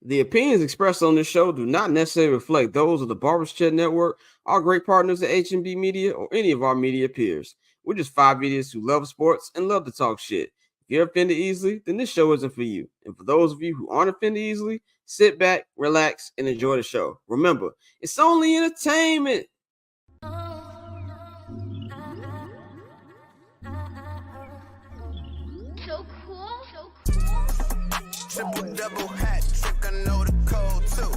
The opinions expressed on this show do not necessarily reflect those of the Barbers Chat Network, our great partners at H&B Media, or any of our media peers. We're just five idiots who love sports and love to talk shit. If you're offended easily, then this show isn't for you. And for those of you who aren't offended easily, sit back, relax, and enjoy the show. Remember, it's only entertainment. So cool. Triple double hat trick, I know the code too.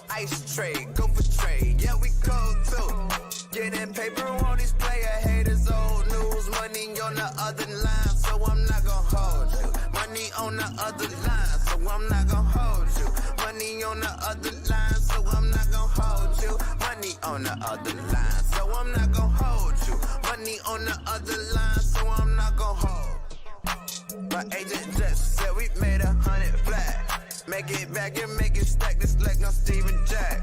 Ice trade, go for trade, yeah we cold too. Getting paper on these player haters, old news. Money on the other line, so I'm not gonna hold you. Money on the other line, so I'm not gonna hold you. Money on the other line, so I'm not gonna hold you. Money on the other line, so I'm not gonna hold you. Money on the other line, so I'm not gonna hold. My agent just said we made 100 flat. Make it back and make it stack this like no Steven Jack.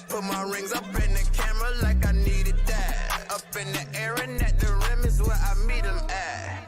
Put my rings up in the camera like I needed that. Up in the air and at the rim is where I meet them at.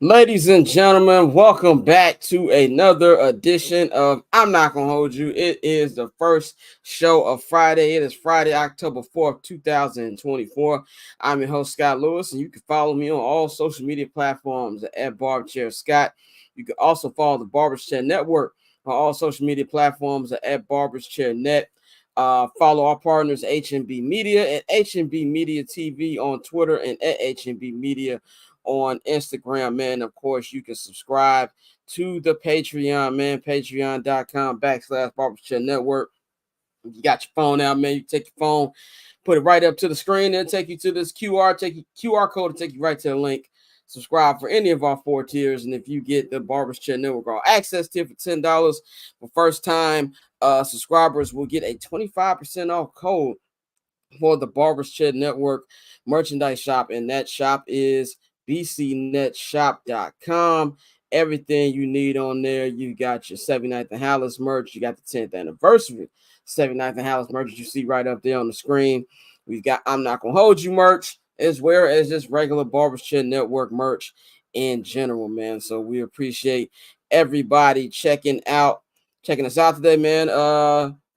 Ladies and gentlemen, welcome back to another edition of I'm Not Gonna Hold You. It is the first show of Friday. It is Friday, October 4th, 2024. I'm your host, Scott Lewis, and you can follow me on all social media platforms at Barberchair Scott. You can also follow the Barberchair Network on all social media platforms at Barberchair Net. Follow our partners, H&B Media and H&B Media TV on Twitter and at H&B Media on Instagram, man. Of course, you can subscribe to the Patreon, man. Patreon.com/Barberchair Network. You got your phone out, man. You take your phone, put it right up to the screen, and take you to this QR code to take you right to the link. Subscribe for any of our 4 tiers, and if you get the Barberchair Network All Access tier for $10 for first time subscribers, will get a 25% off code for the Barberchair Network merchandise shop, and that shop is bcnetshop.com. Everything you need on there. You got your 79th and Hallis merch. You got the 10th anniversary 79th and Hallis merch that you see right up there on the screen. We've got I'm Not Gonna Hold You merch, as well as just regular Barberchair Network merch in general, man. So we appreciate everybody checking us out today, man.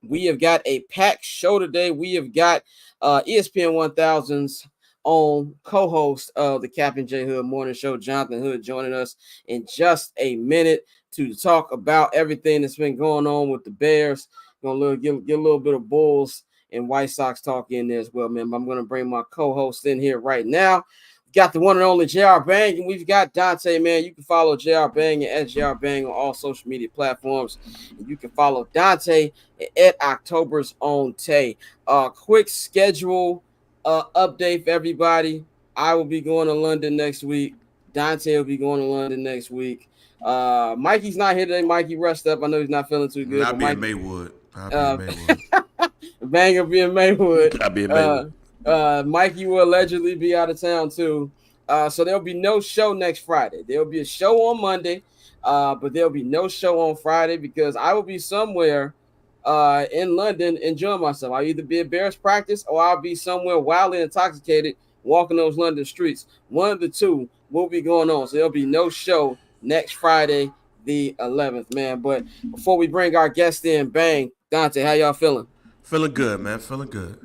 We have got a packed show today. We have got ESPN 1000's own co-host of the Captain J Hood Morning Show, Jonathan Hood, joining us in just a minute to talk about everything that's been going on with the Bears. Gonna get a little bit of Bulls and White Sox talk in there as well, man. But I'm gonna bring my co-host in here right now. We've got the one and only JR Bang, and we've got Dante, man. You can follow JR Bang at JR Bang on all social media platforms. And you can follow Dante at October's Own Tay. Quick schedule update for everybody. I will be going to London next week. Dante will be going to London next week. Mikey's not here today. Mikey, rest up. I know he's not feeling too good. I'll be in Maywood. Bang will be in Maywood. I'll be in Maywood. Mikey will allegedly be out of town too. So there'll be no show next Friday. There'll be a show on Monday, but there'll be no show on Friday because I will be somewhere in London enjoying myself. I'll either be at Bears practice or I'll be somewhere wildly intoxicated walking those London streets. One of the two will be going on. So there'll be no show next Friday, the 11th, man. But before we bring our guest in, Bang, Dante, how y'all feeling? Feeling good, man. Feeling good.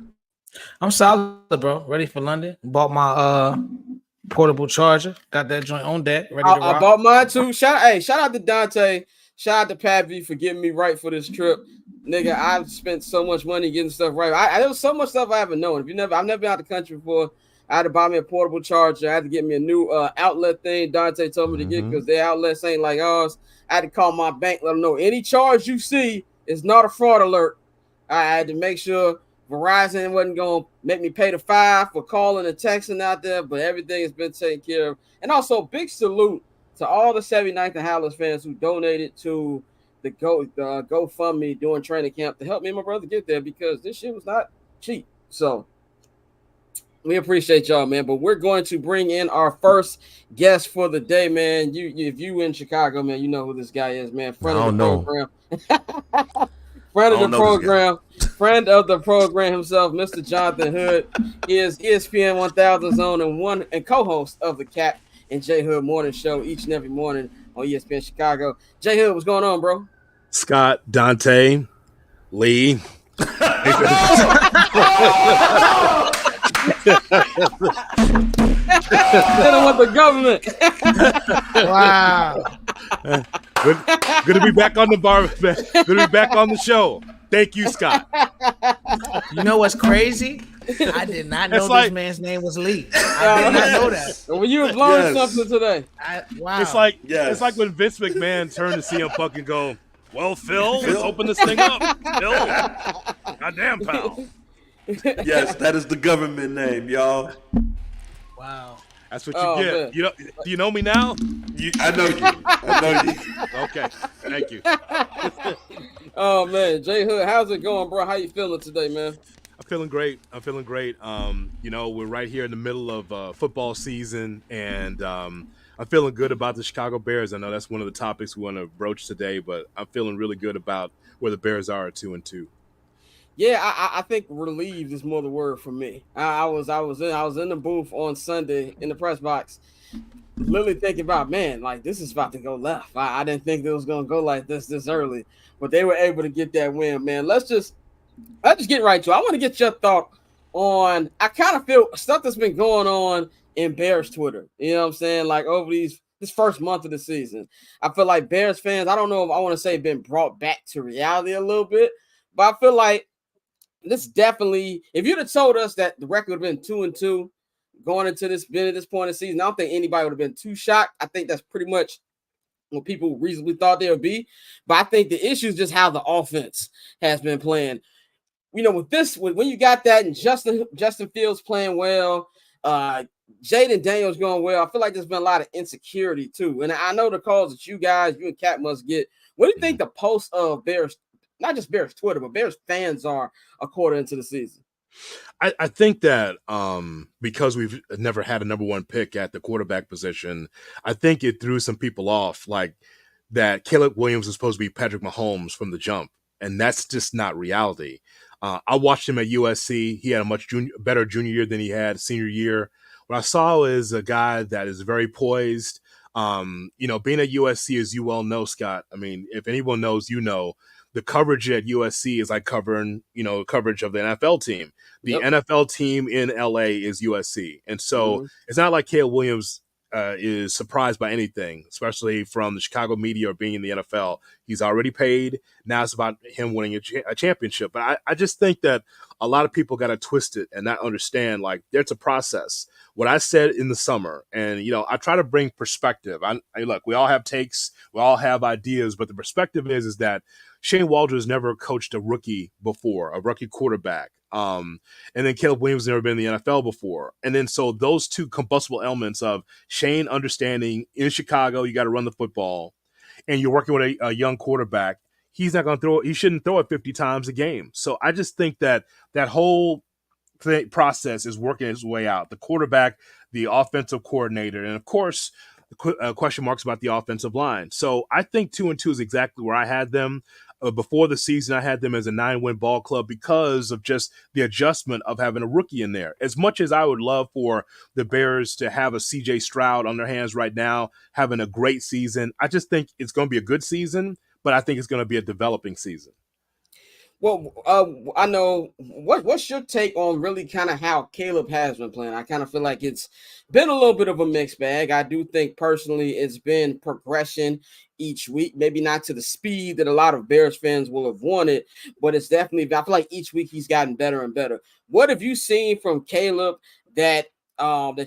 I'm solid, bro. Ready for London. Bought my portable charger. Got that joint on deck. Ready to rock. I bought mine too. Shout out to Dante. Shout out to Pat V for getting me right for this trip. Nigga, I've spent so much money getting stuff right. There was so much stuff I haven't known. I've never been out of the country before. I had to buy me a portable charger. I had to get me a new outlet thing Dante told me to get because their outlets ain't like ours. I had to call my bank, let them know any charge you see is not a fraud alert. I had to make sure Verizon wasn't going to make me pay the $5 for calling and texting out there, but everything has been taken care of. And also, big salute to all the 79th and Hallis fans who donated to the GoFundMe during training camp to help me and my brother get there because this shit was not cheap. So, We appreciate y'all, man. But we're going to bring in our first guest for the day, man. If you in Chicago, man, you know who this guy is, man. Friend I of the don't know. program. I don't know this guy. Friend of the program himself, Mr. Jonathan Hood. He is ESPN 1000 Zone and co-host of the Cap and J Hood Morning Show each and every morning on ESPN Chicago. J Hood, what's going on, bro? Scott, Dante, Lee. With the government. Wow. Good to be back on the bar. Good to be back on the show. Thank you, Scott. You know what's crazy? I did not know this man's name was Lee. I did not know that. Well, you were blowing something today. Wow. It's like when Vince McMahon turned to CM Punk and go, "Well, Phil, let's open this thing up. Phil, goddamn, pal." Yes, that is the government name, y'all. Wow. That's what you get. Man. Do you know me now? I know you. Okay, thank you. Oh man, J Hood, how's it going, bro? How you feeling today, man? I'm feeling great. We're right here in the middle of football season, and I'm feeling good about the Chicago Bears. I know that's one of the topics we want to broach today, but I'm feeling really good about where the Bears are at 2-2. Yeah, I think relieved is more the word for me. I was in the booth on Sunday in the press box, literally thinking about, man, like this is about to go left. I didn't think it was gonna go like this early, but they were able to get that win, man. Let's just get right to it. I want to get your thought on. I kind of feel stuff that's been going on in Bears Twitter. You know what I'm saying? Like over this first month of the season, I feel like Bears fans. I don't know if I want to say been brought back to reality a little bit, but I feel like this definitely, if you'd have told us that the record would have been 2-2 going into this point of the season, I don't think anybody would have been too shocked. I think that's pretty much what people reasonably thought they would be. But I think the issue is just how the offense has been playing. You know, when you got that and Justin Fields playing well, Jaden Daniels going well, I feel like there's been a lot of insecurity too. And I know the calls that you and Cap must get. What do you think the post of Bears, not just Bears Twitter, but Bears fans are a quarter into the season? I think that because we've never had a number one pick at the quarterback position, I think it threw some people off, like that Caleb Williams is supposed to be Patrick Mahomes from the jump, and that's just not reality. I watched him at USC. He had a much better junior year than he had senior year. What I saw is a guy that is very poised. Being at USC, as you well know, Scott, I mean, if anyone knows, the coverage at USC is like coverage of the NFL team. The NFL team in LA is USC. And so it's not like Caleb Williams is surprised by anything, especially from the Chicago media or being in the NFL. He's already paid. Now it's about him winning a championship. But I just think that a lot of people got to twist it and not understand, like, there's a process. What I said in the summer, and, I try to bring perspective. Look, we all have takes. We all have ideas. But the perspective is that Shane Waldron has never coached a rookie before, a rookie quarterback. And then Caleb Williams has never been in the NFL before. And then so those two combustible elements of Shane understanding in Chicago, you got to run the football, and you're working with a young quarterback. He's not going to throw it. He shouldn't throw it 50 times a game. So I just think that whole process is working its way out. The quarterback, the offensive coordinator, and of course, question marks about the offensive line. So I think 2-2 is exactly where I had them. Before the season, I had them as a 9-win ball club because of just the adjustment of having a rookie in there. As much as I would love for the Bears to have a CJ Stroud on their hands right now, having a great season, I just think it's going to be a good season, but I think it's going to be a developing season. Well, I know what's your take on really kind of how Caleb has been playing? I kind of feel like it's been a little bit of a mixed bag. I do think personally it's been progression each week, maybe not to the speed that a lot of Bears fans will have wanted, but it's definitely, I feel like each week he's gotten better and better. What have you seen from Caleb that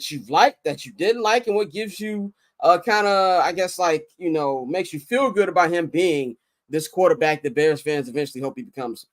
you've liked, that you didn't like, and what gives you kind of, I guess, like, makes you feel good about him being this quarterback that Bears fans eventually hope he becomes?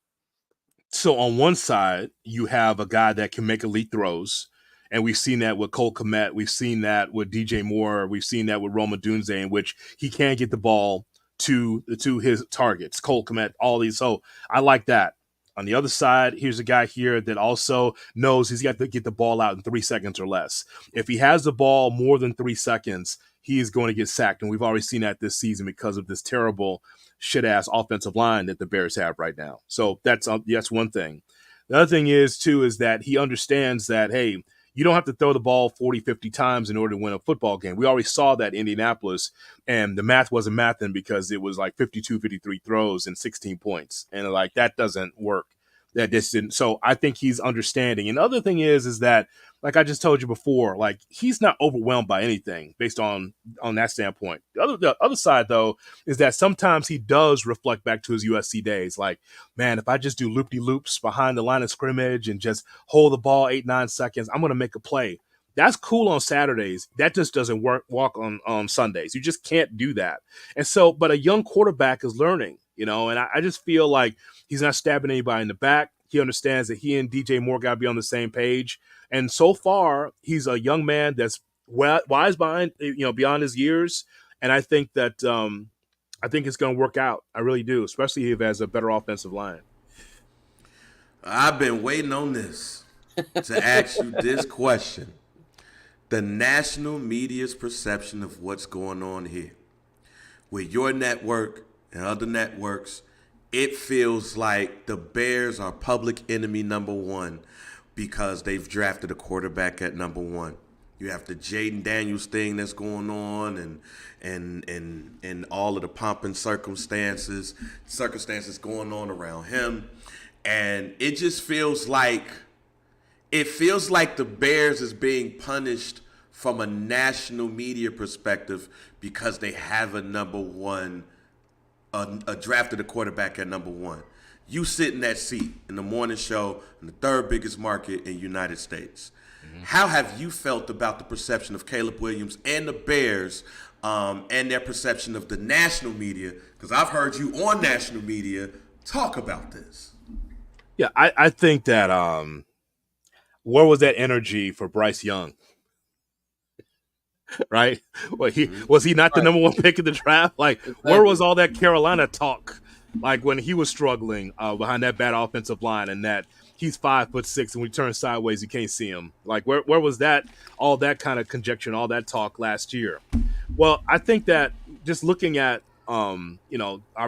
So on one side, you have a guy that can make elite throws. And we've seen that with Cole Kmet. We've seen that with DJ Moore. We've seen that with Roma Dunze, in which he can get the ball to his targets. Cole Kmet, all these. So I like that. On the other side, here's a guy here that also knows he's got to get the ball out in 3 seconds or less. If he has the ball more than 3 seconds, he is going to get sacked. And we've already seen that this season because of this terrible shit-ass offensive line that the Bears have right now. So that's one thing. The other thing is that he understands that, hey, you don't have to throw the ball 40, 50 times in order to win a football game. We already saw that in Indianapolis, and the math wasn't mathing because it was like 52, 53 throws and 16 points. And like, that doesn't work. That just didn't. So I think he's understanding. And the other thing is that, like I just told you before, like, he's not overwhelmed by anything based on that standpoint. The other side, though, is that sometimes he does reflect back to his USC days. Like, man, if I just do loop-de-loops behind the line of scrimmage and just hold the ball 8-9 seconds, I'm going to make a play. That's cool on Saturdays. That just doesn't walk on Sundays. You just can't do that. And so, but a young quarterback is learning, and I just feel like he's not stabbing anybody in the back. He understands that he and DJ Moore got to be on the same page. And so far, he's a young man that's wise beyond his years. And I think that I think it's going to work out. I really do, especially if he has a better offensive line. I've been waiting on this to ask you this question. The national media's perception of what's going on here. With your network and other networks, it feels like the Bears are public enemy number one because they've drafted a quarterback at number one. You have the Jaden Daniels thing that's going on and all of the pomp and circumstances going on around him. And it just feels like the Bears is being punished from a national media perspective because they have drafted a quarterback at number one. You sit in that seat in the morning show in the third biggest market in the United States. Mm-hmm. How have you felt about the perception of Caleb Williams and the Bears and their perception of the national media? Because I've heard you on national media talk about this. Yeah, I think that where was that energy for Bryce Young? Right? Well, was he not the number one pick in the draft? Like, where was all that Carolina talk? Like when he was struggling behind that bad offensive line, and that he's 5'6", and when he turns sideways, you can't see him. Like, where was that? All that kind of conjecture and all that talk last year. Well, I think that just looking at our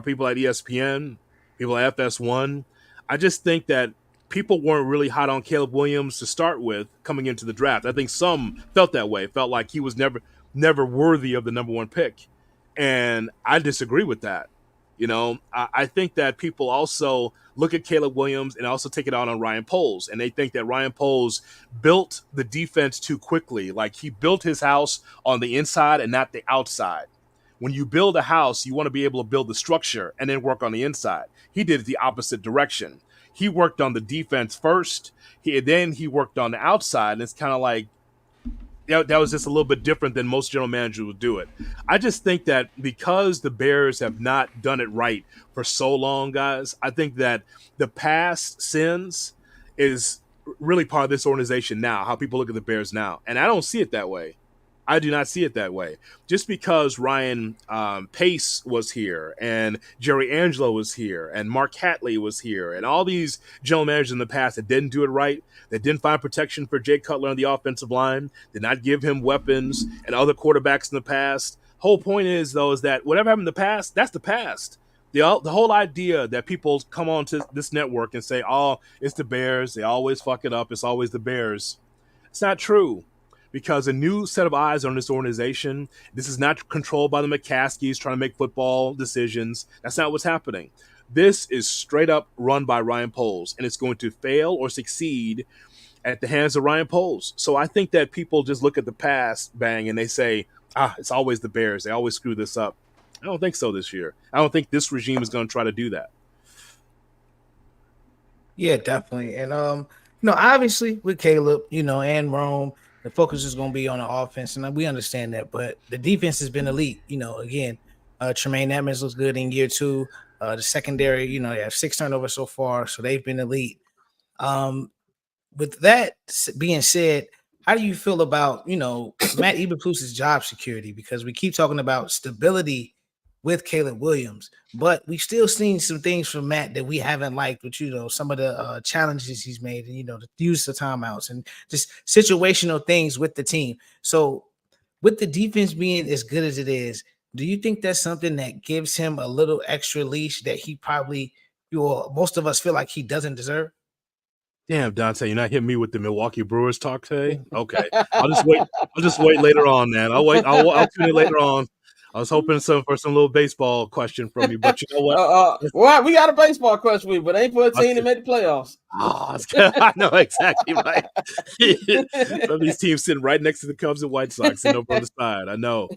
people at ESPN, people at FS1, I just think that people weren't really hot on Caleb Williams to start with coming into the draft. I think some felt that way, felt like he was never worthy of the number one pick. And I disagree with that. I think that people also look at Caleb Williams and also take it out on Ryan Poles. And they think that Ryan Poles built the defense too quickly. Like, he built his house on the inside and not the outside. When you build a house, you want to be able to build the structure and then work on the inside. He did it the opposite direction. He worked on the defense first. Then he worked on the outside. And it's kind of like, that was just a little bit different than most general managers would do it. I just think that because the Bears have not done it right for so long, guys, I think that the past sins is really part of this organization now, how people look at the Bears now. And I don't see it that way. I do not see it that way. Just because Ryan Pace was here and Jerry Angelo was here and Mark Hatley was here and all these general managers in the past that didn't do it right, that didn't find protection for Jay Cutler on the offensive line, did not give him weapons, and other quarterbacks in the past. Whole point is, though, is that whatever happened in the past, that's the past. The whole idea that people come on to this network and say, oh, it's the Bears, they always fuck it up, it's always the Bears. It's not true. Because a new set of eyes on this organization, this is not controlled by the McCaskies trying to make football decisions. That's not what's happening. This is straight up run by Ryan Poles, and it's going to fail or succeed at the hands of Ryan Poles. So I think that people just look at the past, bang, and they say, it's always the Bears. They always screw this up. I don't think so this year. I don't think this regime is going to try to do that. Yeah, definitely. And, obviously with Caleb, and Rome, the focus is going to be on the offense, and we understand that. But the defense has been elite. Again, Tremaine Edmonds looks good in year 2. The secondary, they have 6 turnovers so far, so they've been elite. With that being said, how do you feel about, Matt Eberflus's job security? Because we keep talking about stability with Caleb Williams. But we've still seen some things from Matt that we haven't liked, with some of the challenges he's made, and the use of timeouts and just situational things with the team. So with the defense being as good as it is, do you think that's something that gives him a little extra leash that he probably, most of us feel like he doesn't deserve? Damn, Dante, you're not hitting me with the Milwaukee Brewers talk today? Okay. I'll just wait. I'll just wait later on, man. I'll wait. I'll tune in later on. I was hoping for some little baseball question from you, but you know what? Well, we got a baseball question for you, but ain't for a team to make the playoffs. Oh, I know exactly right. Some of these teams sitting right next to the Cubs and White Sox and over on the side. I know.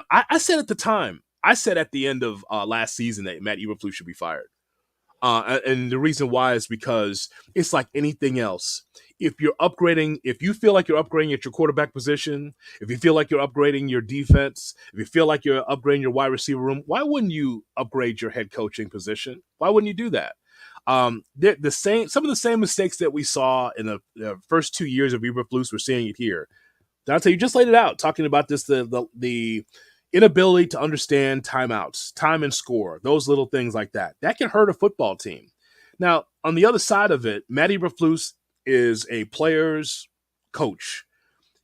I said at the time, I said at the end of last season that Matt Eberflus should be fired. And the reason why is because it's like anything else. If you're upgrading, if you feel like you're upgrading at your quarterback position, if you feel like you're upgrading your defense, if you feel like you're upgrading your wide receiver room, why wouldn't you upgrade your head coaching position? Why wouldn't you do that? Some of the same mistakes that we saw in the first 2 years of Eberflus, we're seeing it here. Dante, you just laid it out, talking about this, the inability to understand timeouts, time and score, those little things like that. That can hurt a football team. Now, on the other side of it, Matt Eberflus is a player's coach,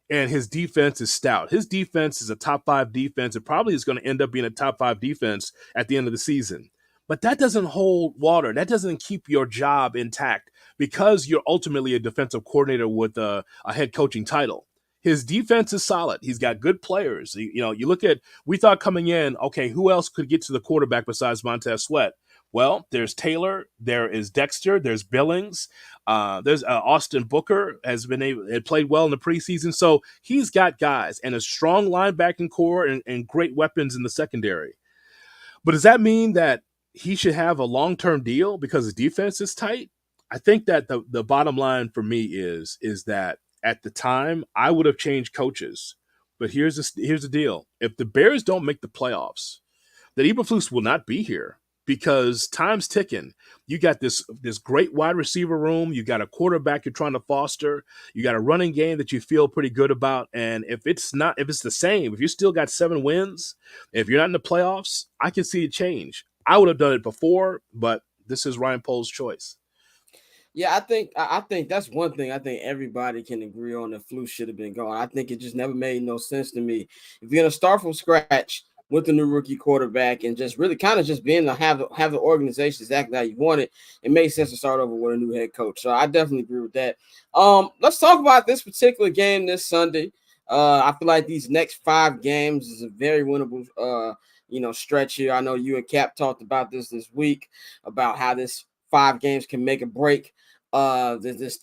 and his defense is stout. His defense is a top 5 defense. It probably is going to end up being a top 5 defense at the end of the season. But that doesn't hold water. That doesn't keep your job intact because you're ultimately a defensive coordinator with a head coaching title. His defense is solid. He's got good players. You look at, we thought coming in, okay, who else could get to the quarterback besides Montez Sweat? Well, there's Taylor, there is Dexter, there's Billings, there's Austin Booker had played well in the preseason. So he's got guys and a strong linebacking core and great weapons in the secondary. But does that mean that he should have a long-term deal because his defense is tight? I think that the bottom line for me is that at the time, I would have changed coaches. But here's the deal. If the Bears don't make the playoffs, then Eberflus will not be here because time's ticking. You got this great wide receiver room. You got a quarterback you're trying to foster. You got a running game that you feel pretty good about. And if it's the same, if you still got 7 wins, if you're not in the playoffs, I can see a change. I would have done it before, but this is Ryan Pohl's choice. Yeah, I think that's one thing I think everybody can agree on that Flus should have been gone. I think it just never made no sense to me. If you're gonna start from scratch with the new rookie quarterback and just really kind of just being to have the organization exactly how you want it, it made sense to start over with a new head coach. So I definitely agree with that. Let's talk about this particular game this Sunday. I feel like these next 5 games is a very winnable stretch here. I know you and Cap talked about this week about how this 5 games can make a break this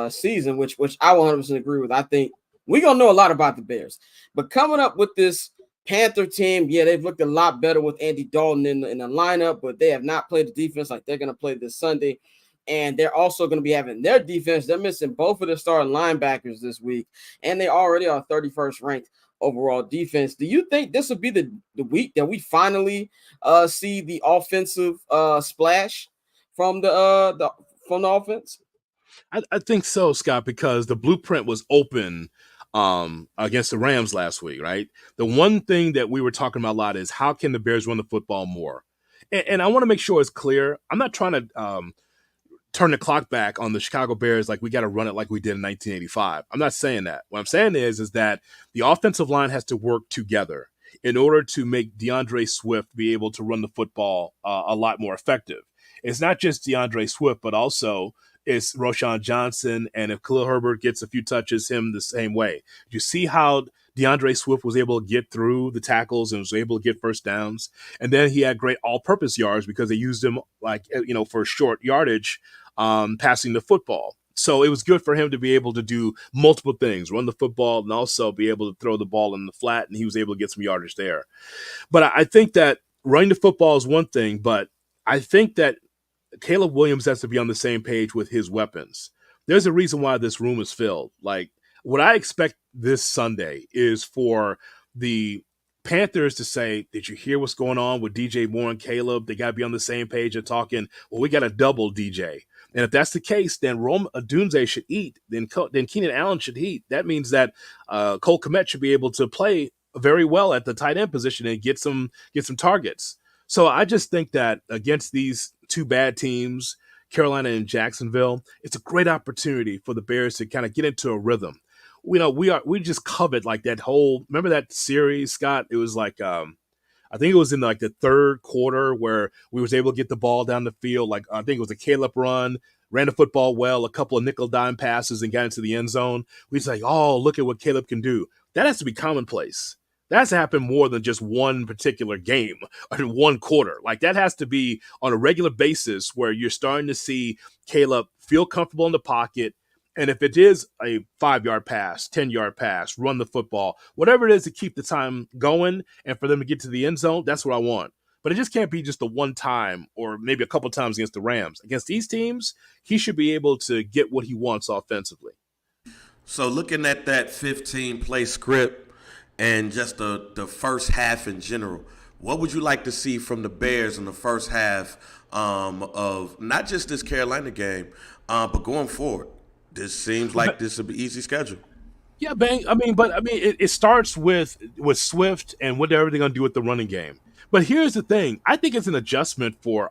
season, which I 100% agree with. I think we're gonna know a lot about the Bears, but coming up with this Panther team, yeah, they've looked a lot better with Andy Dalton in the lineup, but they have not played the defense like they're gonna play this Sunday. And they're also going to be having their defense. They're missing both of their starting linebackers this week, and they already are 31st ranked overall defense. Do you think this will be the week that we finally see the offensive splash from the offense? I think so, Scott, because the blueprint was open against the Rams last week, right? The one thing that we were talking about a lot is how can the Bears run the football more? And I want to make sure it's clear. I'm not trying to turn the clock back on the Chicago Bears like we got to run it like we did in 1985. I'm not saying that. What I'm saying is that the offensive line has to work together in order to make DeAndre Swift be able to run the football a lot more effective. It's not just DeAndre Swift, but also it's Roshan Johnson, and if Khalil Herbert gets a few touches, him the same way. You see how DeAndre Swift was able to get through the tackles and was able to get first downs, and then he had great all-purpose yards because they used him for short yardage, passing the football. So it was good for him to be able to do multiple things, run the football and also be able to throw the ball in the flat, and he was able to get some yardage there. But I think that running the football is one thing, but I think that Caleb Williams has to be on the same page with his weapons. There's a reason why this room is filled. Like, what I expect this Sunday is for the Panthers to say, did you hear what's going on with DJ Moore and Caleb? They got to be on the same page and talking, well, we got to double DJ. And if that's the case, then Rome Odunze should eat. Then Keenan Allen should eat. That means that Cole Kmet should be able to play very well at the tight end position and get some targets. So I just think that against these two bad teams, Carolina and Jacksonville, it's a great opportunity for the Bears to kind of get into a rhythm. We just covered like that whole, remember that series, Scott? It was like I think it was in like the third quarter where we was able to get the ball down the field. Like I think it was a Caleb run, ran the football well, a couple of nickel dime passes, and got into the end zone. We was like, oh, look at what Caleb can do. That has to be commonplace. That has to happen more than just one particular game or one quarter. Like that has to be on a regular basis where you're starting to see Caleb feel comfortable in the pocket. And if it is a 5-yard pass, 10-yard pass, run the football, whatever it is to keep the time going and for them to get to the end zone, that's what I want. But it just can't be just the one time or maybe a couple times against the Rams. Against these teams, he should be able to get what he wants offensively. So looking at that 15-play script and just the first half in general, what would you like to see from the Bears in the first half of not just this Carolina game, but going forward? This seems like this would be easy schedule. Yeah, Bang. It starts with Swift and whatever they're going to do with the running game. But here's the thing. I think it's an adjustment for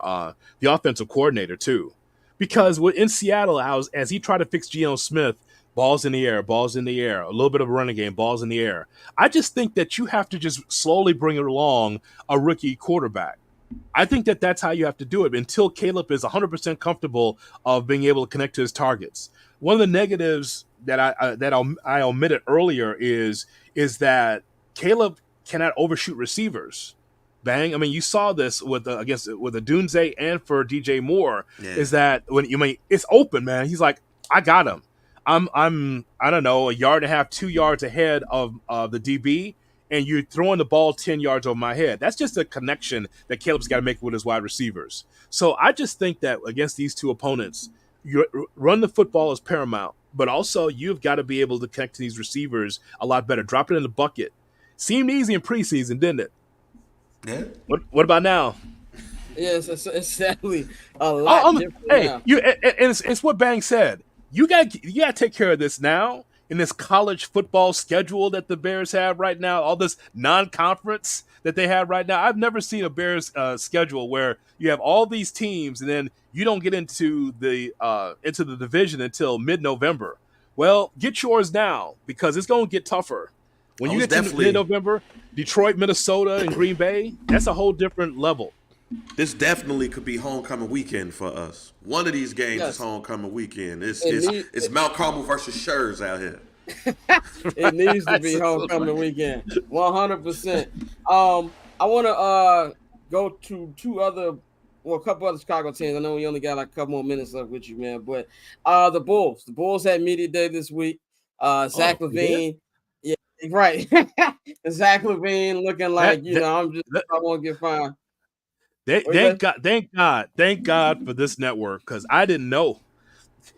the offensive coordinator, too. Because in Seattle, as he tried to fix Geno Smith, balls in the air, a little bit of a running game, balls in the air. I just think that you have to just slowly bring along a rookie quarterback. I think that that's how you have to do it until Caleb is 100% comfortable of being able to connect to his targets. One of the negatives that I omitted earlier is that Caleb cannot overshoot receivers. Bang! I mean, you saw this with Adunze and for DJ Moore. Yeah. Is that it's open, man? He's like, I got him. I'm I don't know, a yard and a half, 2 yards ahead of the DB, and you're throwing the ball 10 yards over my head. That's just a connection that Caleb's got to make with his wide receivers. So I just think that against these two opponents, you run the football is paramount, but also you've got to be able to connect to these receivers a lot better. Drop it in the bucket. Seemed easy in preseason, didn't it? Yeah. What about now? Yes, it's sadly a lot different now. It's what Bang said. You got to take care of this now in this college football schedule that the Bears have right now, all this non-conference that they have right now. I've never seen a Bears schedule where you have all these teams and then you don't get into the division until mid-November. Well, get yours now because it's going to get tougher. When you get to mid-November, Detroit, Minnesota, and Green Bay, that's a whole different level. This definitely could be homecoming weekend for us. One of these games is homecoming weekend. It's Mount Carmel versus Schurz out here. It needs to be homecoming weekend, 100%. I want to go to a couple other Chicago teams. I know we only got like a couple more minutes left with you, man. But the Bulls had media day this week. Zach LaVine, yeah, right. Zach LaVine looking like I won't get fined. Thank God for this network because I didn't know.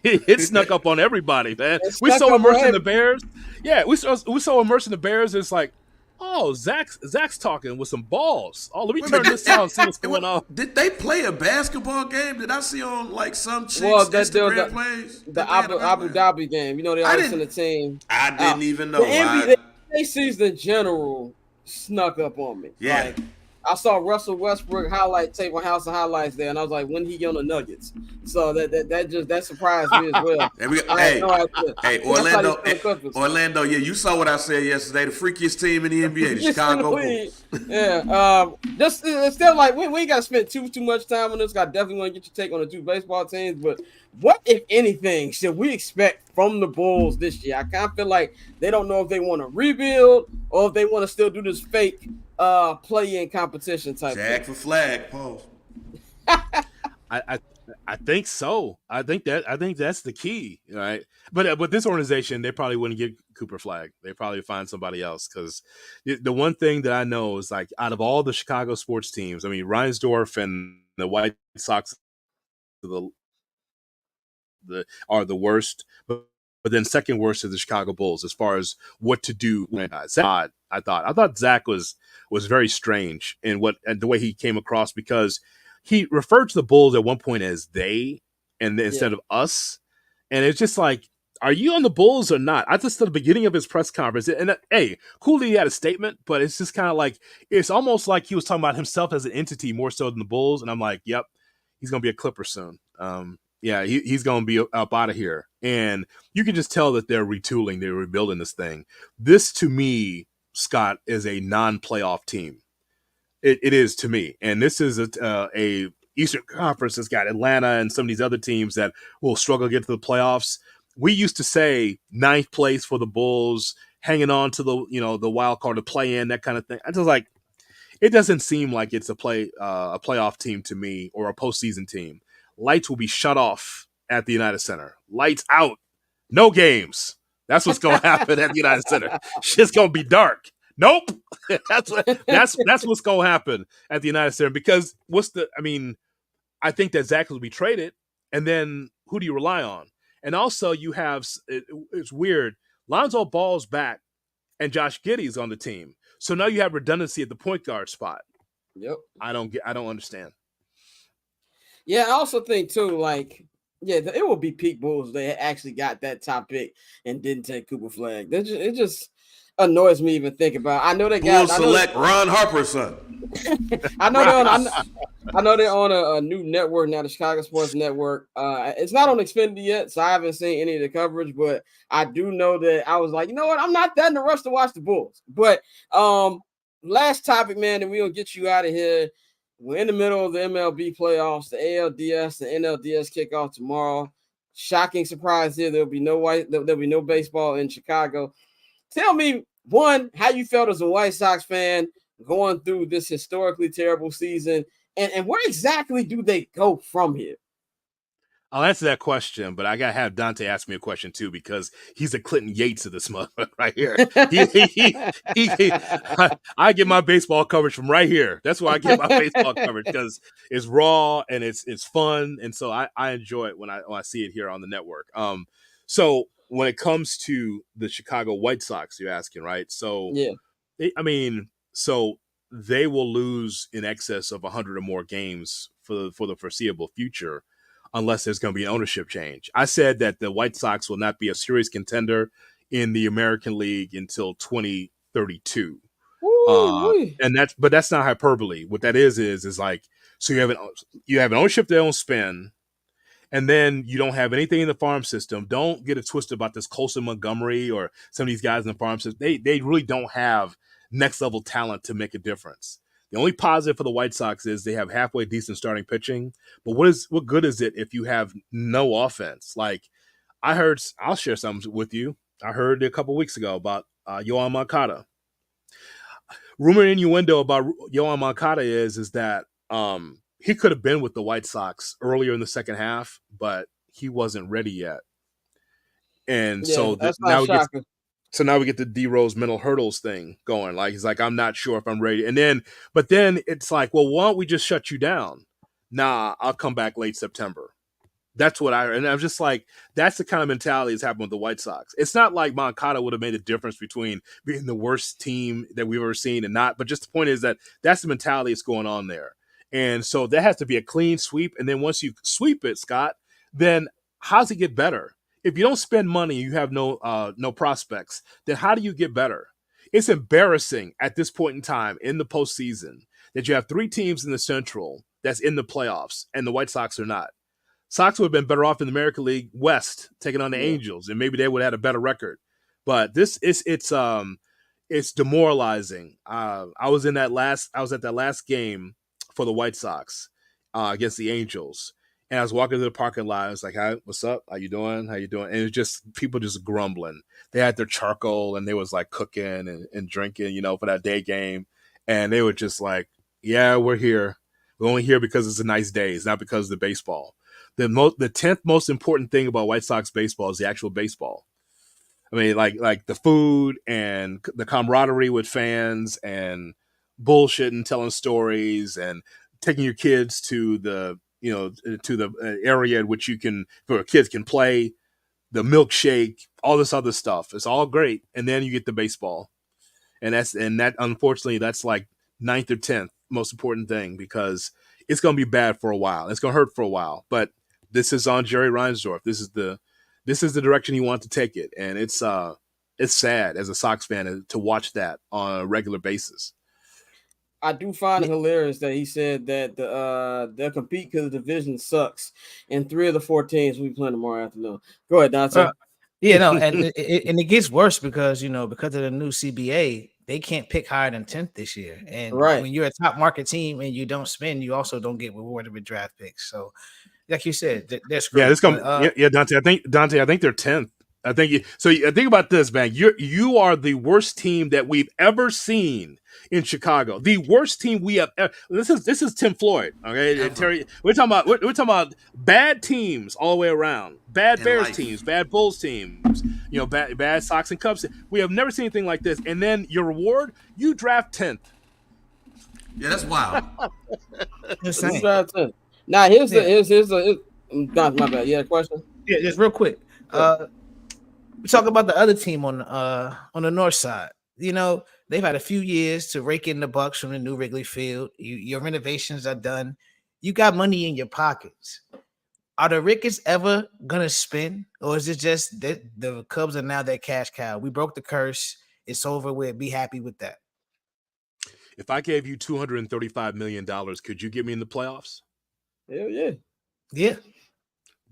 It snuck up on everybody, man. We so immersed in the Bears. Yeah, we so immersed in the Bears. It's like, oh, Zach's talking with some balls. Oh, let me turn this down and see what's going on. Did they play a basketball game? Did I see on like some chicks Instagram plays? The Abu Dhabi game. You know, they always send the team. I didn't even know. The NBA season in general snuck up on me. Yeah. Like, I saw Russell Westbrook highlight tape on House of Highlights there, and I was like, when he get on the Nuggets? So that surprised me as well. Orlando, yeah, you saw what I said yesterday. The freakiest team in the NBA, the Chicago Bulls. Yeah, it's still like we ain't got to spend too much time on this. I definitely want to get your take on the two baseball teams, but what, if anything, should we expect from the Bulls this year? I kind of feel like they don't know if they want to rebuild or if they want to still do this fake play-in competition type. Jack for flag, pause. I think so. I think that's the key, right? But with this organization, they probably wouldn't get Cooper Flag. They probably find somebody else because the one thing that I know is like out of all the Chicago sports teams, I mean Reinsdorf and the White Sox are the worst, but then second worst is the Chicago Bulls as far as what to do. I thought Zach was very strange in the way he came across because he referred to the Bulls at one point as they and instead of us, and it's just like, are you on the Bulls or not? I just at the beginning of his press conference, and hey, cool that he had a statement, but it's just kind of like it's almost like he was talking about himself as an entity more so than the Bulls. And I'm like, yep, he's gonna be a Clipper soon. Yeah, he's gonna be up out of here, and you can just tell that they're retooling, they're rebuilding this thing. This to me, Scott, is a non-playoff team. It is to me, and this is a Eastern Conference that's got Atlanta and some of these other teams that will struggle to get to the playoffs. We used to say ninth place for the Bulls, hanging on to the wild card to play in, that kind of thing. I just like it doesn't seem like it's a playoff team to me or a postseason team. Lights will be shut off at the United Center. Lights out, no games. That's what's gonna happen at the United Center. Shit's gonna be dark. Nope. that's what's gonna happen at the United Center because I think that Zach will be traded, and then who do you rely on? And also you have it's weird. Lonzo Ball's back, and Josh Giddey's on the team, so now you have redundancy at the point guard spot. Yep. I don't understand. Yeah, I also think too, it would be peak Bulls. They actually got that top pick and didn't take Cooper Flag. It just annoys me even think about. I know they got select Ron Harper's son. I know they're on a new network now, the Chicago Sports Network. It's not on Xfinity yet, so I haven't seen any of the coverage. But I do know that I was like, you know what, I'm not that in a rush to watch the Bulls. But last topic, man, and we'll get you out of here. We're in the middle of the MLB playoffs. The ALDS, the NLDS kick off tomorrow. Shocking surprise here. There'll be no baseball in Chicago. Tell me, one, how you felt as a White Sox fan going through this historically terrible season, and where exactly do they go from here? I'll answer that question, but I gotta have Dante ask me a question too because he's the Clinton Yates of this month right here. I get my baseball coverage from right here. That's where I get my baseball coverage because it's raw and it's fun, and so I enjoy it when I see it here on the network. So when it comes to the Chicago White Sox, you're asking, right? So yeah, so they will lose in excess of 100 or more games for the foreseeable future. Unless there's going to be an ownership change. I said that the White Sox will not be a serious contender in the American League until 2032. But that's not hyperbole. What that is like, so you have an ownership that don't spend, and then you don't have anything in the farm system. Don't get it twisted about this Colson Montgomery or some of these guys in the farm system. They really don't have next level talent to make a difference. The only positive for the White Sox is they have halfway decent starting pitching. But what good is it if you have no offense? Like I'll share something with you. I heard a couple weeks ago about Yoan Moncada. Rumor innuendo about Yoan Moncada is that he could have been with the White Sox earlier in the second half, but he wasn't ready yet. And so now we get the D Rose mental hurdles thing going. Like he's like, I'm not sure if I'm ready. But then it's like, well, why don't we just shut you down? Nah, I'll come back late September. That's what I heard. And I'm just like, that's the kind of mentality that's happened with the White Sox. It's not like Moncada would have made a difference between being the worst team that we've ever seen and not. But just the point is that's the mentality that's going on there. And so there has to be a clean sweep. And then once you sweep it, Scott, then how's it get better? If you don't spend money, you have no prospects, then how do you get better? It's embarrassing at this point in time in the postseason that you have three teams in the Central that's in the playoffs and the White Sox are not. Sox would have been better off in the American League West taking on the Angels, and maybe they would have had a better record. But it's demoralizing. I was at that last game for the White Sox against the Angels. And I was walking to the parking lot. I was like, "Hi, what's up? How you doing? How you doing?" And it was just people just grumbling. They had their charcoal and they was like cooking and drinking, for that day game. And they were just like, "Yeah, we're here. We're only here because it's a nice day. It's not because of the baseball." The 10th most important thing about White Sox baseball is the actual baseball. I mean, like the food and the camaraderie with fans and bullshitting, telling stories, and taking your kids to the area in which where kids can play, the milkshake, all this other stuff. It's all great. And then you get the baseball. And that unfortunately, that's like 9th or 10th most important thing because it's going to be bad for a while. It's going to hurt for a while. But this is on Jerry Reinsdorf. This is the this is the direction he wants to take it, and it's sad as a Sox fan to watch that on a regular basis. I do find it hilarious that he said that they'll compete because the division sucks, and 3 of the 4 teams will be playing tomorrow afternoon. Go ahead, Dante. Yeah, no, and it gets worse because because of the new CBA, they can't pick higher than 10th this year. And when you're a top market team and you don't spend, you also don't get rewarded with draft picks. So, like you said, they're screwed. Yeah, it's coming. Dante. I think they're 10th. I think think about this, man. You are the worst team that we've ever seen in Chicago. The worst team we have ever. This is Tim Floyd. Okay, Terry. We're talking about bad teams all the way around. Bad in Bears teams, bad Bulls teams. Bad Sox and Cubs. We have never seen anything like this. And then your reward, you draft 10th. Yeah, that's wild. Now here's my bad. You had a question? Yeah, just real quick. We talk about the other team on the north side. They've had a few years to rake in the bucks from the new Wrigley Field. Your renovations are done. You got money in your pockets. Are the Ricketts ever gonna spin, or is it just that the Cubs are now their cash cow? We broke the curse. It's over with. Be happy with that. If I gave you $235 million, could you get me in the playoffs? Hell yeah. Yeah.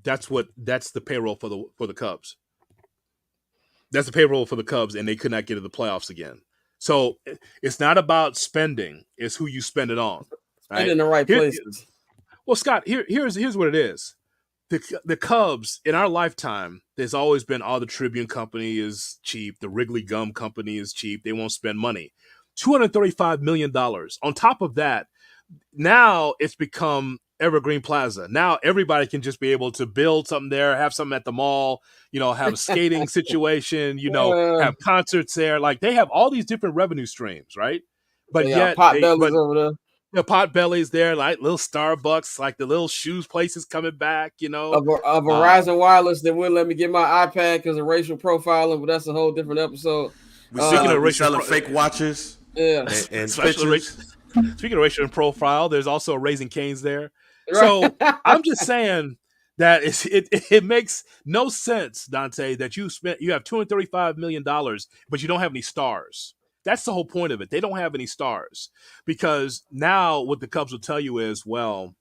That's the payroll for the Cubs. That's the payroll for the Cubs, and they could not get to the playoffs again. So it's not about spending; it's who you spend it on. Right? Spend in the right places. Well, Scott, here's what it is. The Cubs in our lifetime, there's always been, the Tribune Company is cheap, the Wrigley Gum Company is cheap. They won't spend money. $235 million. On top of that, now it's become Evergreen Plaza. Now everybody can just be able to build something there, have something at the mall, have a skating situation, have concerts there. Like, they have all these different revenue streams, right? But yet over there. The Potbelly's there, like little Starbucks, like the little shoes places coming back, A Verizon Wireless that wouldn't let me get my iPad because of racial profiling, but that's a whole different episode. We're selling fake watches. Yeah. And pictures. Speaking of racial profile, there's also a Raising Cane's there. So I'm just saying that it makes no sense, Dante, that you have $235 million, but you don't have any stars. That's the whole point of it. They don't have any stars, because now what the Cubs will tell you is, well,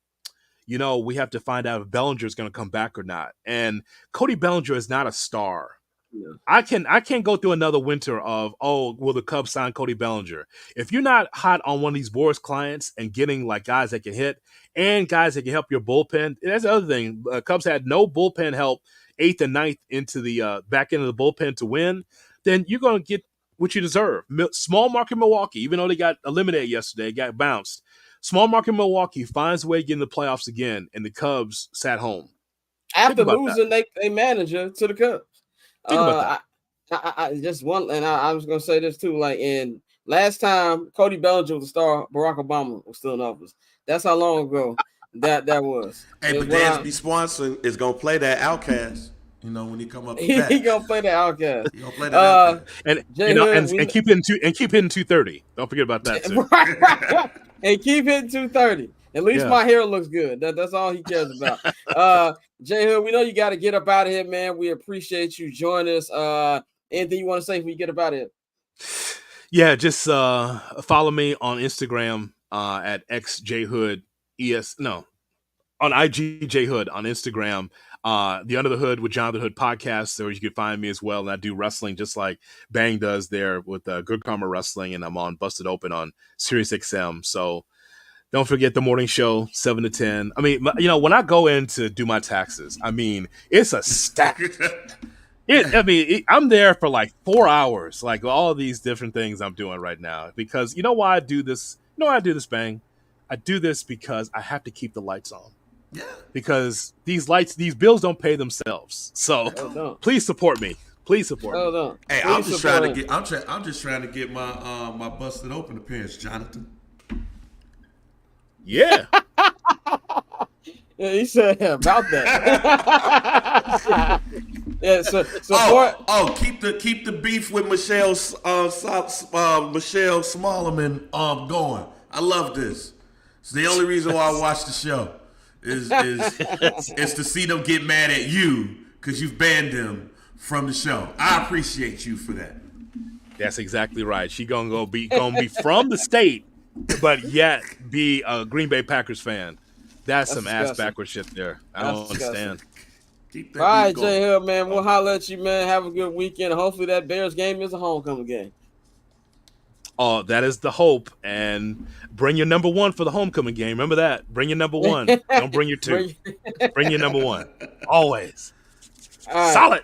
we have to find out if Bellinger is going to come back or not. And Cody Bellinger is not a star. Yeah. I can't go through another winter of, will the Cubs sign Cody Bellinger? If you're not hot on one of these Boris clients and getting like guys that can hit and guys that can help your bullpen, that's the other thing. Cubs had no bullpen help 8th and 9th into the back end of the bullpen to win. Then you're going to get what you deserve. Small market Milwaukee, even though they got eliminated yesterday, got bounced. Small market Milwaukee finds a way to get in the playoffs again, and the Cubs sat home. After losing a manager to the Cubs. Think about that. I just one, and I was gonna say this too. Like, in last time Cody Bellinger was a star, Barack Obama was still in office. That's how long ago that was. Hey, but Dansby Swanson is gonna play that Outcast. When he come up, he gonna play the Outcast. He gonna play that Outcast. And keep hitting 230. Don't forget about that too. And keep hitting 230. At least my hair looks good. That's all he cares about. J Hood, we know you got to get up out of here, man. We appreciate you joining us. Anything you want to say before you get up out of here? Yeah, just follow me on Instagram at xjhood on IGJHood on Instagram. The Under the Hood with Jonathan Hood podcast, where you can find me as well. And I do wrestling just like Bang does there with Good Karma Wrestling, and I'm on Busted Open on SiriusXM. So don't forget the morning show, 7 to 10. I mean, when I go in to do my taxes, it's a stack. I'm there for like 4 hours, like all these different things I'm doing right now. Because you know why I do this? You know why I do this, Bang? I do this because I have to keep the lights on. Yeah. Because these bills don't pay themselves. So please support me. Please support me. Hey, I'm just trying to get my my Busted Open appearance, Jonathan. Yeah. Yeah, he said about that. Yeah, so keep the beef with Michelle Smallerman going. I love this. It's the only reason why I watch the show is to see them get mad at you because you've banned them from the show. I appreciate you for that. That's exactly right. She gonna be from the state, but yet be a Green Bay Packers fan. That's some disgusting. ass backward shit there. I don't understand. Keep that All right, beat going. J Hill, man. We'll holler at you, man. Have a good weekend. Hopefully that Bears game is a homecoming game. Oh, that is the hope. And bring your number one for the homecoming game. Remember that. Bring your number one. Don't bring your two. Bring your number one. Always. All right. Solid.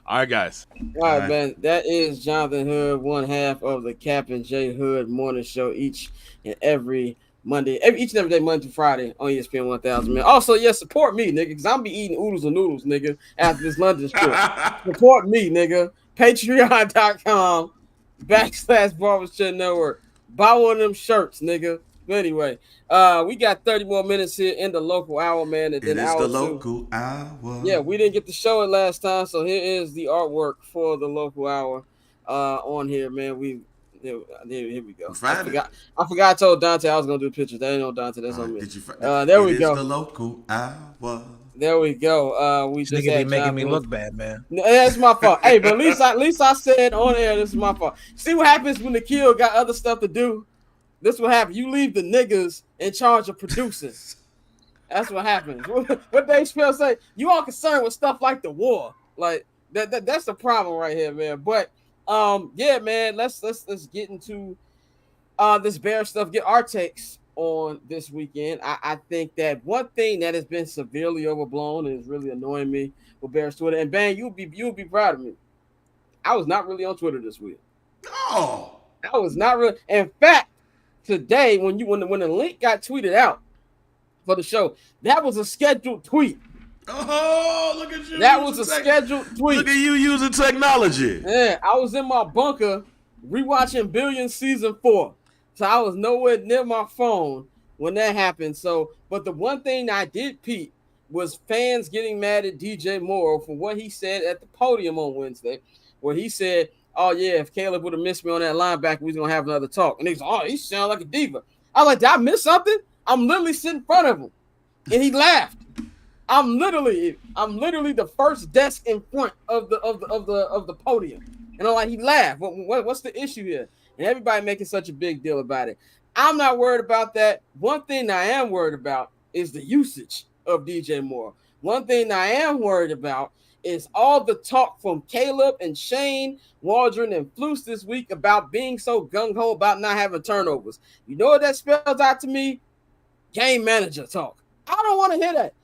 All right, guys. All right, man. That is Jonathan Hood, one half of the Cap and J Hood morning show each and every Monday, each and every day, Monday to Friday on ESPN 1000, man. Also, support me, nigga, because I'm be eating oodles and noodles, nigga, after this London trip. Support me, nigga. Patreon.com/Barbershop Network. Buy one of them shirts, nigga. But anyway, we got 30 more minutes here in the local hour, man. And then It is hour the two. local hour. Yeah, we didn't get to show it last time, so here is the artwork for the local hour on here, man. Here we go. I forgot. I told Dante I was gonna do pictures. That ain't no Dante. That's on me. There we go. The local hour. There we go. We This just nigga had be making me Jonathan. look bad, man. No, that's my fault. Hey, but at least I said on air. This is my fault. See what happens when the kid got other stuff to do. This what happens. You leave the niggas in charge of producing. That's what happens. What Dave Chappelle say? You all concerned with stuff like the war. Like that's the problem right here, man. But yeah, man. Let's get into this Bear stuff. Get our takes on this weekend. I think that one thing that has been severely overblown and is really annoying me with Bears Twitter. And Bang, you'll be proud of me. I was not really on Twitter this week. Oh, I was not really. In fact, today when the link got tweeted out for the show, that was a scheduled tweet. oh, look at you. That was a scheduled tweet. Look at you using technology. Yeah, I was in my bunker rewatching Billions season 4. So I was nowhere near my phone when that happened. So, but the one thing I did peep was fans getting mad at DJ Moore for what he said at the podium on Wednesday, where he said, "Oh yeah, if Caleb would have missed me on that linebacker, we was gonna have another talk." And he's like, "Oh, he sounds like a diva." I was like, "Did I miss something?" I'm literally sitting in front of him, and he laughed. I'm literally the first desk in front of the podium, and I'm like, he laughed. What's the issue here? And everybody making such a big deal about it. I'm not worried about that. One thing I am worried about is the usage of DJ Moore. One thing I am worried about is all the talk from Caleb and Shane, Waldron, and Flus this week about being so gung-ho about not having turnovers. You know what that spells out to me? Game manager talk. I don't want to hear that.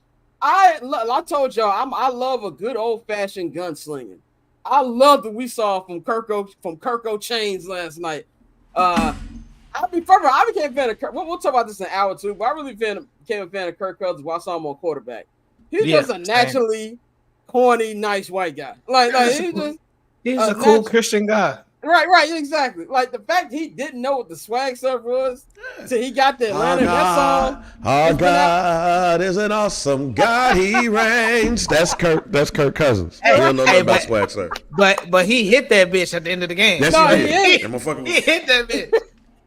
I told y'all I love a good old-fashioned gunslinging. I love that we saw from Kirko Chains last night. I became a fan of Kirk. We'll talk about this in an hour or two, but I really became a fan of Kirk Cousins while I saw him on quarterback. He's just a naturally corny, nice white guy. He's a cool Christian guy. Right, exactly. Like the fact he didn't know what the swag surf was till he got the Atlanta that song. Our God is an awesome God. He reigns. That's Kirk Cousins. Hey, He don't know nothing about but- swag, sir. But he hit that bitch at the end of the game. Yes, No, he he did. ain't. That motherfucker He was- hit that bitch.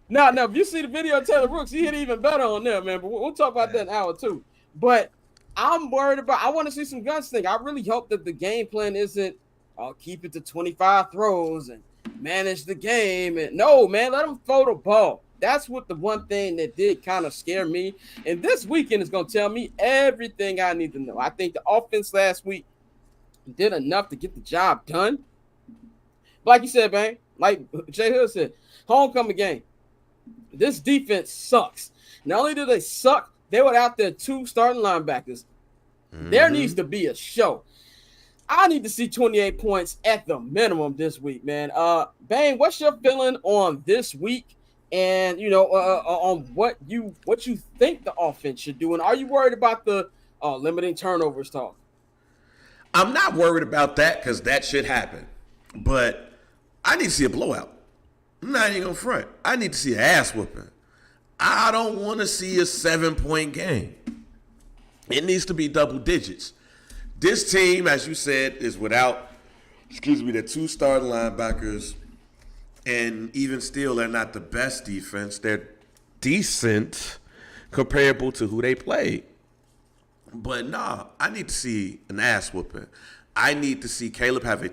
No, if you see the video of Taylor Brooks, he hit even better on there, man. But we'll talk about that in an hour too. But I'm worried about. I want to see some gunsling. I really hope that the game plan isn't, "I'll keep it to 25 throws and manage the game." And no, man, let them throw the ball. That's what the one thing that did kind of scare me. And this weekend is going to tell me everything I need to know. I think the offense last week did enough to get the job done. Like you said, man, like Jay Hood said, homecoming game. This defense sucks. Not only do they suck, they were out there 2 starting linebackers. There needs to be a show. I need to see 28 points at the minimum this week, man. Bang, what's your feeling on this week? And on what you think the offense should do? And are you worried about the limiting turnovers talk? I'm not worried about that because that should happen. But I need to see a blowout. I'm not even going to front. I need to see an ass whooping. I don't want to see a 7-point game. It needs to be double digits. This team, as you said, is without, the 2 starting linebackers. And even still, they're not the best defense. They're decent comparable to who they played. But nah, I need to see an ass whooping. I need to see Caleb have an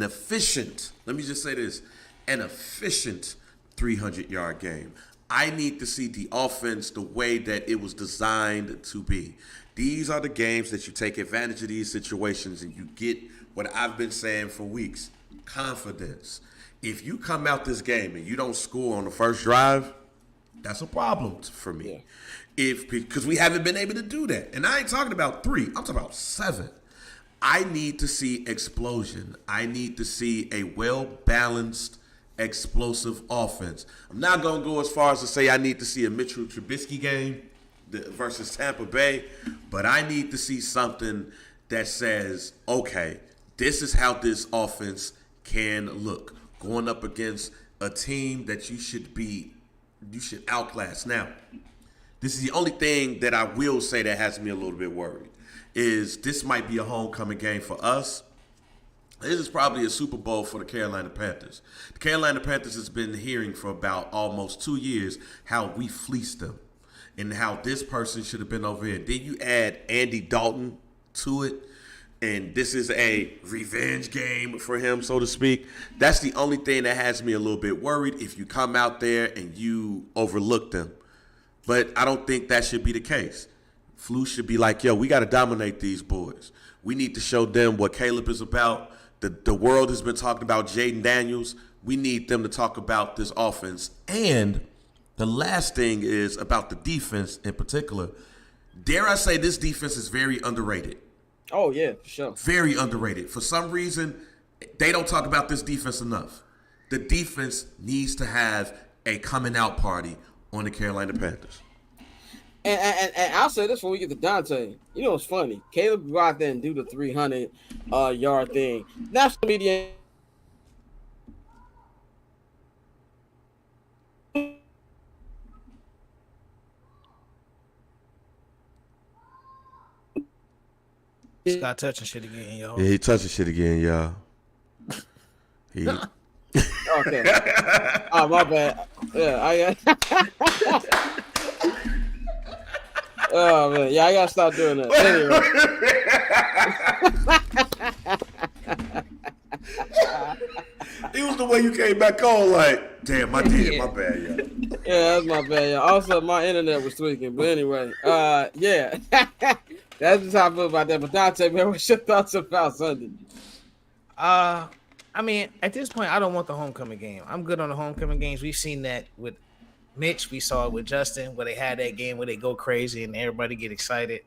efficient, let me just say this, an efficient 300-yard game. I need to see the offense the way that it was designed to be. These are the games that you take advantage of these situations and you get what I've been saying for weeks, confidence. If you come out this game and you don't score on the first drive, that's a problem for me. Yeah. Because we haven't been able to do that. And I ain't talking about 3. I'm talking about 7. I need to see explosion. I need to see a well-balanced, explosive offense. I'm not going to go as far as to say I need to see a Mitchell Trubisky game versus Tampa Bay, but I need to see something that says, okay, this is how this offense can look. Going up against a team that you should outclass. Now, this is the only thing that I will say that has me a little bit worried, is this might be a homecoming game for us. This is probably a Super Bowl for the Carolina Panthers. The Carolina Panthers has been hearing for about almost 2 years how we fleeced them and how this person should have been over here. Then you add Andy Dalton to it, and this is a revenge game for him, so to speak. That's the only thing that has me a little bit worried if you come out there and you overlook them. But I don't think that should be the case. Flu should be like, yo, we got to dominate these boys. We need to show them what Caleb is about. The world has been talking about Jaden Daniels. We need them to talk about this offense. And the last thing is about the defense in particular. Dare I say this defense is very underrated. Oh, yeah, for sure. Very underrated. For some reason, they don't talk about this defense enough. The defense needs to have a coming out party on the Carolina Panthers. And I'll say this when we get to Dante. You know what's funny? Caleb go out there and do the 300-yard thing. National media. Scott touching shit again, y'all. Yeah, he touching shit again, y'all. He. Okay. Oh, my bad. Yeah, oh, man. Yeah, I got to stop doing that. Anyway. It was the way you came back on, like, damn, I did, my bad, yeah. Yeah, that's my bad, yeah. Also, my internet was tweaking. But anyway, yeah. That's just how I feel about that. But Dante, man, what's your thoughts about Sunday? I mean, at this point, I don't want the homecoming game. I'm good on the homecoming games. We've seen that with Mitch. We saw it with Justin, where they had that game where they go crazy and everybody get excited.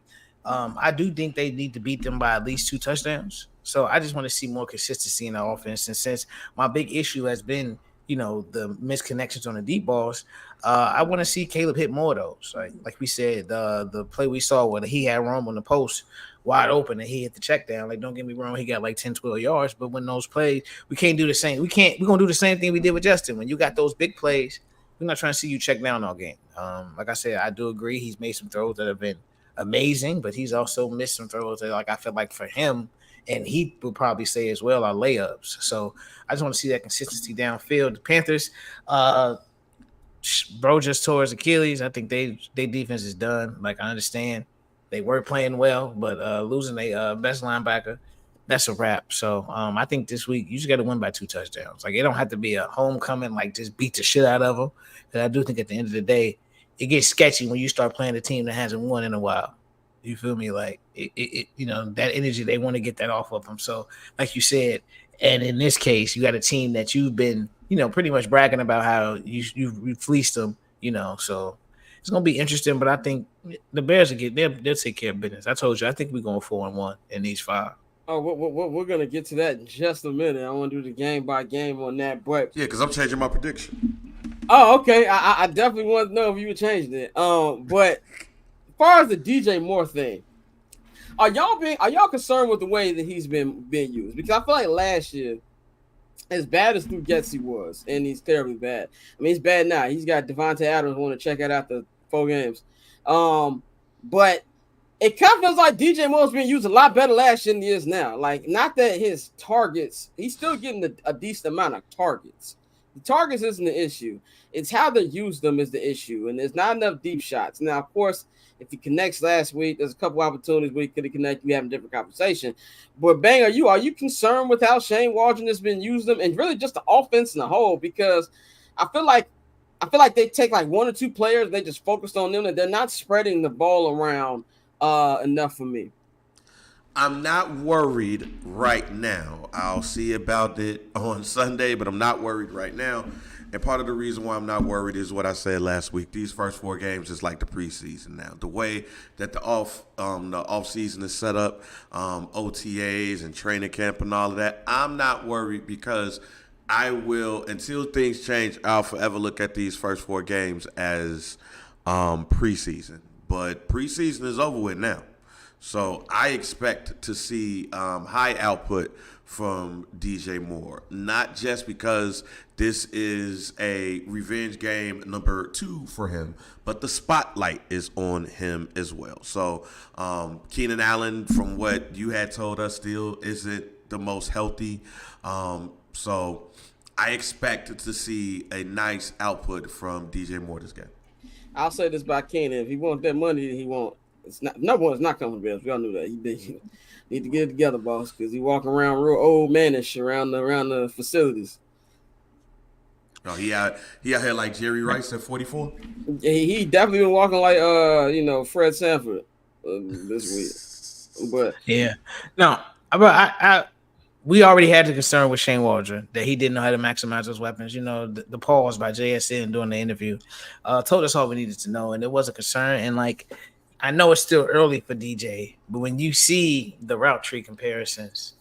I do think they need to beat them by at least 2 touchdowns. So I just want to see more consistency in the offense. And since my big issue has been, the misconnections on the deep balls, I want to see Caleb hit more of those. Like we said, the play we saw where he had Rome on the post wide open and he hit the check down. Like, don't get me wrong, he got like 10, 12 yards. But when those plays, we can't do the same. We're going to do the same thing we did with Justin. When you got those big plays, we're not trying to see you check down all game. Like I said, I do agree he's made some throws that have been amazing, but he's also missed some throws that, like, I feel like for him, and he would probably say as well, are layups. So I just want to see that consistency downfield. The Panthers, bro just tore his Achilles. I think their defense is done. Like, I understand they were playing well, but losing their best linebacker, that's a wrap. So I think this week you just got to win by 2 touchdowns. Like, it don't have to be a homecoming, like just beat the shit out of them. Because I do think at the end of the day, it gets sketchy when you start playing a team that hasn't won in a while. You feel me? Like, that energy, they want to get that off of them. So, like you said, and in this case, you got a team that you've been, pretty much bragging about how you fleeced them, So it's going to be interesting, but I think the Bears they'll take care of business. I told you, I think we're going 4-1 in these 5. Oh, we're going to get to that in just a minute. I want to do the game by game on that. But yeah, because I'm changing my prediction. Oh, okay. I definitely want to know if you would change it. But as far as the DJ Moore thing, are y'all concerned with the way that he's been used? Because I feel like last year, as bad as Luke Getsy was, and he's terribly bad. I mean, he's bad now. He's got DaVante Adams want to check it out the 4 games. But it kind of feels like DJ Moore's been used a lot better last year than he is now. Like, not that his targets, he's still getting a decent amount of targets. The targets isn't the issue. It's how they use them is the issue. And there's not enough deep shots. Now, of course, If he connects last week, there's a couple opportunities where he could have connected. We having a different conversation. But Bang, are you concerned with how Shane Waldron has been using them and really just the offense in the whole? Because I feel like they take like one or two players, they just focused on them, and they're not spreading the ball around enough for me. I'm not worried right now. I'll see about it on Sunday, but I'm not worried right now. And part of the reason why I'm not worried is what I said last week. These first 4 games is like the preseason now. The way that the off season is set up, OTAs and training camp and all of that, I'm not worried because I will, until things change, I'll forever look at these first 4 games as preseason. But preseason is over with now. So I expect to see high output from DJ Moore, not just because this is a revenge game number 2 for him, but the spotlight is on him as well. So Keenan Allen, from what you had told us, still isn't the most healthy. So I expect to see a nice output from DJ Moore this game. I'll say this about Keenan. If he wants that money, he won't. It's not, number one, it's not coming to Bills. We all knew that. He need to get it together, boss, because he walking around real old manish around the facilities. Oh, he out here like Jerry Rice at 44. He definitely been walking like Fred Sanford this week. But yeah, no, but we already had the concern with Shane Waldron that he didn't know how to maximize those weapons. You know, the pause by JSN during the interview told us all we needed to know, and it was a concern. And like, I know it's still early for DJ, but when you see the route tree comparisons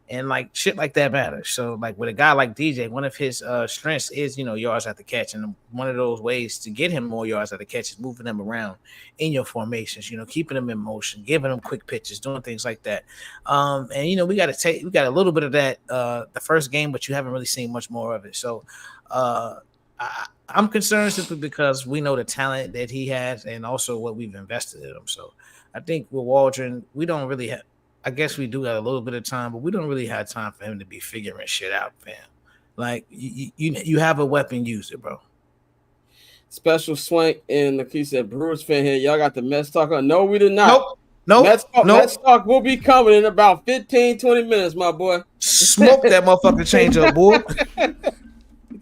and like shit like that matters. So like with a guy like DJ, one of his strengths is, yards after catch. And one of those ways to get him more yards after catch is moving them around in your formations, keeping them in motion, giving them quick pitches, doing things like that. And we got a little bit of that the first game, but you haven't really seen much more of it. So I'm concerned simply because we know the talent that he has and also what we've invested in him. So I think with Waldron, we don't really have, I guess we do got a little bit of time, but we don't really have time for him to be figuring shit out, fam. Like you have a weapon, use it, bro. Special Swank and like he said, Brewers fan here. Y'all got the Mets talk on. No, we did not. Nope. Mets talk will be coming in about 15, 20 minutes, my boy. Smoke that motherfucking change up, boy.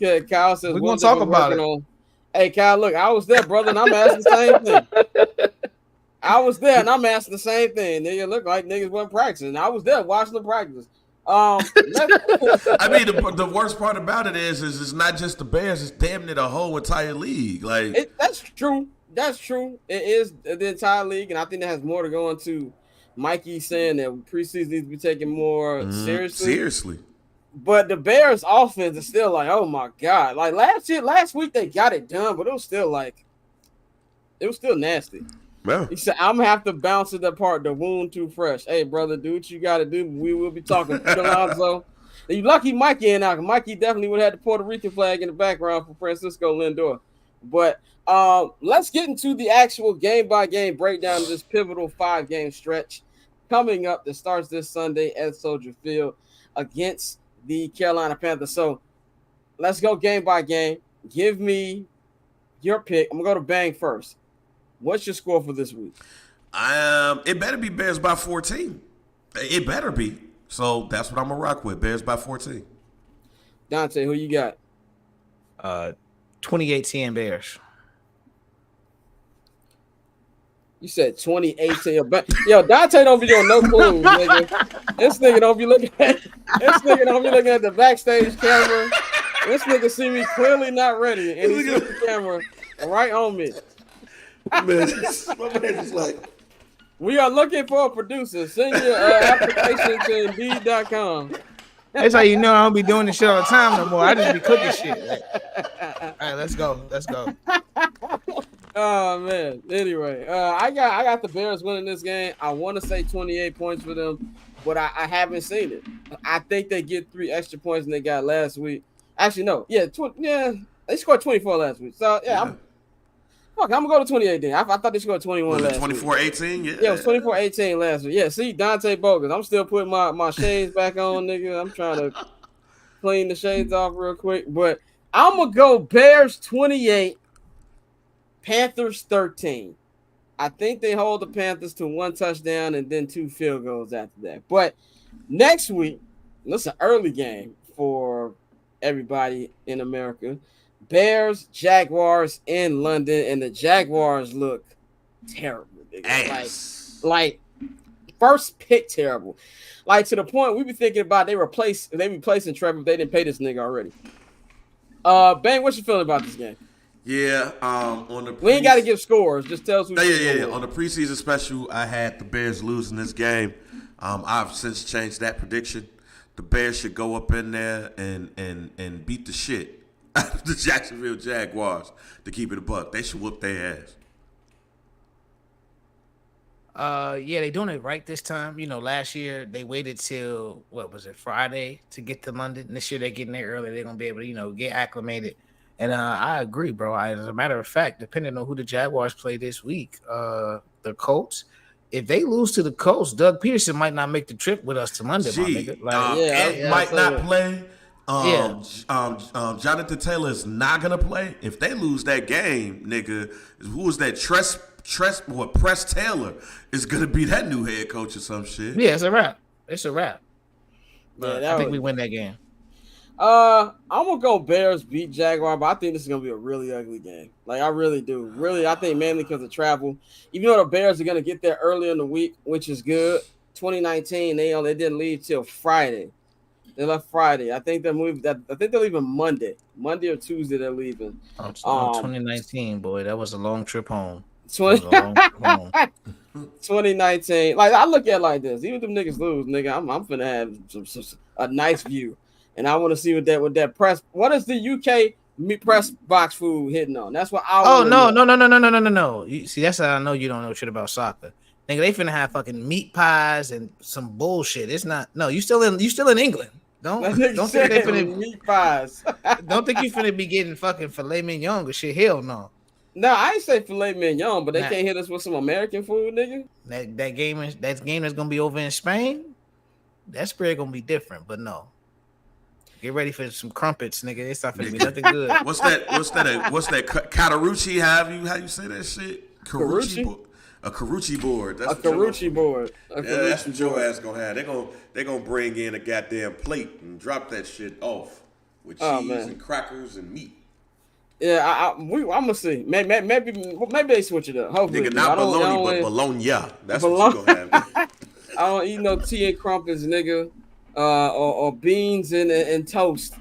Okay, Kyle says we're gonna talk about it. Hey, Kyle, look, I was there, brother, and I'm asking the same thing. I was there, and I'm asking the same thing. Nigga, look like niggas weren't practicing. I was there watching the practice. I mean, the worst part about it is it's not just the Bears; it's damn near the whole entire league. Like that's true. That's true. It is the entire league, and I think that has more to go into Mikey saying that preseason needs to be taken more seriously. But the Bears' offense is still like, oh my god! Like last week they got it done, but it was still nasty. Yeah. He said, "I'm gonna have to bounce it apart. The wound too fresh." Hey, brother, do what you got to do. We will be talking to Alonzo. You lucky Mikey ain't out. Mikey definitely would have had the Puerto Rican flag in the background for Francisco Lindor. But let's get into the actual game-by-game breakdown of this pivotal 5-game stretch coming up that starts this Sunday at Soldier Field against the Carolina Panthers. So let's go game by game. Give me your pick. I'm gonna go to Bang first. What's your score for this week? It better be Bears by 14. It better be. So that's what I'm gonna rock with. Bears by 14. Dante, who you got? 2018 Bears. You said 2018. Yo, Dante don't be doing no clues, nigga. This nigga don't be looking at the backstage camera. This nigga see me clearly not ready, and he sees the camera right on me. My man just like, we are looking for a producer. Send your application to Indeed.com. That's how you know I don't be doing this shit all the time no more. I just be cooking shit. All right, let's go. Oh man. Anyway, I got the Bears winning this game. I want to say 28 points for them, but I haven't seen it. I think they get 3 extra points than they got last week. Actually, no. Yeah, they scored 24 last week. So yeah. I'm gonna go to 28 then. I thought they scored 21 last week. 24-18? Yeah, it was 24-18 last week. Yeah, see, Dante bogus. I'm still putting my shades back on, nigga. I'm trying to clean the shades off real quick. But I'm gonna go Bears 28, Panthers 13. I think they hold the Panthers to 1 touchdown and then 2 field goals after that. But next week, it's an early game for everybody in America. Bears, Jaguars in London, and the Jaguars look terrible. Like first pick terrible. Like to the point we be thinking about they replacing Trevor if they didn't pay this nigga already. Bang, what's your feeling about this game? Yeah, on the we ain't got to give scores. Just tell us who. Yeah. On the preseason special, I had the Bears losing this game. I've since changed that prediction. The Bears should go up in there and beat the shit out of the Jacksonville Jaguars to keep it a buck. They should whoop their ass. Yeah, they doing it right this time. You know, last year they waited till Friday to get to London. This year they're getting there early. They're gonna be able to, get acclimated. And I agree, bro. As a matter of fact, depending on who the Jaguars play this week, the Colts. If they lose to the Colts, Doug Peterson might not make the trip with us to London. My nigga. Might not play. Jonathan Taylor is not gonna play. If they lose that game, nigga, who is that? Press Taylor is gonna be that new head coach or some shit. Yeah, it's a wrap. Yeah, I think we win that game. I'm gonna go Bears beat Jaguar, but I think this is gonna be a really ugly game. Like I really do. Really, I think mainly because of travel. Even though the Bears are gonna get there early in the week, which is good. 2019, they didn't leave till Friday. They left Friday. I think they're leaving Monday or Tuesday. They're leaving. 2019, boy, that was a long trip home. 2019. Like I look at it like this. Even if them niggas lose, nigga, I'm finna have a nice view, and I want to see what that press. What is the UK press box food hitting on? That's what I. Oh no. You see, that's how I know you don't know shit about soccer. Nigga, they finna have fucking meat pies and some bullshit. It's not. No, you still in England. Don't think they finna meat pies. Don't think you finna be getting fucking filet mignon or shit. Hell no. No, I ain't say filet mignon, but they can't hit us with some American food, nigga. That game that's gonna be over in Spain. That spread gonna be different, but no. Get ready for some crumpets, nigga. It's not gonna be nothing good. What's that? Catarucci? How you say that shit? Carucci? A Carucci board. That's a Carucci board. That's what your ass gonna have. They gonna bring in a goddamn plate and drop that shit off with cheese and crackers and meat. Yeah, I'm gonna see. Maybe they switch it up. Hopefully, nigga, not bologna, but bologna. That's what you gonna have. I don't eat no tea and crumpets, nigga, or beans and toast.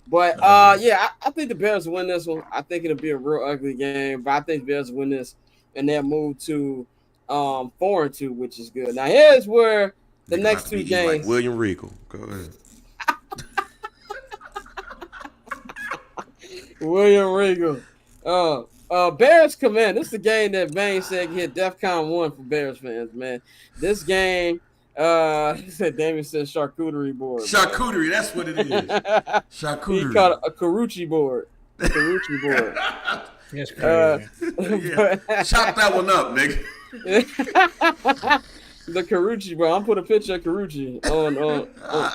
But I think the Bears will win this one. I think it'll be a real ugly game, but I think the Bears will win this, and they'll move to 4-2, which is good. Now here's where the next two games. Like William Regal. Go ahead. William Regal. Bears Command. This is the game that Bane said hit DEFCON 1 for Bears fans, man. This game, said Damien said charcuterie board. Charcuterie, that's what it is. Charcuterie. He called it a Carucci board. Carucci board. That's crazy. Chop that one up, nigga. The Carucci board. I'm put a picture of Carucci on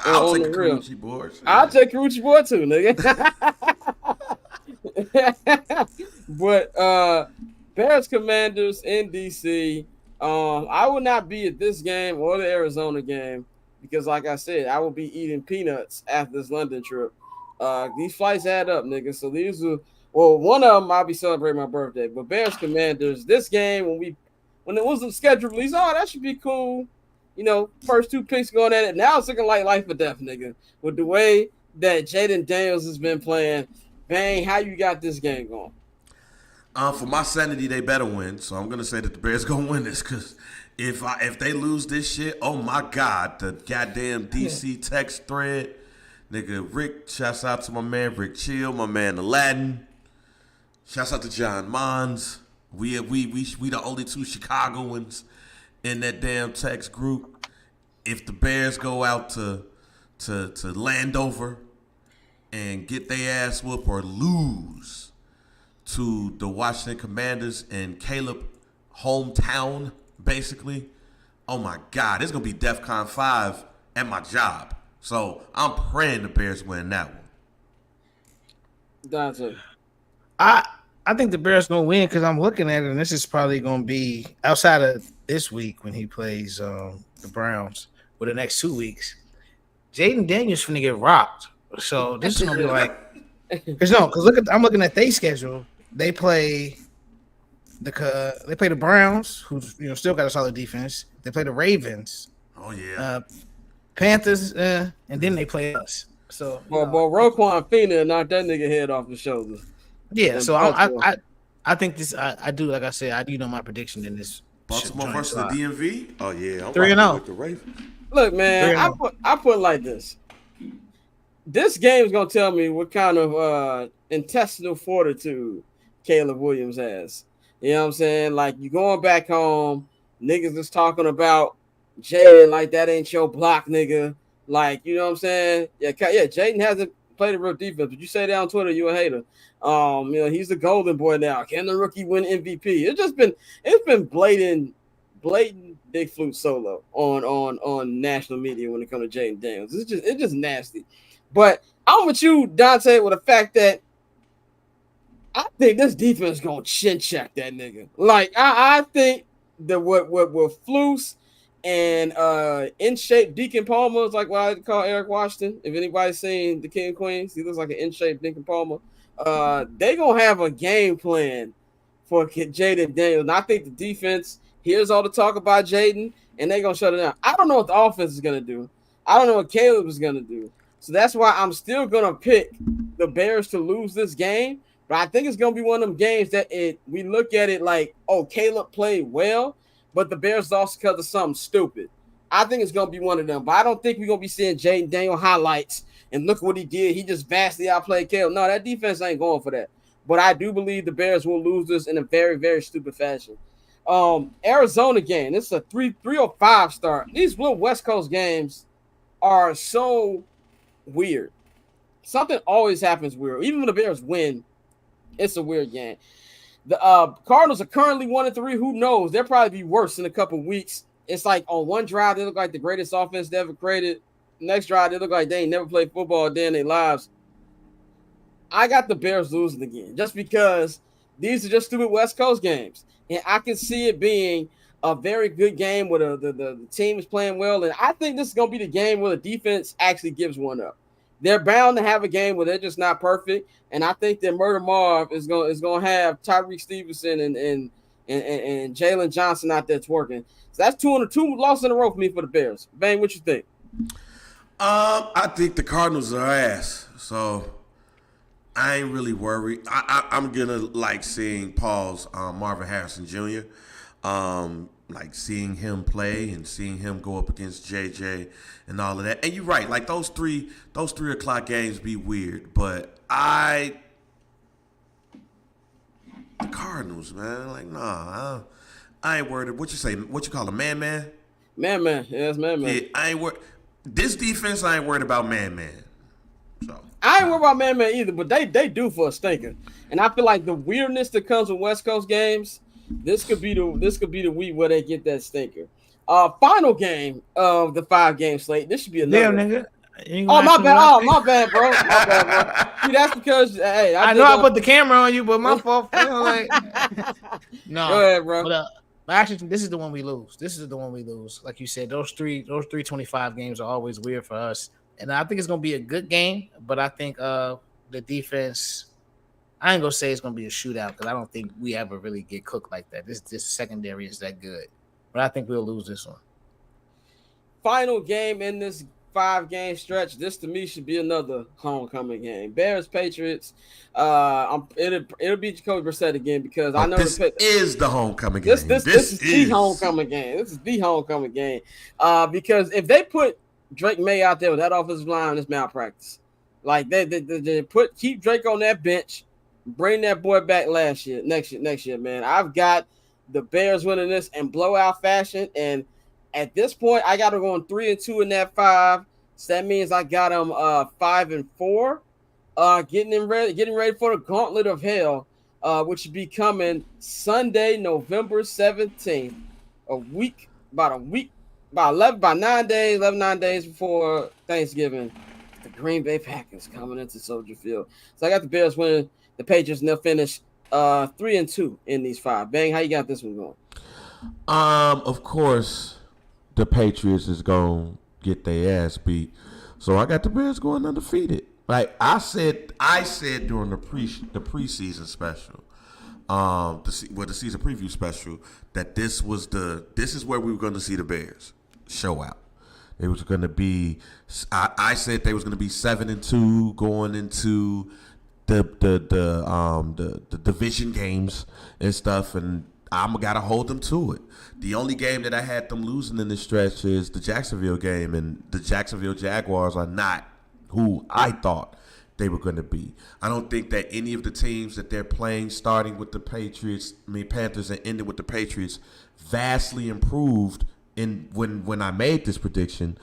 I'll take the a reel. Carucci board. I'll take Carucci board too, nigga. But Bears Commanders in DC. I will not be at this game or the Arizona game because, like I said, I will be eating peanuts after this London trip. These flights add up, nigga. So these are one of them I'll be celebrating my birthday. But Bears Commanders, this game when it wasn't scheduled release, that should be cool. First two picks going at it. Now it's looking like life or death, nigga. With the way that Jaden Daniels has been playing. Bang, how you got this game going? For my sanity, they better win. So I'm gonna say that the Bears gonna win this because if they lose this shit, oh my God, the goddamn DC text thread, nigga. Rick, shouts out to my man Rick Chill, my man Aladdin. Shouts out to John Mons. We the only two Chicagoans in that damn text group. If the Bears go out to Landover and get their ass whooped or lose to the Washington Commanders in Caleb hometown, basically, oh my God, it's going to be DEFCON 5 at my job. So I'm praying the Bears win that one. Dante. I think the Bears gonna win because I'm looking at it, and this is probably gonna be outside of this week when he plays the Browns for the next 2 weeks. Jaden Daniels finna get rocked, so this is gonna be like because I'm looking at their schedule. They play the Browns, who still got a solid defense. They play the Ravens, Oh yeah. Panthers, and then they play us. So Well, Roquan Fina knocked that nigga head off the shoulder. yeah, And so Baltimore. I think this I do like I said my prediction in this Baltimore joint versus the slide. DMV. Oh yeah, I'm 3-0. rocking with the Ravens. Look, man, 3-0. I put it like this. This game is gonna tell me what kind of intestinal fortitude Caleb Williams has. You know what I'm saying? Like you going back home, niggas is talking about Jaden like that ain't your block, nigga. Like, you know what I'm saying? Yeah, Jaden hasn't played a real defense, but you say that on Twitter, you a hater. He's the golden boy now. Can the rookie win MVP? It's been blatant big flute solo on national media when it comes to Jaden Daniels. It's just nasty. But I'm with you, Dante, with the fact that I think this defense gonna chin check that nigga. Like I think that what Flus and in shape Deacon Palmer is like what I call Eric Washington. If anybody's seen the King of Queens, he looks like an in shape Deacon Palmer. They gonna have a game plan for Jaden Daniels. And I think the defense hears all the talk about Jaden and they gonna shut it down. I don't know what the offense is gonna do. I don't know what Caleb is gonna do. So that's why I'm still gonna pick the Bears to lose this game. But I think it's gonna be one of them games that we look at it like, oh, Caleb played well, but the Bears lost because of something stupid. I think it's gonna be one of them. But I don't think we're gonna be seeing Jaden Daniel highlights and look what he did. He just vastly outplayed Caleb. No, that defense ain't going for that. But I do believe the Bears will lose this in a very, very stupid fashion. Arizona game. This is a 3-5 start. These little West Coast games are so weird. Something always happens weird. Even when the Bears win, it's a weird game. The Cardinals are currently 1-3. Who knows? They'll probably be worse in a couple weeks. It's like on one drive, they look like the greatest offense they ever created. Next drive, they look like they ain't never played football a day in their lives. I got the Bears losing again just because these are just stupid West Coast games. And I can see it being a very good game where the team is playing well. And I think this is going to be the game where the defense actually gives one up. They're bound to have a game where they're just not perfect. And I think that Murder Marv is going to have Tyreek Stevenson and Jalen Johnson out there twerking. So that's 2 losses in a row for me for the Bears. Vane, what you think? I think the Cardinals are ass. So I ain't really worried. I'm gonna like seeing Paul's Marvin Harrison Jr. Like seeing him play and seeing him go up against JJ and all of that. And you're right, like those 3 o'clock games be weird, but the Cardinals, man, like nah, I ain't worried. What you say? What you call a man? Man. Yeah, it's man. Yeah, I ain't worried. This defense, I ain't worried about man. So I ain't worried about man either, but they do for a stinker. And I feel like the weirdness that comes with West Coast games, this could be the week where they get that stinker. Final game of the 5-game slate. This should be another. Damn, nigga. Oh, my bad. Oh, my bad, bro. My bad, bro. See, that's because hey, I know I put the camera on you, but my fault. No, go ahead, bro. But actually, this is the one we lose. Like you said, those 325 games are always weird for us. And I think it's gonna be a good game, but I think the defense. I ain't gonna say it's gonna be a shootout because I don't think we ever really get cooked like that. This secondary is that good, but I think we'll lose this one. Final game in this 5-game stretch. This to me should be another homecoming game. Bears Patriots. It'll be Jacoby Brissett again because I know this is the homecoming game. This is the homecoming game. This is the homecoming game. Because if they put Drake May out there with that offensive line, it's malpractice. Like they keep Drake on that bench, bring that boy back next year, man. I've got the Bears winning this in blowout fashion, and at this point, I got them going 3-2 in that 5. So that means I got them 5-4. Getting ready for the gauntlet of hell, which will be coming Sunday, November 17th. About 9 days before Thanksgiving. The Green Bay Packers coming into Soldier Field. So I got the Bears winning the Patriots, and they'll finish 3-2 in these 5. Bang, how you got this one going? Of course, the Patriots is gonna get their ass beat. So I got the Bears going undefeated. Like I said during the preseason special, the season preview special, that this is where we were going to see the Bears show out. It was going to be. I said they was going to be 7-2 going into the division games and stuff, and I'm gotta hold them to it. The only game that I had them losing in this stretch is the Jacksonville game, and the Jacksonville Jaguars are not who I thought they were going to be. I don't think that any of the teams that they're playing, starting with the Panthers and ending with the Patriots, vastly improved when I made this prediction.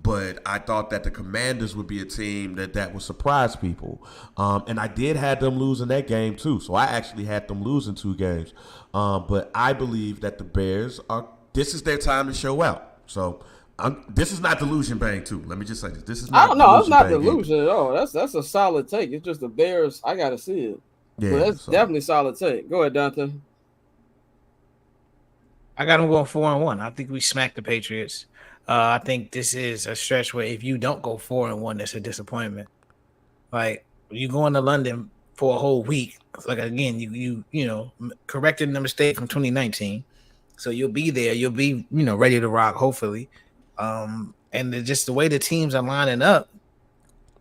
But I thought that the Commanders would be a team that would surprise people. And I did have them losing that game too. So I actually had them losing 2 games. But I believe that the Bears this is their time to show out. So this is not delusion bang too. Let me just say this. This is not. I don't know. It's not delusion at all. That's a solid take. It's just the Bears. I gotta see it. Yeah, but that's definitely solid take. Go ahead, Dante. I got them going 4-1. I think we smacked the Patriots. I think this is a stretch where if you don't go 4-1, that's a disappointment. Like you going to London for a whole week. Like again, you corrected the mistake from 2019, so you'll be there. You'll be ready to rock. Hopefully. And just the way the teams are lining up,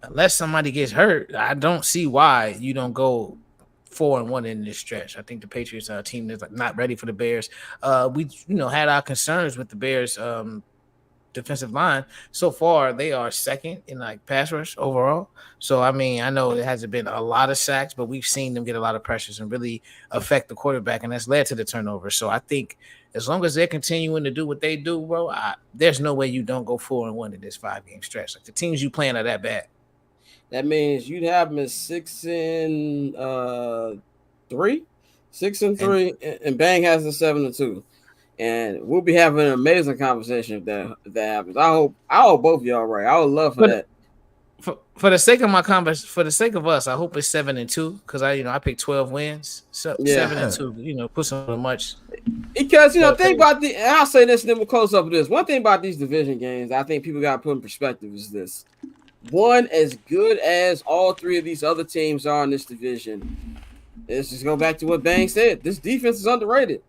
unless somebody gets hurt, I don't see why you don't go 4-1 in this stretch. I think the Patriots are a team that's not ready for the Bears. We had our concerns with the Bears defensive line. So far, they are second in pass rush overall. So I mean, I know it hasn't been a lot of sacks, but we've seen them get a lot of pressures and really affect the quarterback, and that's led to the turnover. So I think as long as they're continuing to do what they do, bro, there's no way you don't go 4-1 in this 5-game stretch. Like the teams you playing are that bad. That means you'd have them as 6-3, 6-3, and Bang has a 7-2. And we'll be having an amazing conversation if that happens. I hope both of y'all are right. I would love for that. For the sake of my conversation, for the sake of us, I hope it's 7-2 because I picked 12 wins. So 7-2, put some much. Because think about and I'll say this, and then we'll close up with this. One thing about these division games, I think people got to put in perspective is this: one, as good as all 3 of these other teams are in this division, let's just go back to what Bang said. This defense is underrated.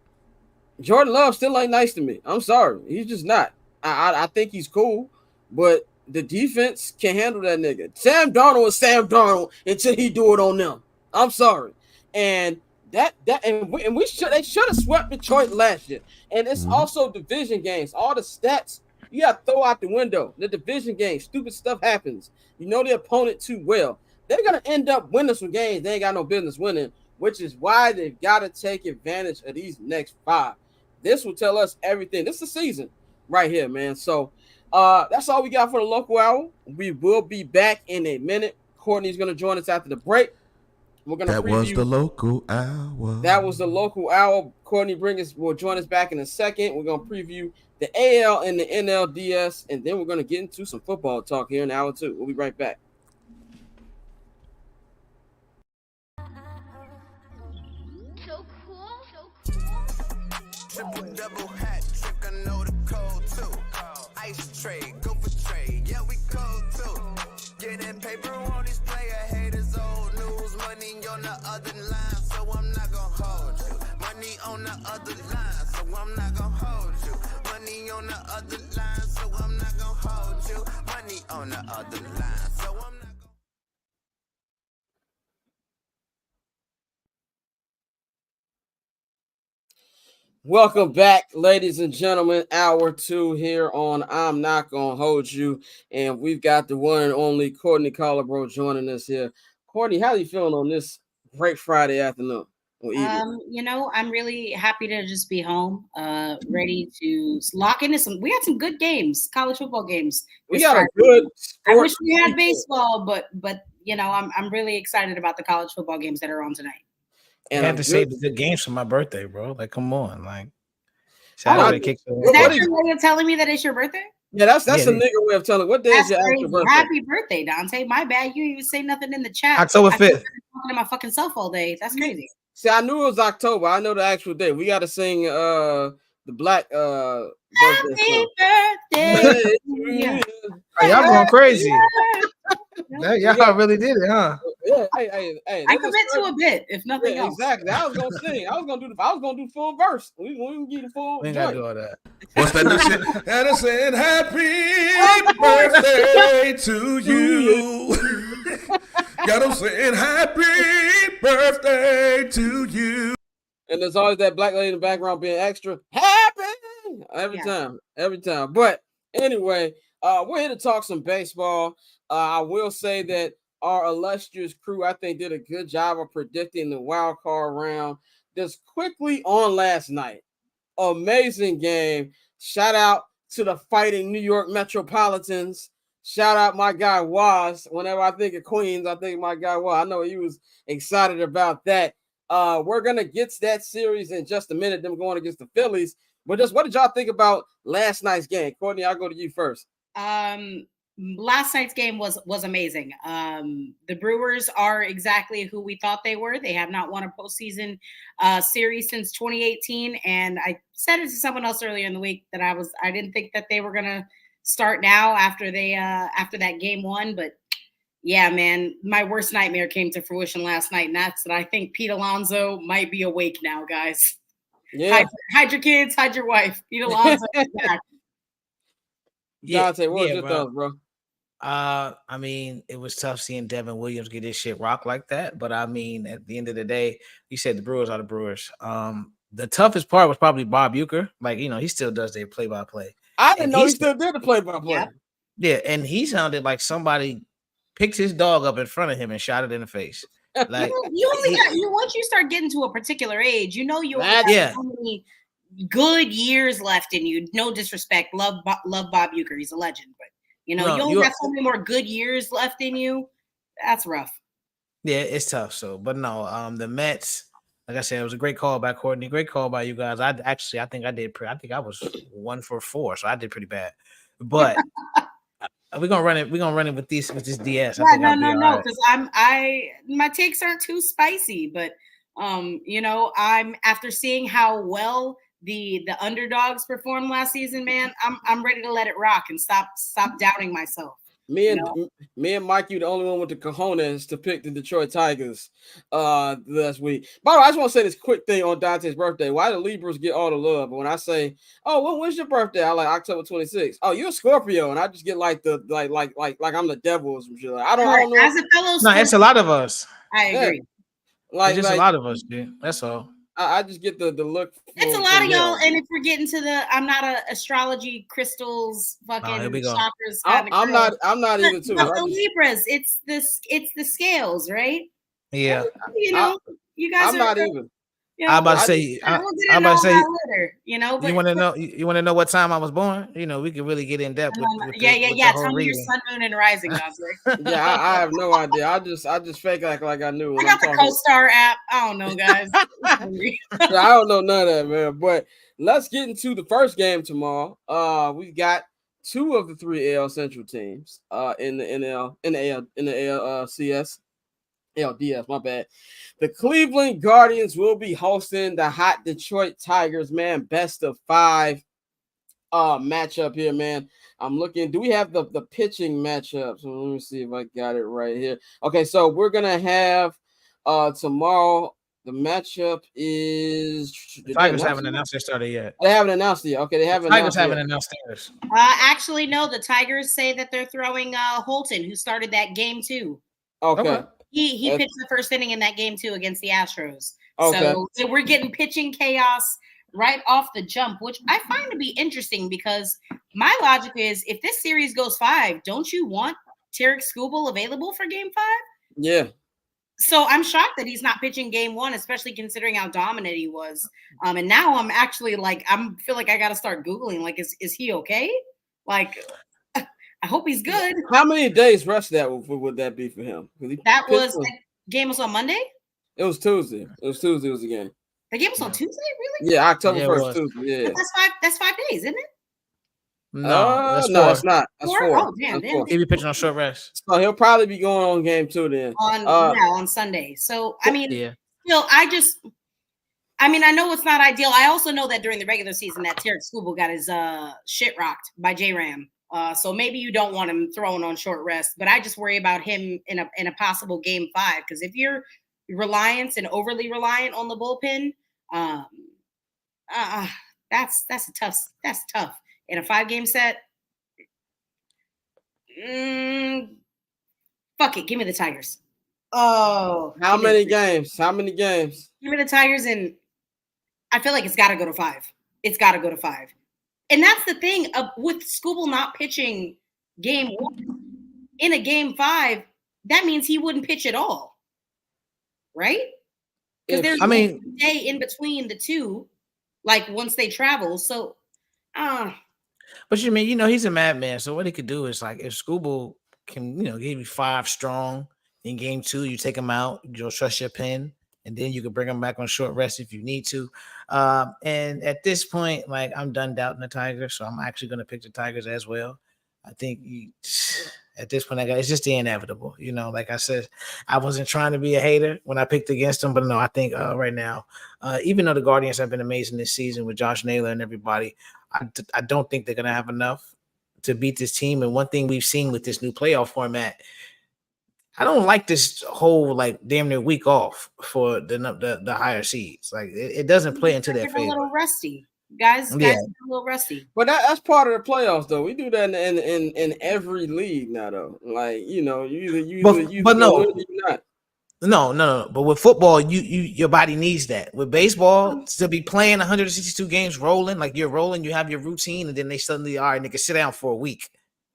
Jordan Love still ain't nice to me. I'm sorry. He's just not. I think he's cool, but the defense can't handle that nigga. Sam Darnold is Sam Darnold until he do it on them. I'm sorry. And they should have swept Detroit last year. And it's also division games. All the stats you got to throw out the window. The division games, stupid stuff happens. You know the opponent too well. They're going to end up winning some games they ain't got no business winning, which is why they've got to take advantage of these next 5. This will tell us everything. This is the season right here, man. So that's all we got for the local hour. We will be back in a minute. Courtney's going to join us after the break. We're going to preview. Was the local hour. That was the local hour. Courtney will join us back in a second. We're going to preview the AL and the NLDS, and then we're going to get into some football talk here in hour 2. We'll be right back. So cool. Triple double hat trick, I know the code too. Ice trade, go for trade, yeah, we cold too. Getting paper on these player haters, old news. Money on the other line, so I'm not gonna hold you. Money on the other line, so I'm not gonna hold you. Money on the other line, so I'm not gonna hold you. Money on the other line, so I'm not gonna. Welcome back, ladies and gentlemen. Hour 2 here on I'm Not Gonna Hold You. And we've got the one and only Courtney Collarbro joining us here. Courtney, how are you feeling on this great Friday afternoon? I'm really happy to just be home, ready to lock into some. We had some good games, college football games. We got a good. I wish we had baseball, but I'm really excited about the college football games that are on tonight. And I had to save the good games for my birthday, bro. Like, come on, like. Is that your way of telling me that it's your birthday? Yeah, that's a nigga way of telling. What day is your actual birthday? Happy birthday, Dante. My bad. You didn't even say nothing in the chat. October 5th. Talking to my fucking self all day. That's crazy. See, I knew it was October. I know the actual date. We got to sing the Black birthday song. Happy birthday. Yeah. Oh, y'all going crazy. Yeah. Y'all really did it, huh? Yeah, hey. I commit to a bit, if nothing else. Exactly. I was gonna sing. I was gonna do full verse. We can get the full. We ain't gotta do all that. What's that new shit? And I said, happy birthday to you. Got them saying, happy birthday to you. And there's always that black lady in the background being extra happy every time. But anyway, we're here to talk some baseball. I will say that our illustrious crew, I think, did a good job of predicting the wild card round. Just quickly on last night, amazing game. Shout out to the fighting New York Metropolitans. Shout out my guy Waz. Whenever I think of Queens, I think of my guy Waz. I know he was excited about that. We're gonna get to that series in just a minute. Them going against the Phillies. But just what did y'all think about last night's game? Courtney, I'll go to you first. Last night's game was amazing. The Brewers are exactly who we thought they were. They have not won a postseason series since 2018. And I said it to someone else earlier in the week that I didn't think that they were gonna start now after that game one. But yeah, man, my worst nightmare came to fruition last night, and that's that I think Pete Alonso might be awake now, guys. Yeah. Hide your kids, hide your wife. Pete Alonso is back. Dante, what was your thoughts, bro? I mean, it was tough seeing Devin Williams get his shit rocked like that. But I mean, at the end of the day, you said the Brewers are the Brewers. The toughest part was probably Bob Uecker. Like, he still does their play-by-play. I didn't know he still did the play-by-play. Yeah, and he sounded like somebody picked his dog up in front of him and shot it in the face. Like once you start getting to a particular age, you only have so many good years left in you. No disrespect, love Bob Uecker, he's a legend, but you only have so many more good years left in you. That's rough. Yeah, it's tough. So, but no, the Mets, like I said, it was a great call by Courtney. Great call by you guys. I think I was 1 for 4, so I did pretty bad. But we're gonna run it with this DS. No, because my takes aren't too spicy, but I'm after seeing how well the underdogs performed last season, man. I'm ready to let it rock and stop doubting myself. Me and Mike, you the only one with the cojones to pick the Detroit Tigers last week. By the way, I just want to say this quick thing on Dante's birthday. Why do Libras get all the love? But when I say, "Oh, when's your birthday?" I like October 26th. Oh, you're a Scorpio, and I just get like the like I'm the devil or some shit. I don't know. As a fellow, no, it's a lot of us. I agree. It's just a lot of us, dude. That's all. I just get the look. It's a lot of y'all, and if we're getting to I'm not a astrology crystals fucking chakras. I'm not even too. The Libras, it's the scales, right? Yeah. You guys. I'm not even. I'm about to say. Later, you want to know? You want to know what time I was born? We can really get in depth. With Tell me your sun, moon, and rising, Dante. Yeah, I have no idea. I just fake like I knew. I got the CoStar app. I don't know, guys. I don't know none of that, man. But let's get into the first game tomorrow. We got 2 of the 3 AL Central teams in the ALCS. LDS, my bad. The Cleveland Guardians will be hosting the hot Detroit Tigers, man. Best of 5 matchup here, man. I'm looking. Do we have the pitching matchup? So let me see if I got it right here. Okay, so we're gonna have tomorrow. The matchup is the Tigers haven't announced their starter yet. They haven't announced it. Okay, they haven't. Tigers haven't announced theirs. Actually, no. The Tigers say that they're throwing Holton, who started that game 2. Okay. He pitched the first inning in that game 2 against the Astros. Okay. So we're getting pitching chaos right off the jump, which I find to be interesting because my logic is if this series goes 5, don't you want Tarek Skubal available for game 5? Yeah. So I'm shocked that he's not pitching game 1, especially considering how dominant he was. And now I'm actually feel like I got to start Googling, is he okay? I hope he's good. How many days rest would that be for him? The game was on Monday? It was Tuesday. Was the game. The game was on Tuesday, really? Yeah, October 1st, Tuesday. Yeah. That's 5 days, isn't it? No, it's not. That's 4. Oh, damn. He'll be pitching on short rest. So he'll probably be going on game 2 then. On Sunday. So I mean, I mean, I know it's not ideal. I also know that during the regular season that Tarek Skubal got his shit rocked by J-Ram. So maybe you don't want him thrown on short rest, but I just worry about him in a possible game 5. Because if you're overly reliant on the bullpen, that's tough. In a 5-game set, fuck it, give me the Tigers. Oh, how many games? How many games? Give me the Tigers, and I feel like it's got to go to 5. It's got to go to 5. And that's the thing with Skubal not pitching game 1 in a game 5. That means he wouldn't pitch at all, right? Because there's a day in between the two, like once they travel. So, but you mean, he's a madman. So what he could do is, like, if Skubal can, give you 5 strong in game 2, you take him out, you'll trust your pen, and then you can bring him back on short rest if you need to. And at this point, like, I'm done doubting the Tigers, so I'm actually going to pick the Tigers as well. I think at this point, it's just the inevitable. Like I said, I wasn't trying to be a hater when I picked against them, but no, I think right now, even though the Guardians have been amazing this season with Josh Naylor and everybody, I don't think they're going to have enough to beat this team. And one thing we've seen with this new playoff format, I don't like this whole, like, damn near week off for the higher seeds. Like, it doesn't play into their favor. A little rusty. Guys are a little rusty. But that's part of the playoffs, though. We do that in every league now, though. Like, you but no. No. But with football, your body needs that. With baseball, to be playing 162 games rolling, like you're rolling, you have your routine, and then they suddenly nigga, sit down for a week,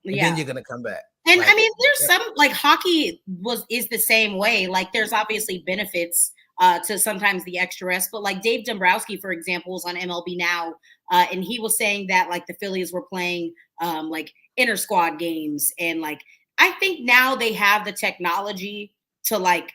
and then you're gonna come back. And I mean, there's some, like, hockey is the same way. Like, there's obviously benefits to sometimes the extra rest, but like Dave Dombrowski, for example, is on MLB Now, and he was saying that, like, the Phillies were playing like inter squad games, and like I think now they have the technology to, like,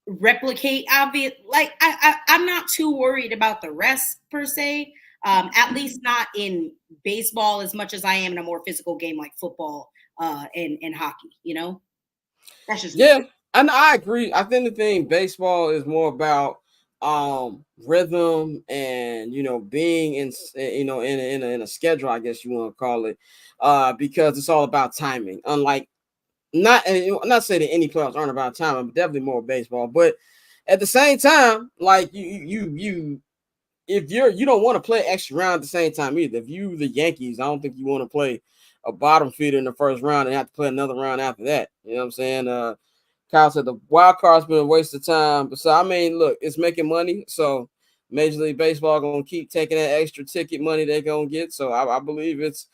replicate obvious. Like, I'm not too worried about the rest per se, at least not in baseball as much as I am in a more physical game like football. And hockey, that's just and I agree. I think the thing baseball is more about rhythm and being in in a schedule, I guess you want to call it, because it's all about timing. Unlike not saying that any playoffs aren't about timing, but definitely more baseball. But at the same time, like you if you don't want to play extra round at the same time either. If you the Yankees, I don't think you want to play a bottom feeder in the first round and have to play another round after that. You know what I'm saying? Kyle said the wild card's been a waste of time. But so, I mean, look, it's making money. So Major League Baseball going to keep taking that extra ticket money they're going to get. So I believe it's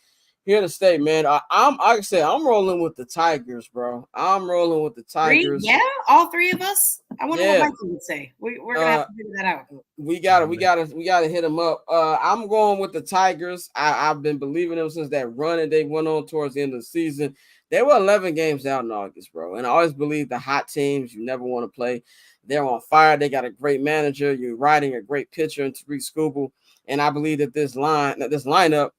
here to stay, man. Like I said, I'm rolling with the Tigers, bro. I'm rolling with the Tigers. All 3 of us. I wonder what Michael would say. We're gonna have to figure that out. We gotta hit them up. I'm going with the Tigers. I've been believing them since that run that they went on towards the end of the season. They were 11 games out in August, bro. And I always believe the hot teams you never want to play. They're on fire. They got a great manager. You're riding a great pitcher in Tarek Skubal. And I believe that this lineup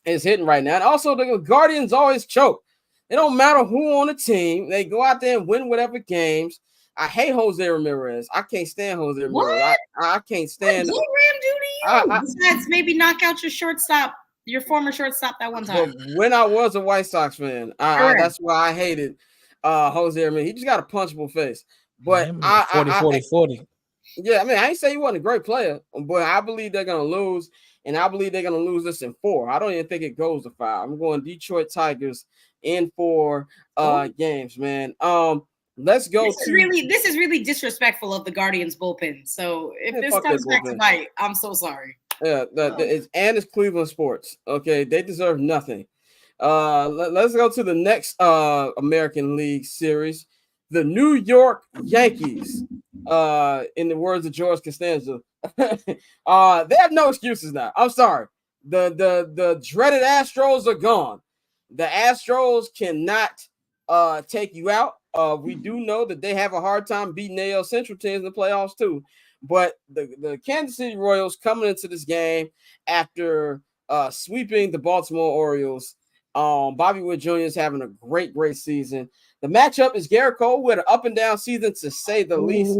is hitting right now. And also the Guardians always choke. It don't matter who on the team. They go out there and win whatever games. I hate Jose Ramirez. I can't stand Jose Ramirez. I can't stand. What did Ram do to you? Besides maybe knock out your former shortstop that one time. When I was a White Sox fan, that's why I hated Jose Ramirez. He just got a punchable face. But 40. Yeah, I mean, I ain't say he wasn't a great player, but I believe they're gonna lose, and I believe they're gonna lose this in 4. I don't even think it goes to 5. I'm going Detroit Tigers in 4 games, man. Let's go. This is really disrespectful of the Guardians bullpen. So if this comes back to bite, I'm so sorry. Yeah, it's Cleveland sports. Okay, they deserve nothing. Let's go to the next American League series. The New York Yankees, in the words of George Costanza, they have no excuses now. I'm sorry. The dreaded Astros are gone. The Astros cannot take you out. We do know that they have a hard time beating AL Central teams in the playoffs too. But the Kansas City Royals coming into this game after sweeping the Baltimore Orioles Bobby Wood Jr. is having a great season. The matchup is Garrett Cole with an up and down season, to say the least,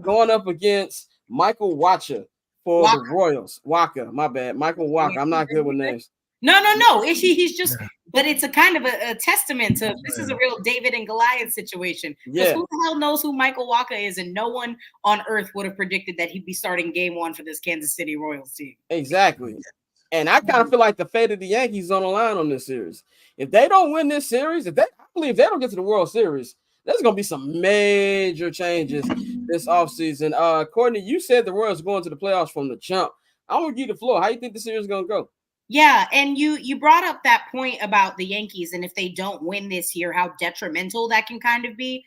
going up against Michael Wacha for the Royals. Waka, my bad. Michael Waka. I'm not good with names. No. He's just, but it's a kind of a testament to this is a real David and Goliath situation. Because who the hell knows who Michael Waka is, and no one on earth would have predicted that he'd be starting game 1 for this Kansas City Royals team. Exactly. And I kind of feel like the fate of the Yankees on the line on this series. If they don't win this series, I believe if they don't get to the World Series, there's going to be some major changes this offseason. Courtney, you said the Royals are going to the playoffs from the jump. I want to give you the floor. How do you think the series is going to go? Yeah, and you brought up that point about the Yankees, and if they don't win this year, how detrimental that can kind of be.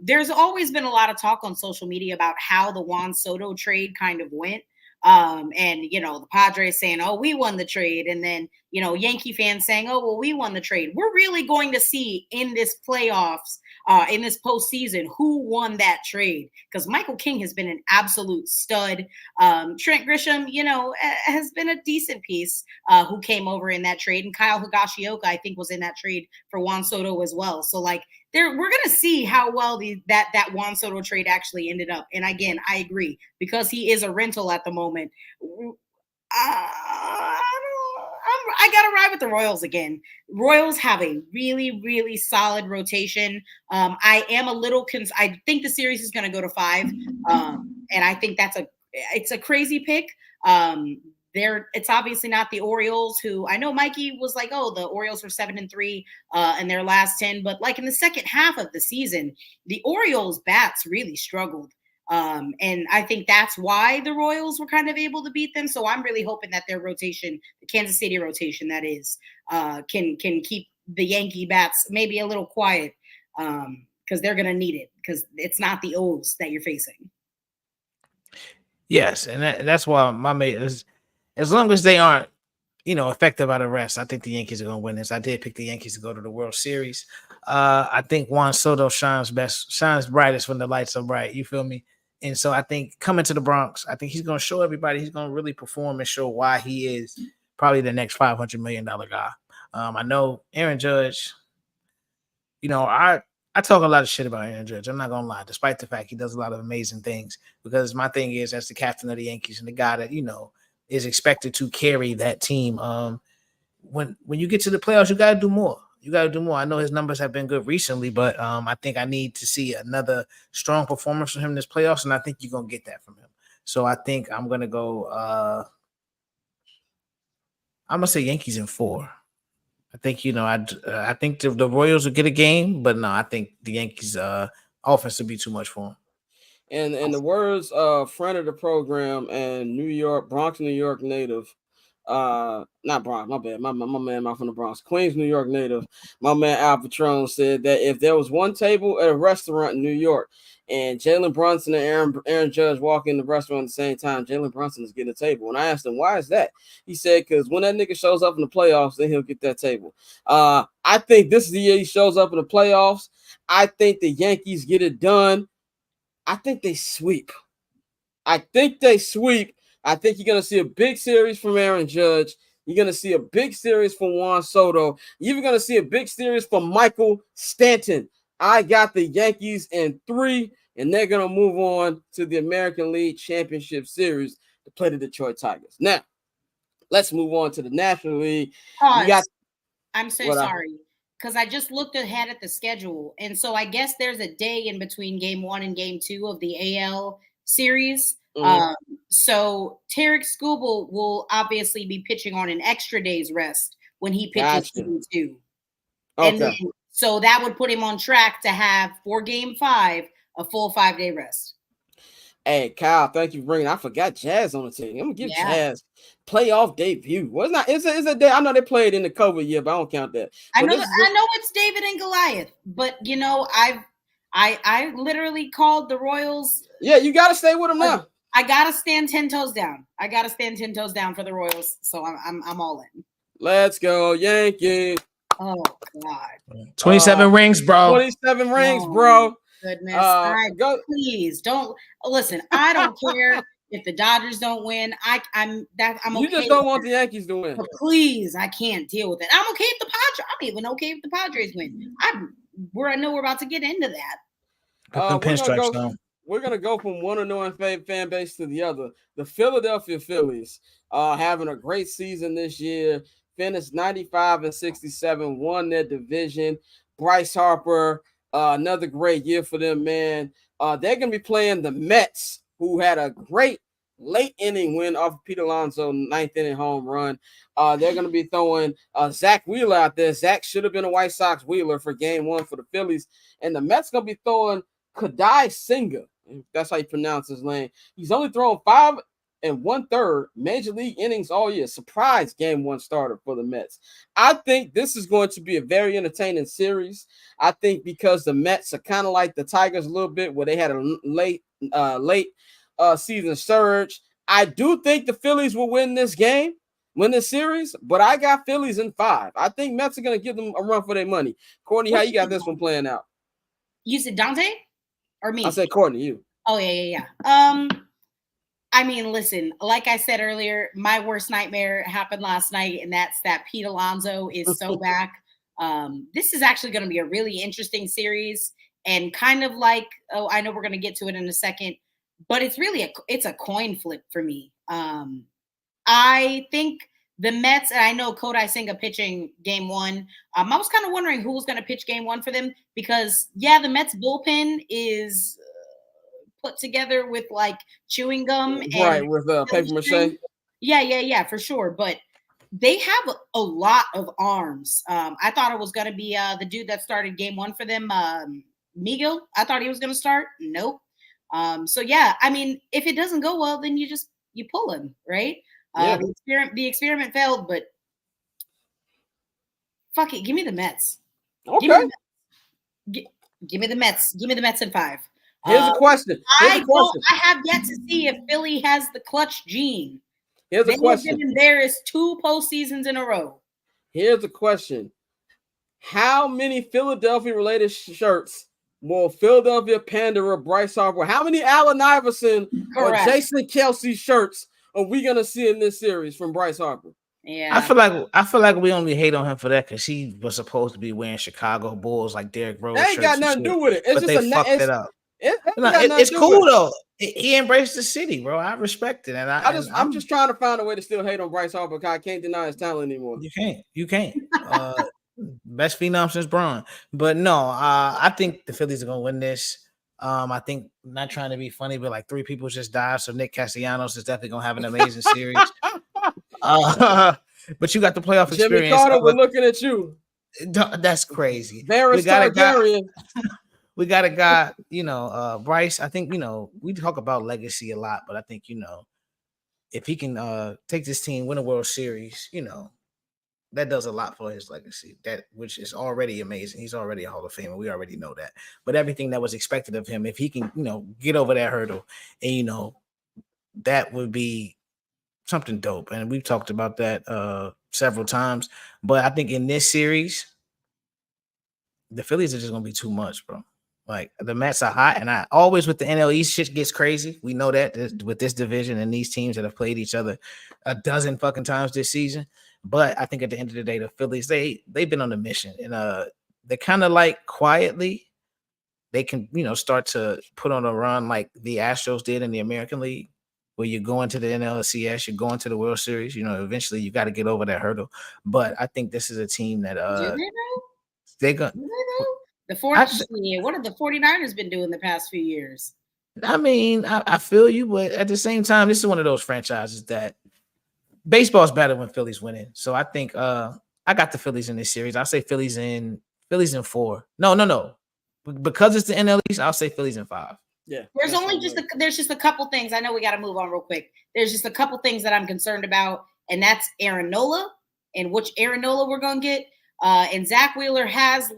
There's always been a lot of talk on social media about how the Juan Soto trade kind of went. And the Padres saying, oh, we won the trade, and then Yankee fans saying, oh, well, we won the trade. We're really going to see in this playoffs, in this postseason, who won that trade, because Michael King has been an absolute stud. Trent Grisham, has been a decent piece, who came over in that trade, and Kyle Higashioka, I think, was in that trade for Juan Soto as well. So we're going to see how well that Juan Soto trade actually ended up. And again, I agree, because he is a rental at the moment. I got to ride with the Royals again. Royals have a really, really solid rotation. I am a little I think the series is going to go to 5. And I think it's a crazy pick. It's obviously not the Orioles, who I know Mikey was like, oh, the Orioles were 7-3 in their last 10, but in the second half of the season, the Orioles bats really struggled. And I think that's why the Royals were kind of able to beat them. So I'm really hoping that their rotation, the Kansas City rotation, that is, can keep the Yankee bats maybe a little quiet, because they're going to need it, because it's not the O's that you're facing. Yes, and that's why my mate is, as long as they aren't, affected by the rest, I think the Yankees are going to win this. I did pick the Yankees to go to the World Series. I think Juan Soto shines brightest when the lights are bright. You feel me? And so I think coming to the Bronx, I think he's going to show everybody, he's going to really perform and show why he is probably the next $500 million guy. I know Aaron Judge, I talk a lot of shit about Aaron Judge. I'm not going to lie, despite the fact he does a lot of amazing things, because my thing is, as the captain of the Yankees and the guy that, is expected to carry that team. When you get to the playoffs, you got to do more. I know his numbers have been good recently, but I think I need to see another strong performance from him this playoffs, and I think you're going to get that from him. So I think I'm going to go I'm going to say Yankees in 4. I think, I think the Royals will get a game, but no, I think the Yankees offense will be too much for them. And in the words of friend of the program and Bronx, New York native, not Bronx, my bad, my man, from the Bronx, Queens, New York native, my man Al Patron said that if there was one table at a restaurant in New York and Jalen Brunson and Aaron Judge walk in the restaurant at the same time, Jalen Brunson is getting a table. And I asked him, why is that? He said, because when that nigga shows up in the playoffs, then he'll get that table. I think this is the year he shows up in the playoffs. I think the Yankees get it done. I think they sweep. I think you're going to see a big series from Aaron Judge. You're going to see a big series from Juan Soto. You're even going to see a big series from Michael Stanton. I got the Yankees in 3, and they're going to move on to the American League Championship Series to play the Detroit Tigers. Now, let's move on to the National League. I'm so sorry, because I just looked ahead at the schedule. And so I guess there's a day in between game 1 and game 2 of the AL series. Mm-hmm. So Tarek Skubal will obviously be pitching on an extra day's rest when he pitches game 2. Okay. And then, so that would put him on track to have for game 5 a full 5-day rest. Hey, Kyle, thank you for bringing. I forgot Jazz on the team. I'm gonna give Jazz playoff debut. Well, it's a day. I know they played in the COVID year, but I don't count that. I know it's David and Goliath, but I literally called the Royals. Yeah, you got to stay with them now. I gotta stand 10 toes down. For the Royals, so I'm all in. Let's go, Yankees! Oh God, 27 rings, bro. 27 rings, bro. Goodness, please don't listen. I don't care If the Dodgers don't win, I'm okay. You just don't want the Yankees to win. But please, I can't deal with it. I'm okay if the Padres. I'm even okay if the Padres win. I know we're about to get into that. We're gonna go from one annoying fan base to the other. The Philadelphia Phillies are having a great season this year. Finished 95-67, won their division. Bryce Harper, another great year for them, man. They're gonna be playing the Mets, who had a great late inning win off of Pete Alonso, 9th inning home run. They're going to be throwing Zach Wheeler out there. Zach should have been a White Sox Wheeler for game 1 for the Phillies. And the Mets going to be throwing Kadai Singer. That's how you pronounce his name. He's only thrown 5 1/3 major league innings all year. Surprise game 1 starter for the Mets. I think this is going to be a very entertaining series. I think because the Mets are kind of like the Tigers a little bit, where they had a late season surge. I do think the Phillies will win this series, but I got Phillies in 5. I think Mets are going to give them a run for their money. Courtney, how you got this one playing out? You said Dante or me? I said Courtney, you. Oh, yeah. I mean, listen, like I said earlier, my worst nightmare happened last night, and that's that Pete Alonso is so back. This is actually going to be a really interesting series, and kind of like, I know we're going to get to it in a second, but it's really it's a coin flip for me. I think the Mets, and I know Kodai Senga pitching game 1. I was kind of wondering who was going to pitch game 1 for them, because the Mets bullpen is put together with like chewing gum, right? With paper mache. Yeah, for sure. But they have a lot of arms. I thought it was going to be the dude that started game 1 for them, Miguel. I thought he was going to start. Nope. So yeah, I mean, if it doesn't go well, then you pull him, right? The experiment failed, but fuck it, give me the Mets. Okay. Give me the Mets. Give me the Mets in 5. Here's a question. I have yet to see if Philly has the clutch gene. Here's a question. There is 2 postseasons in a row. Here's a question. How many Philadelphia-related shirts will Philadelphia Panther Bryce Harper? How many Allen Iverson or Jason Kelsey shirts are we gonna see in this series from Bryce Harper? Yeah, I feel like we only hate on him for that because he was supposed to be wearing Chicago Bulls like Derrick Rose. That ain't got nothing to do with it. It's but just they fucked it up. It's cool though. He embraced the city, bro. I respect it, and I'm just trying to find a way to still hate on Bryce Harper because I can't deny his talent anymore. You can't. Best phenom since Braun, but no, I think the Phillies are gonna win this. I think, not trying to be funny, but like 3 people just died, so Nick Castellanos is definitely gonna have an amazing series. But you got the playoff experience. Jimmy Carter, we're looking at you. That's crazy. We got a guy, Bryce. I think, we talk about legacy a lot, but I think, if he can take this team, win a World Series, that does a lot for his legacy, which is already amazing. He's already a Hall of Famer. We already know that. But everything that was expected of him, if he can, get over that hurdle, and, that would be something dope. And we've talked about that several times. But I think in this series, the Phillies are just going to be too much, bro. Like, the Mets are hot, and I always, with the NL East, shit gets crazy. We know that with this division and these teams that have played each other a dozen fucking times this season. But I think at the end of the day, the Phillies, they've been on a mission, and they're kind of like quietly, they can, start to put on a run like the Astros did in the American League, where you're going to the NLCS, you're going to the World Series. Eventually you got to get over that hurdle. But I think this is a team that they're going. What have the 49ers been doing the past few years? I mean, I feel you, but at the same time, this is one of those franchises that baseball's better when Philly's winning. So I think I got the Phillies in this series. I'll say Phillies in 4. No. Because it's the NL East, I'll say Phillies in 5. Yeah. There's just a couple things. I know we got to move on real quick. There's just a couple things that I'm concerned about, and that's Aaron Nola and which Aaron Nola we're going to get. And Zach Wheeler has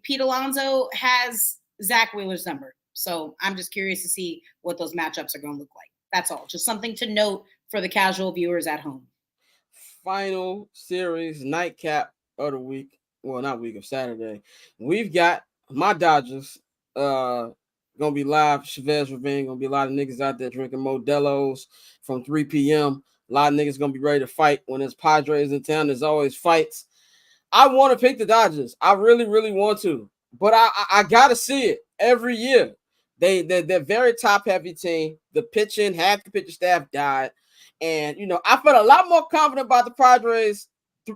Pete Alonso has Zach Wheeler's number. So I'm just curious to see what those matchups are going to look like. That's all. Just something to note for the casual viewers at home. Final series nightcap of the week. Well, not week, of Saturday. We've got my Dodgers gonna be live. Chavez Ravine gonna be a lot of niggas out there drinking Modelo's from 3 p.m. A lot of niggas gonna be ready to fight when there's Padres in town. There's always fights. I want to pick the Dodgers. I really, really want to, but I gotta see it every year. They're very top heavy team. The pitching, half the pitching staff died, and I felt a lot more confident about the Padres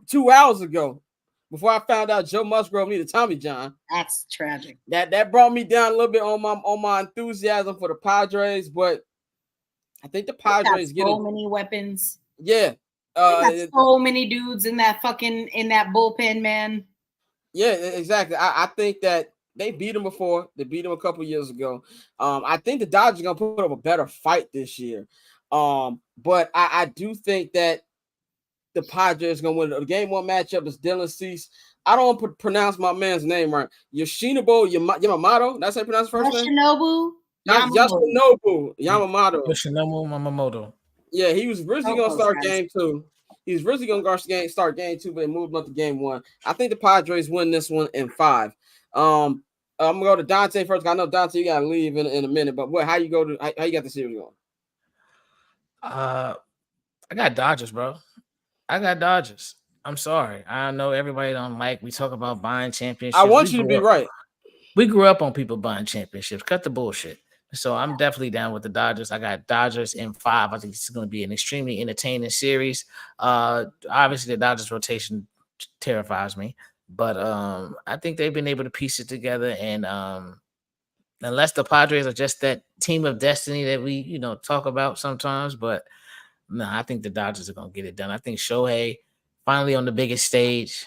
2 hours ago before I found out Joe Musgrove needed Tommy John. That's tragic. That brought me down a little bit on my enthusiasm for the Padres, but I think the Padres get so many weapons. Yeah. So many dudes in that bullpen, man. Yeah, exactly. I think that they beat them before. They beat them a couple years ago. I think the Dodgers are gonna put up a better fight this year. But I do think that the Padres are gonna win. The game one matchup is Dylan Cease. I don't pronounce my man's name right. Yoshinobu Yamamoto. That's how you pronounce his first name. Yoshinobu Yamamoto. Yoshinobu Yamamoto. Yeah, he was originally going to start game 2. He was originally going to start game 2, but they moved up to game 1. I think the Padres win this one in 5. I'm going to go to Dante first. I know, Dante, you got to leave in a minute, but how you got the series going? I got Dodgers, bro. I got Dodgers. I'm sorry. I know everybody don't like. We talk about buying championships. I want you to be right. We grew up on people buying championships. Cut the bullshit. So I'm definitely down with the Dodgers. I got Dodgers in 5. I think it's going to be an extremely entertaining series. Obviously, the Dodgers rotation terrifies me, but I think they've been able to piece it together. And unless the Padres are just that team of destiny that we talk about sometimes, but no, I think the Dodgers are going to get it done. I think Shohei finally on the biggest stage.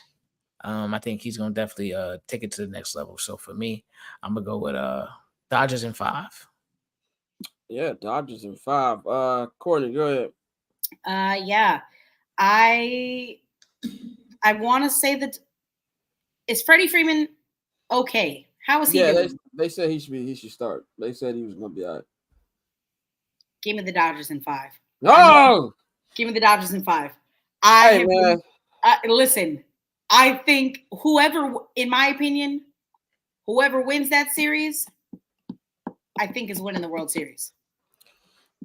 I think he's going to definitely take it to the next level. So for me, I'm going to go with Dodgers in 5. Yeah, Dodgers in 5. Courtney, go ahead. Yeah. I want to say that is Freddie Freeman okay? How is he doing? They said he should start. They said he was going to be all right. Give me the Dodgers in 5. No! Give me the Dodgers in 5. Listen, I think in my opinion, whoever wins that series, I think is winning the World Series.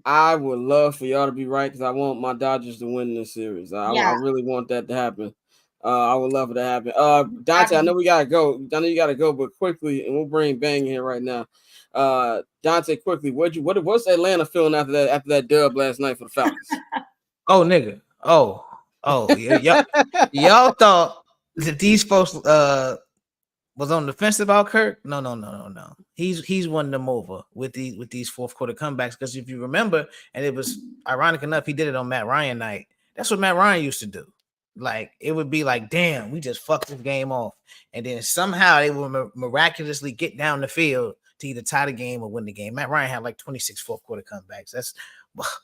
I would love for y'all to be right because I want my Dodgers to win this series. I really want that to happen. I would love it to happen. Dante, I know we gotta go. I know you gotta go, but quickly, and we'll bring Bang here right now. Dante, quickly, what's Atlanta feeling after that dub last night for the Falcons? Oh, nigga. Oh, yeah. Y'all thought that these folks was on the fence about Kirk? No. He's won them over with these fourth quarter comebacks. Because if you remember, and it was ironic enough, he did it on Matt Ryan night. That's what Matt Ryan used to do. Like, it would be like, damn, we just fucked this game off. And then somehow they would miraculously get down the field to either tie the game or win the game. Matt Ryan had like 26 fourth quarter comebacks. That's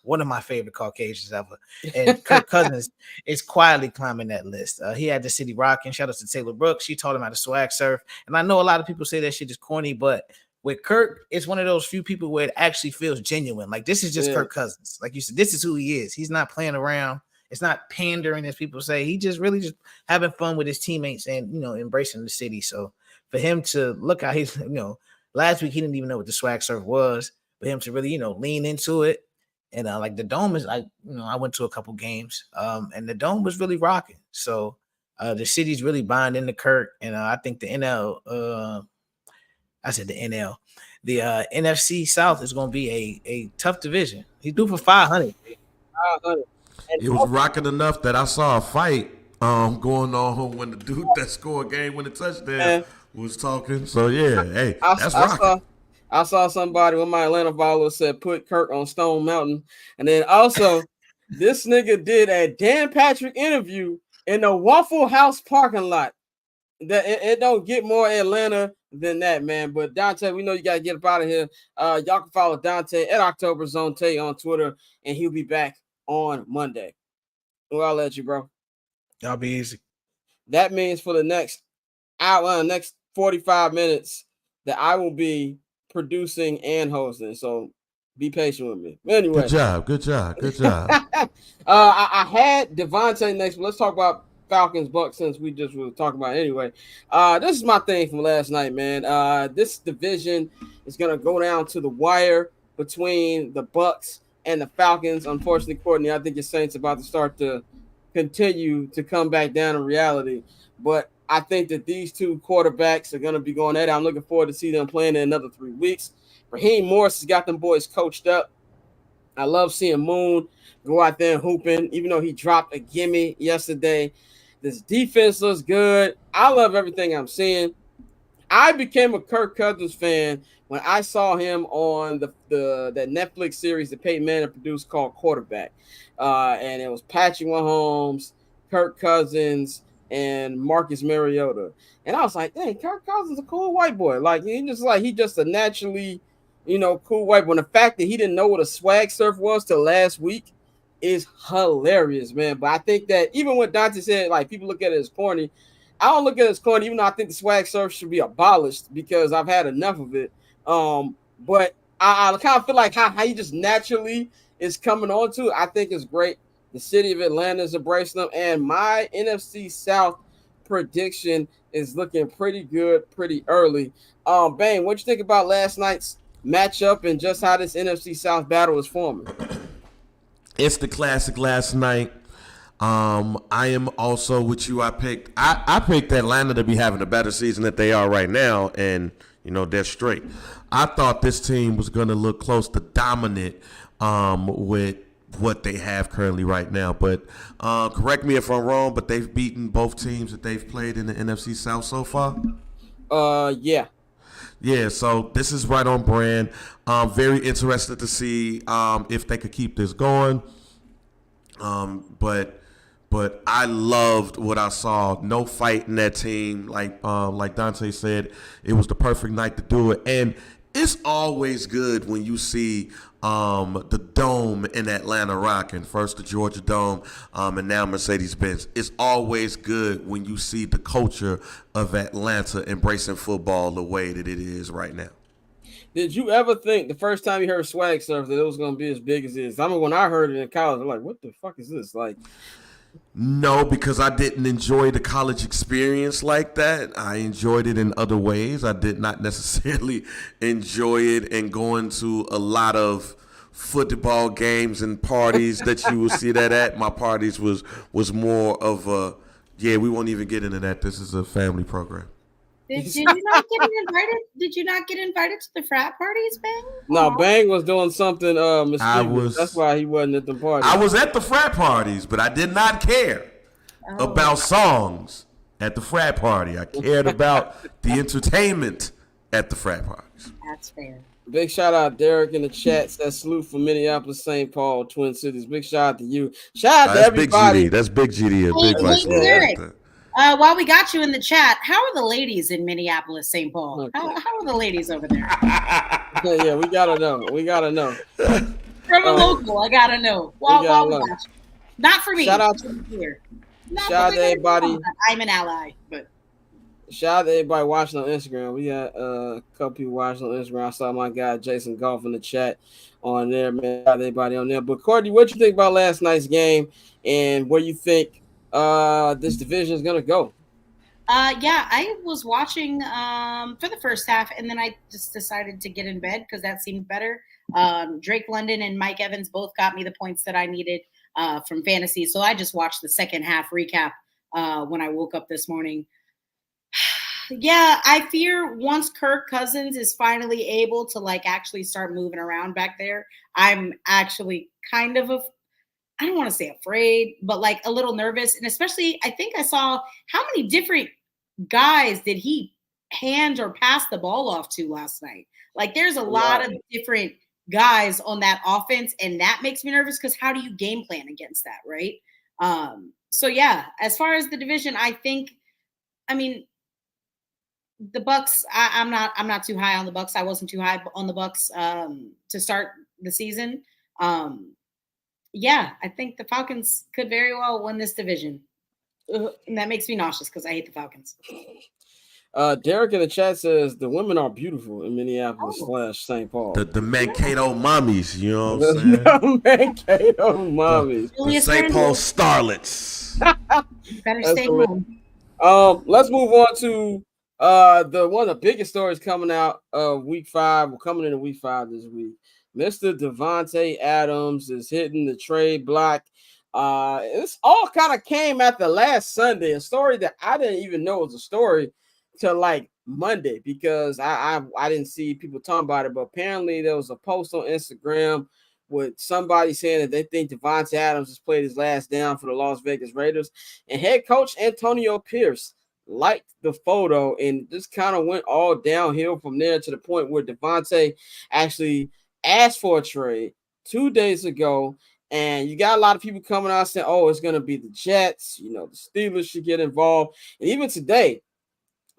one of my favorite Caucasians ever. And Kirk Cousins is quietly climbing that list. He had the city rocking. Shout out to Taylor Brooks. She taught him how to swag surf. And I know a lot of people say that shit is corny, but with Kirk, it's one of those few people where it actually feels genuine. Like, this is just Kirk Cousins. Like you said, this is who he is. He's not playing around. It's not pandering, as people say. He just really just having fun with his teammates and, embracing the city. So for him to look how he's, last week he didn't even know what the swag surf was. For him to really, lean into it. And like the Dome is like, I went to a couple games and the Dome was really rocking. So the city's really buying into Kirk. And I think the NFC South is going to be a tough division. He's due for 500. 500. It was rocking enough that I saw a fight going on when the dude that scored game-winning touchdown was talking. So, yeah, hey, that's rocking. I saw somebody with my Atlanta followers said put Kirk on Stone Mountain. And then also, this nigga did a Dan Patrick interview in a Waffle House parking lot. It don't get more Atlanta than that, man. But Dante, we know you got to get up out of here. Y'all can follow Dante at October Zone Tay on Twitter, and he'll be back on Monday. Well, I'll let you, bro. Y'all be easy. That means for the next hour, next 45 minutes, that I will be producing and hosting. So be patient with me. Anyway. Good job. I had DaVante next, but let's talk about Falcons Bucks since we just were talking about it anyway. This is my thing from last night, man. This division is gonna go down to the wire between the Bucks and the Falcons. Unfortunately, Courtney, I think your Saints about to start to continue to come back down in reality. But I think that these two quarterbacks are going to be going at it. I'm looking forward to see them playing in another 3 weeks. Raheem Morris has got them boys coached up. I love seeing Moon go out there and hooping, even though he dropped a gimme yesterday. This defense looks good. I love everything I'm seeing. I became a Kirk Cousins fan when I saw him on that Netflix series that Peyton Manning produced called Quarterback. And it was Patrick Mahomes, Kirk Cousins, and Marcus Mariota. And I was like, dang, Kirk Cousins is a cool white boy. Like, he just a naturally, cool white boy. And the fact that he didn't know what a swag surf was till last week is hilarious, man. But I think that even when Dante said, like, people look at it as corny, I don't look at it as corny, even though I think the swag surf should be abolished because I've had enough of it. But I kind of feel like how he just naturally is coming on to it. I think it's great. The city of Atlanta is embracing them. And my NFC South prediction is looking pretty good pretty early. Bane, what you think about last night's matchup and just how this NFC South battle is forming? It's the classic last night. I am also with you. I picked Atlanta to be having a better season that they are right now, and they're straight. I thought this team was going to look close to dominant with what they have currently right now. But correct me if I'm wrong, but they've beaten both teams that they've played in the NFC South so far. Yeah. Yeah, so this is right on brand. Very interested to see if they could keep this going. But I loved what I saw. No fight in that team. Like Dante said, it was the perfect night to do it. And it's always good when you see the Dome in Atlanta rocking. First the Georgia Dome, and now Mercedes-Benz. It's always good when you see the culture of Atlanta embracing football the way that it is right now. Did you ever think the first time you heard swag surf that it was going to be as big as it is? I mean, when I heard it in college, I'm like, what the fuck is this? Like, no, because I didn't enjoy the college experience like that. I enjoyed it in other ways. I did not necessarily enjoy it and going to a lot of football games and parties that you will see that at. My parties was more of a, we won't even get into that. This is a family program. Did you not get invited? Did you not get invited to the frat parties, Bang? No, Bang was doing something mischievous. That's why he wasn't at the party. I was at the frat parties, but I did not care about songs at the frat party. I cared about the entertainment at the frat parties. That's fair. Big shout out Derek in the chat. Says salute from Minneapolis, St. Paul, Twin Cities. Big shout out to you. Shout out to everybody. That's Big GD. A big vice Derek. While we got you in the chat, how are the ladies in Minneapolis, St. Paul? Okay. How are the ladies over there? Yeah, we gotta know. From a local, I gotta know. While we got you. Not for me. Shout out here. Shout out to everybody. I'm an ally, but shout out to everybody watching on Instagram. We got a couple people watching on Instagram. I saw my guy Jason Golf in the chat on there, man. Shout out to everybody on there. But Courtney, what you think about last night's game and where you think this division is gonna go? I was watching for the first half, and then I just decided to get in bed because that seemed better. Drake London and Mike Evans both got me the points that I needed from fantasy, so I just watched the second half recap when I woke up this morning. Yeah, I fear once Kirk Cousins is finally able to actually start moving around back there, I'm actually kind of I don't want to say afraid, but a little nervous. And especially, I think I saw how many different guys did he hand or pass the ball off to last night? There's a lot of different guys on that offense, and that makes me nervous because how do you game plan against that, right? So yeah, as far as the division, the Bucks, I'm not too high on the Bucks. I wasn't too high on the Bucks to start the season. Yeah, I think the Falcons could very well win this division. And that makes me nauseous because I hate the Falcons. Derek in the chat says the women are beautiful in Minneapolis / St. Paul. The Mankato mommies, you know what I'm saying? The Mankato mommies. The St. Paul starlets. Better stay home. Let's move on to the one of the biggest stories coming out of week 5. We're coming into week 5 this week. Mr. DaVante Adams is hitting the trade block. This all kind of came at the last Sunday, a story that I didn't even know was a story till like Monday, because I didn't see people talking about it. But apparently there was a post on Instagram with somebody saying that they think DaVante Adams has played his last down for the Las Vegas Raiders, and head coach Antonio Pierce liked the photo, and just kind of went all downhill from there to the point where DaVante actually asked for a trade 2 days ago. And you got a lot of people coming out saying, oh, it's going to be the Jets. You know, the Steelers should get involved. And even today,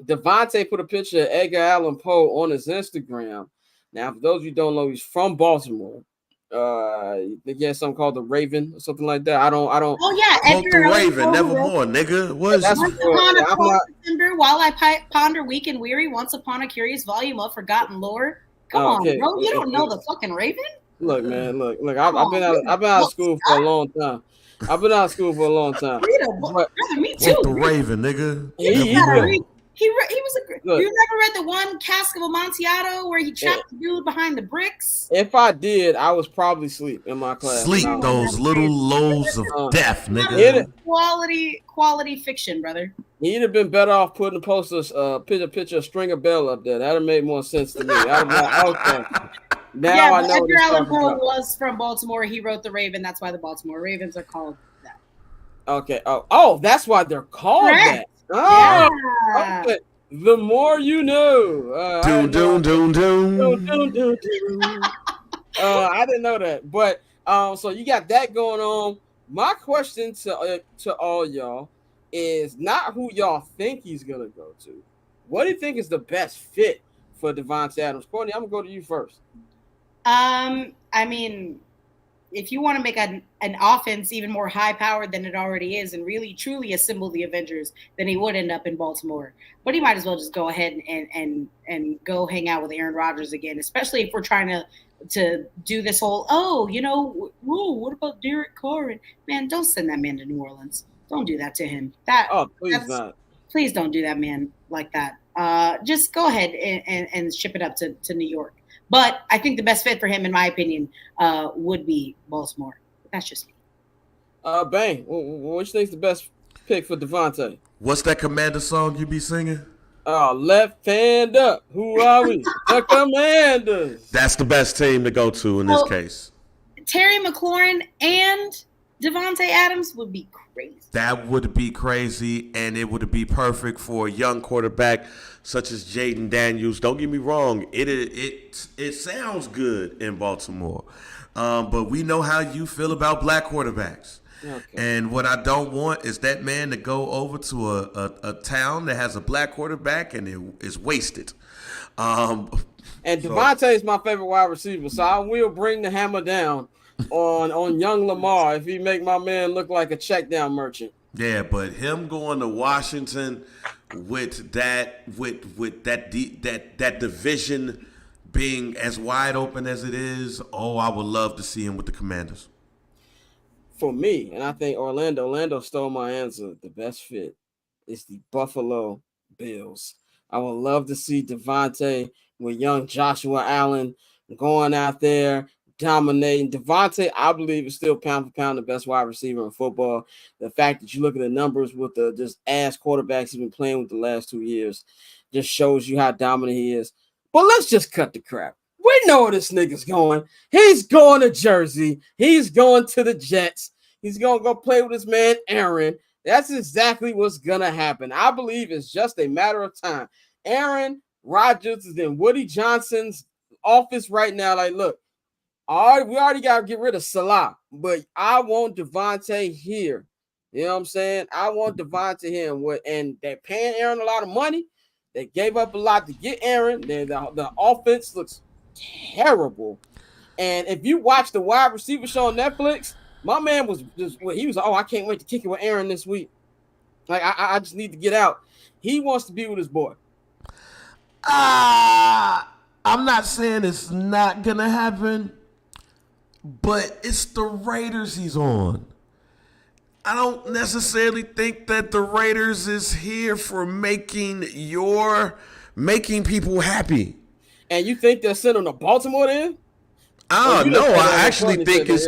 DaVante put a picture of Edgar Allan Poe on his Instagram. Now, for those of you who don't know, he's from Baltimore. I think he has something called the Raven or something like that. I don't. Oh yeah, Quote the Raven, nevermore, nigga. What is once upon a cold December, while I ponder weak and weary, once upon a curious volume of forgotten lore. Come on, bro, you don't know the fucking Raven? Look, man, look. I've been out of school for a long time. I've been out of school for a long time. Me too. The Raven, nigga. He was a. You never read the one Cask of Amontillado where he trapped the dude behind the bricks? If I did, I was probably asleep in my class. Sleep those little loaves of death, nigga. Quality fiction, brother. He'd have been better off putting the posters, picture of Stringer Bell up there. That'd have made more sense to me. I was like, okay. Now I know. Edgar Allan Poe was from Baltimore. He wrote the Raven. That's why the Baltimore Ravens are called that. Okay. Oh, that's why they're called that. Oh, yeah. Okay. The more you know. I didn't know that, but so you got that going on. My question to all y'all is not who y'all think he's gonna go to. What do you think is the best fit for DaVante Adams? Courtney, I'm gonna go to you first. I mean, if you want to make an offense even more high-powered than it already is and really truly assemble the Avengers, then he would end up in Baltimore. But he might as well just go ahead and go hang out with Aaron Rodgers again, especially if we're trying to do this whole, what about Derek Carr? Man, don't send that man to New Orleans. Don't do that to him. Please not. Please don't do that man like that. Just go ahead and ship it up to New York. But I think the best fit for him, in my opinion, would be Baltimore. That's just me. Bang, what you think's the best pick for DaVante? What's that Commander song you be singing? Left hand up. Who are we? The Commanders. That's the best team to go to in this case. Terry McLaurin and DaVante Adams would be crazy. That would be crazy, and it would be perfect for a young quarterback such as Jaden Daniels. Don't get me wrong, it sounds good in Baltimore, but we know how you feel about black quarterbacks. Okay. And what I don't want is that man to go over to a town that has a black quarterback and it is wasted. And DaVante is my favorite wide receiver, so I will bring the hammer down on young Lamar if he make my man look like a check down merchant. Yeah, but him going to Washington with that division being as wide open as it is, I would love to see him with the Commanders. For me, and I think Orlando stole my answer. The best fit is the Buffalo Bills. I would love to see DaVante with young Joshua Allen going out there dominating. DaVante, I believe, is still pound for pound the best wide receiver in football. The fact that you look at the numbers with the just ass quarterbacks he's been playing with the last 2 years just shows you how dominant he is. But let's just cut the crap. We know where this nigga's going. He's going to Jersey. He's going to the Jets. He's going to go play with his man Aaron. That's exactly what's going to happen. I believe it's just a matter of time. Aaron Rodgers is in Woody Johnson's office right now. Like, look, we already got to get rid of Salah, but I want DaVante here. You know what I'm saying? I want DaVante here. And they're paying Aaron a lot of money. They gave up a lot to get Aaron. The offense looks terrible. And if you watch the wide receiver show on Netflix, my man was like, I can't wait to kick it with Aaron this week. Like, I just need to get out. He wants to be with his boy. I'm not saying it's not gonna happen, but it's the Raiders he's on. I don't necessarily think that the Raiders is here for making people happy. And you think they'll send him to Baltimore then? I don't know. I Courtney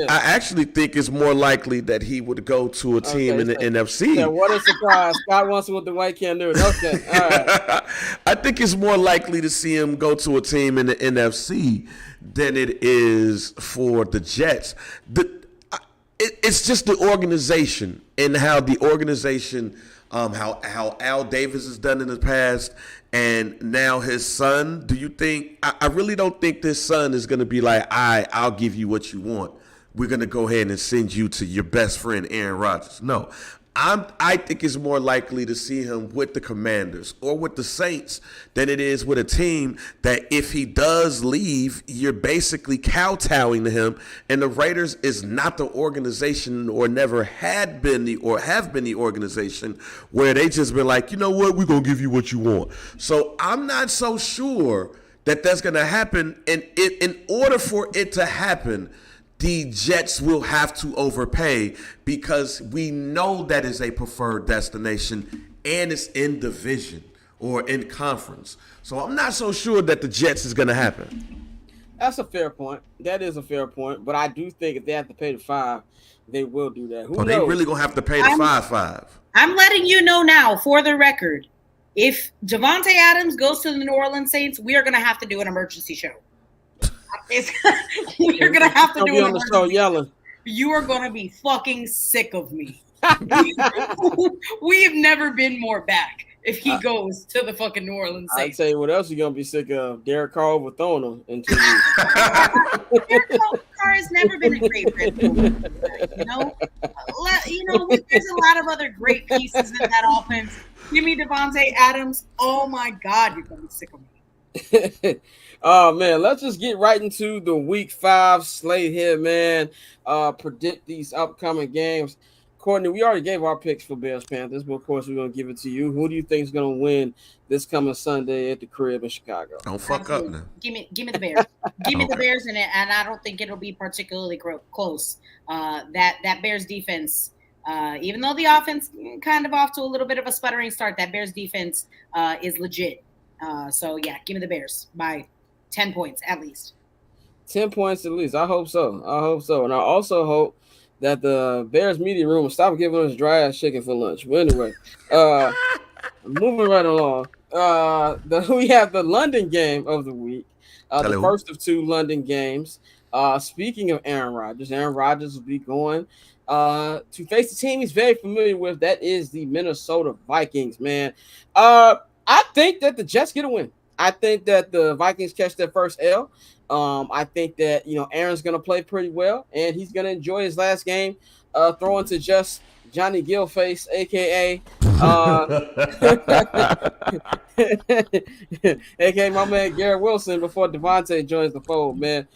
actually think it's more likely that he would go to a team in the NFC. Yeah, what a surprise. Scott wants what the White can't do. Okay, all right. I think it's more likely to see him go to a team in the NFC than it is for the Jets. It's just the organization and how the organization, how Al Davis has done in the past, and now his son. Do you think? I really don't think this son is going to be like, I'll give you what you want. We're going to go ahead and send you to your best friend Aaron Rodgers. No. I think it's more likely to see him with the Commanders or with the Saints than it is with a team that if he does leave, you're basically kowtowing to him. And the Raiders is not the organization, or never have been the organization where they just been like, you know what, we're going to give you what you want. So I'm not so sure that that's going to happen. And in order for it to happen, the Jets will have to overpay, because we know that is a preferred destination and it's in division or in conference. So I'm not so sure that the Jets is going to happen. That's a fair point. That is a fair point. But I do think if they have to pay the $5, they will do that. Who knows? They really going to have to pay the $5. I'm letting you know now, for the record, if DaVante Adams goes to the New Orleans Saints, we are going to have to do an emergency show. You're gonna have to do it on the show yelling. You are gonna be fucking sick of me. We have never been more back if he goes to the fucking New Orleans Saints. I'll tell you what else you're gonna be sick of. Derek Carr overthrowing him in 2 weeks. Derek Carr has never been a great Red Bull. There's a lot of other great pieces in that offense. Give me DaVante Adams. Oh my God, you're gonna be sick of me. Oh man, let's just get right into the week 5 slate here, man. Predict these upcoming games. Courtney, we already gave our picks for Bears Panthers, but of course we're gonna give it to you. Who do you think is gonna win this coming Sunday at the crib in Chicago? Don't fuck up now. Give me the Bears. Give me the Bears in it, and I don't think it'll be particularly close. That Bears defense, even though the offense kind of off to a little bit of a sputtering start, that Bears defense is legit. So yeah, give me the Bears by 10 points at least. 10 points at least. I hope so. And I also hope that the Bears media room will stop giving us dry ass chicken for lunch. But anyway, moving right along. We have the London game of the week. The first of 2 London games. Speaking of Aaron Rodgers will be going to face the team he's very familiar with. That is the Minnesota Vikings, man. I think that the Jets get a win. I think that the Vikings catch their first L. I think that, Aaron's going to play pretty well, and he's going to enjoy his last game throwing to just Johnny Gillface, a.k.a. a.k.a. my man Garrett Wilson, before DaVante joins the fold, man.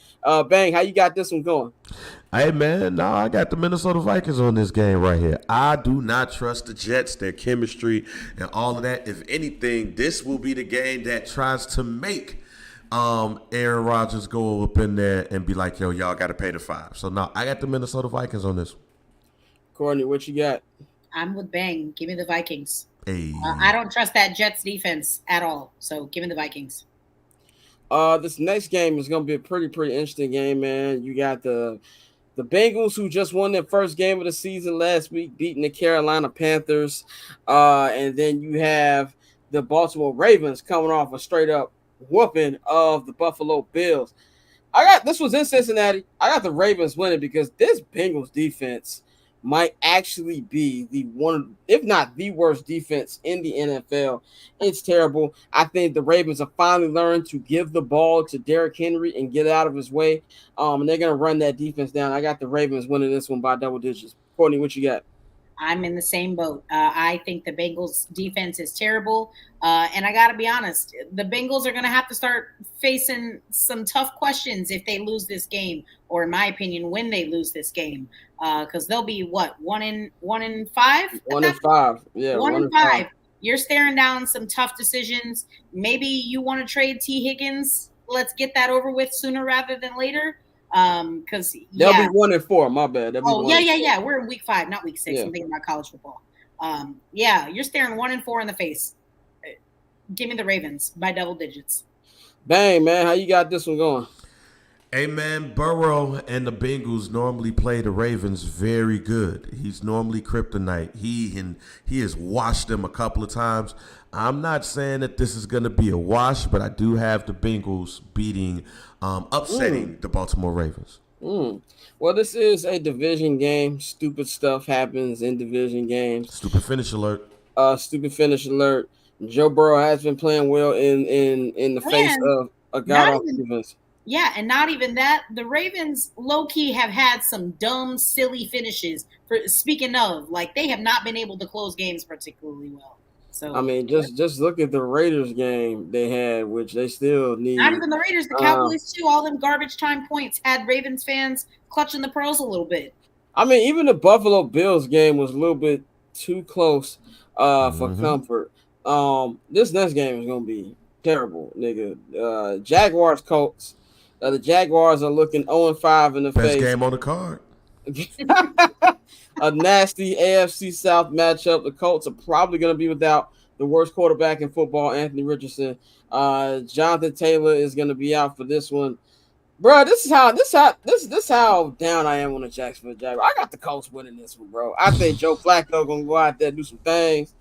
Bang, how you got this one going? Hey, man, I got the Minnesota Vikings on this game right here. I do not trust the Jets, their chemistry, and all of that. If anything, this will be the game that tries to make Aaron Rodgers go up in there and be like, yo, y'all got to pay the $5. So, no, I got the Minnesota Vikings on this. Courtney, what you got? I'm with Bang. Give me the Vikings. Hey. I don't trust that Jets defense at all. So, give me the Vikings. This next game is going to be a pretty interesting game, man. You got the Bengals, who just won their first game of the season last week, beating the Carolina Panthers. And then you have the Baltimore Ravens coming off a straight-up whooping of the Buffalo Bills. This was in Cincinnati. I got the Ravens winning because this Bengals defense might actually be the one, if not the worst defense in the NFL. It's terrible. I think the Ravens have finally learned to give the ball to Derrick Henry and get out of his way. And they're going to run that defense down. I got the Ravens winning this one by double digits. Courtney, what you got? I'm in the same boat. I think the Bengals defense is terrible. And I got to be honest, the Bengals are going to have to start facing some tough questions if they lose this game, or in my opinion, when they lose this game, because they'll be 1-5? 1-5. Yeah. 1-5. you're staring down some tough decisions. Maybe you want to trade T. Higgins. Let's get that over with sooner rather than later. Because they'll be 1-4. My bad. Yeah. We're in week 5, not week 6. Yeah. I'm thinking about college football. You're staring 1-4 in the face. Give me the Ravens by double digits. Bang, man. How you got this one going? Hey, man, Burrow and the Bengals normally play the Ravens very good. He's normally kryptonite. He has washed them a couple of times. I'm not saying that this is going to be a wash, but I do have the Bengals upsetting the Baltimore Ravens. Well, this is a division game. Stupid stuff happens in division games. Stupid finish alert. Stupid finish alert. Joe Burrow has been playing well in the face of a god-awful defense. Yeah, and not even that. The Ravens low-key have had some dumb, silly finishes. Speaking of, like, they have not been able to close games particularly well. So I mean, just look at the Raiders game they had, which they still need. Not even the Raiders, the Cowboys too. All them garbage time points had Ravens fans clutching the pearls a little bit. I mean, even the Buffalo Bills game was a little bit too close for comfort. This next game is gonna be terrible, nigga. Jaguars Colts. The Jaguars are looking 0-5 in the face. Best game on the card. A nasty AFC South matchup. The Colts are probably going to be without the worst quarterback in football, Anthony Richardson. Jonathan Taylor is going to be out for this one. Bro, this is how down I am on the Jacksonville Jaguars. I got the Colts winning this one, bro. I think Joe Flacco going to go out there and do some things.